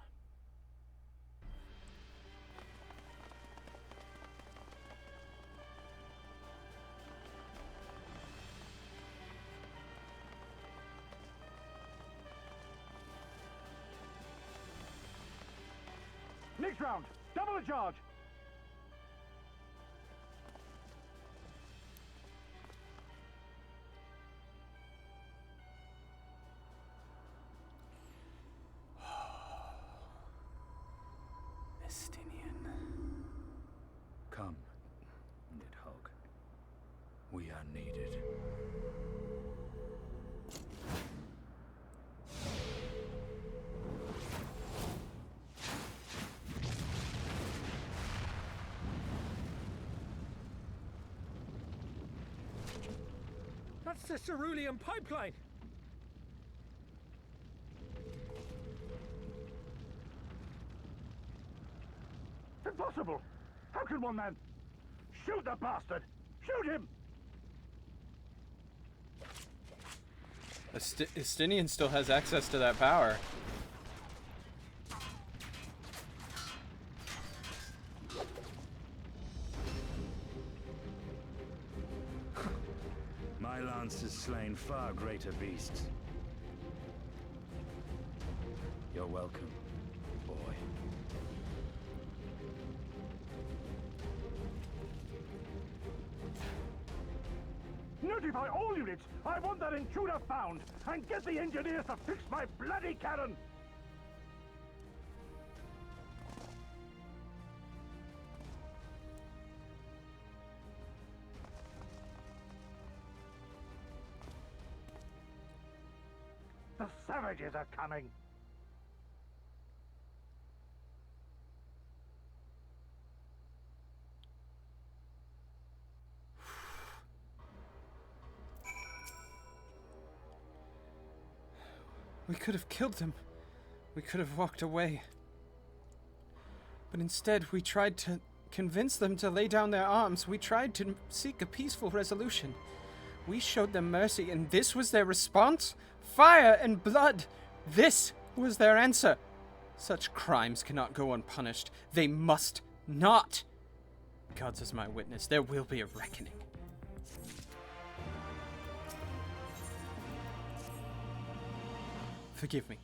Next round, double the charge. Come, Nidhogg. We are needed. That's the cerulean pipeline! Impossible! How can one man... Shoot the bastard! Shoot him! Estinian still has access to that power. My lance has slain far greater beasts. You're welcome, boy. Notify all units! I want that intruder found! And get the engineers to fix my bloody cannon! The savages are coming! We could have killed them. We could have walked away. But instead, we tried to convince them to lay down their arms. We tried to seek a peaceful resolution. We showed them mercy, and this was their response? Fire and blood! This was their answer! Such crimes cannot go unpunished. They must not! Gods as my witness, there will be a reckoning. Forgive me.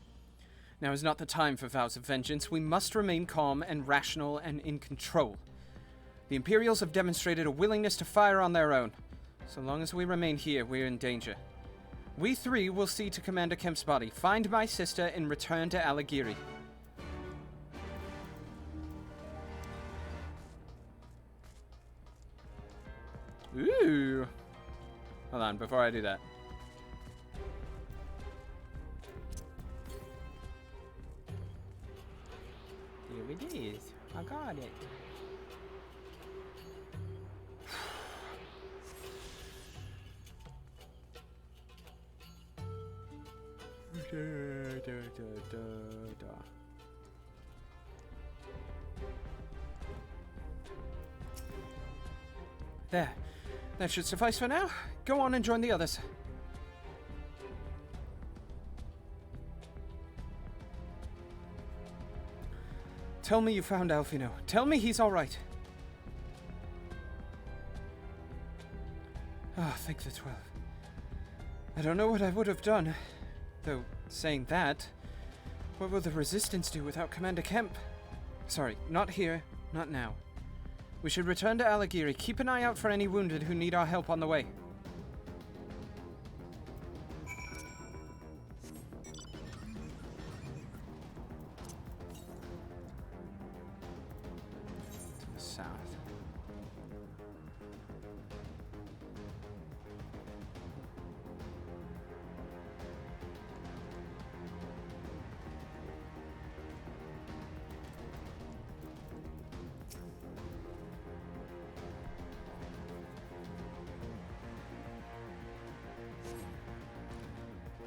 Now is not the time for vows of vengeance. We must remain calm and rational and in control. The Imperials have demonstrated a willingness to fire on their own. So long as we remain here, we're in danger. We three will see to Commander Kemp's body, find my sister, and return to Alagiri. Ooh. Hold on, before I do that. Here it is. I got it. There. That should suffice for now. Go on and join the others. Tell me you found Alfino. Tell me he's alright. Ah, thank the 12. I don't know what I would have done. Though, saying that, what will the Resistance do without Commander Kemp? Sorry, not here, not now. We should return to Alagiri. Keep an eye out for any wounded who need our help on the way. To the south.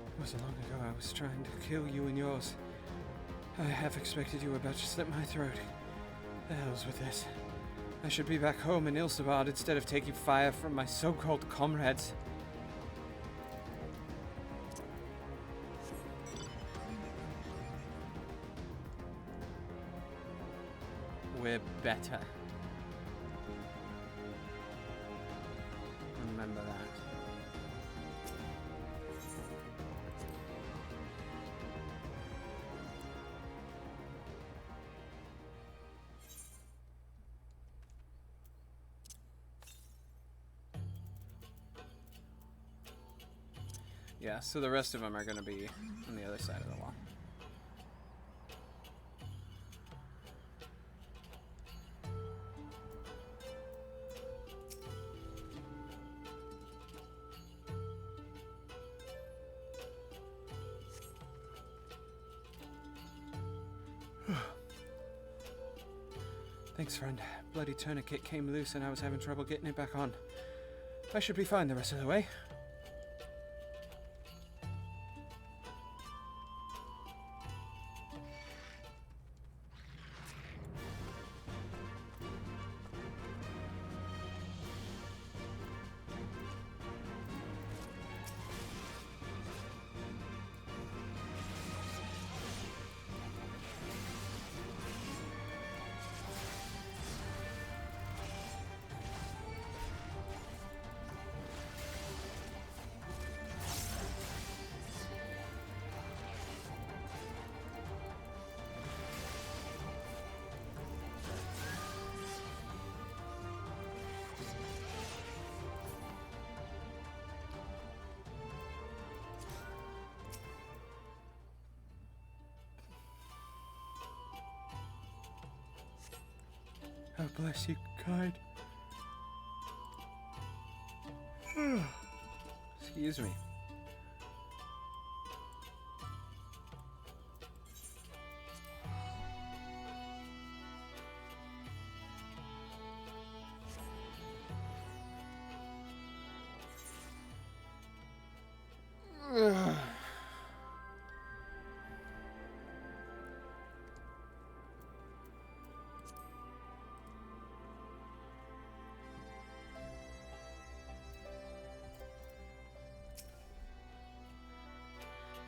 It wasn't long ago I was trying to kill you and yours. I half expected you were about to slit my throat. The hell's with this? I should be back home in Ilsabad instead of taking fire from my so-called comrades. We're better. Remember that. Yeah, so the rest of them are going to be on the other side of the wall. Thanks, friend. Bloody tourniquet came loose and I was having trouble getting it back on. I should be fine the rest of the way. bless you, kind. Excuse me.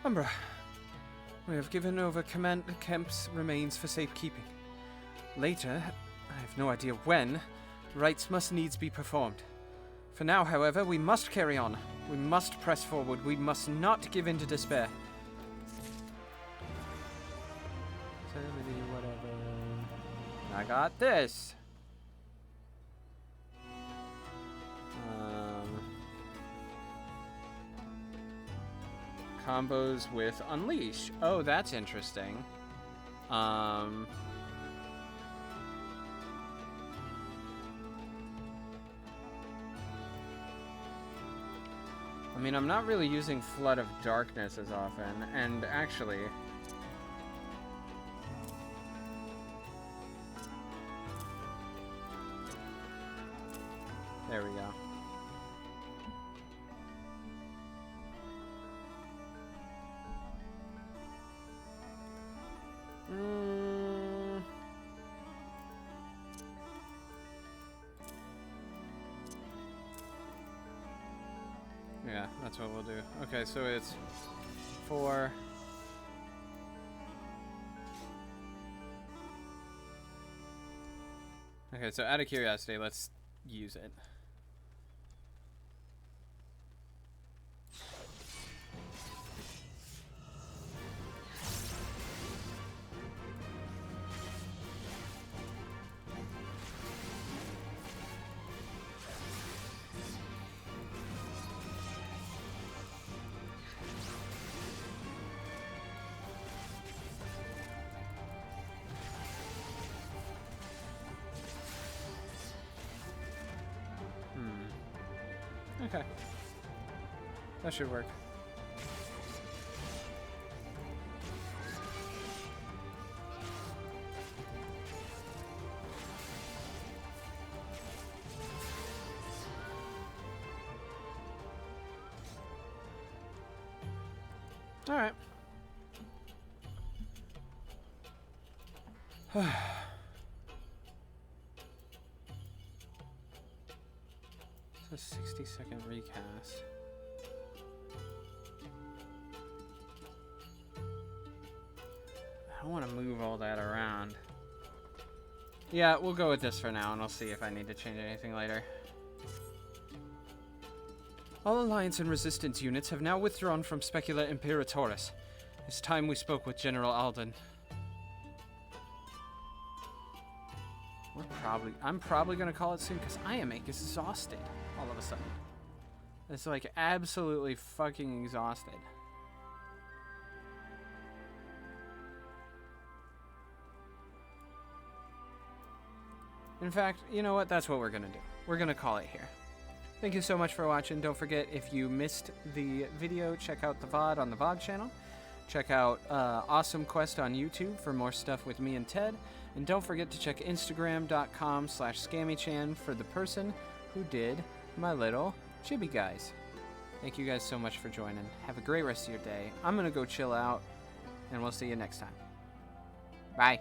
Umbra, we have given over command the camp's remains for safekeeping. Later, I have no idea when, rites must needs be performed. For now, however, we must carry on. We must press forward. We must not give in to despair. Whatever. I got this. Combos with Unleash. Oh, that's interesting. I mean, I'm not really using Flood of Darkness as often, and actually... There we go. Yeah, that's what we'll do. Okay, so it's 4. Okay, so out of curiosity, let's use it. Okay. That should work. All right. It's a 60-second recast. I don't want to move all that around. Yeah, we'll go with this for now, and I'll see if I need to change anything later. All Alliance and Resistance units have now withdrawn from Specula Imperatoris. It's time we spoke with General Alden. I'm probably gonna call it soon because I am exhausted all of a sudden. It's like absolutely fucking exhausted. In fact, you know what? That's what we're gonna do. We're gonna call it here. Thank you so much for watching. Don't forget, if you missed the video, check out the VOD on the VOD channel. Check out Awesome Quest on YouTube for more stuff with me and Ted. And don't forget to check Instagram.com/ScammyChan for the person who did my little chibi guys. Thank you guys so much for joining. Have a great rest of your day. I'm going to go chill out, and we'll see you next time. Bye.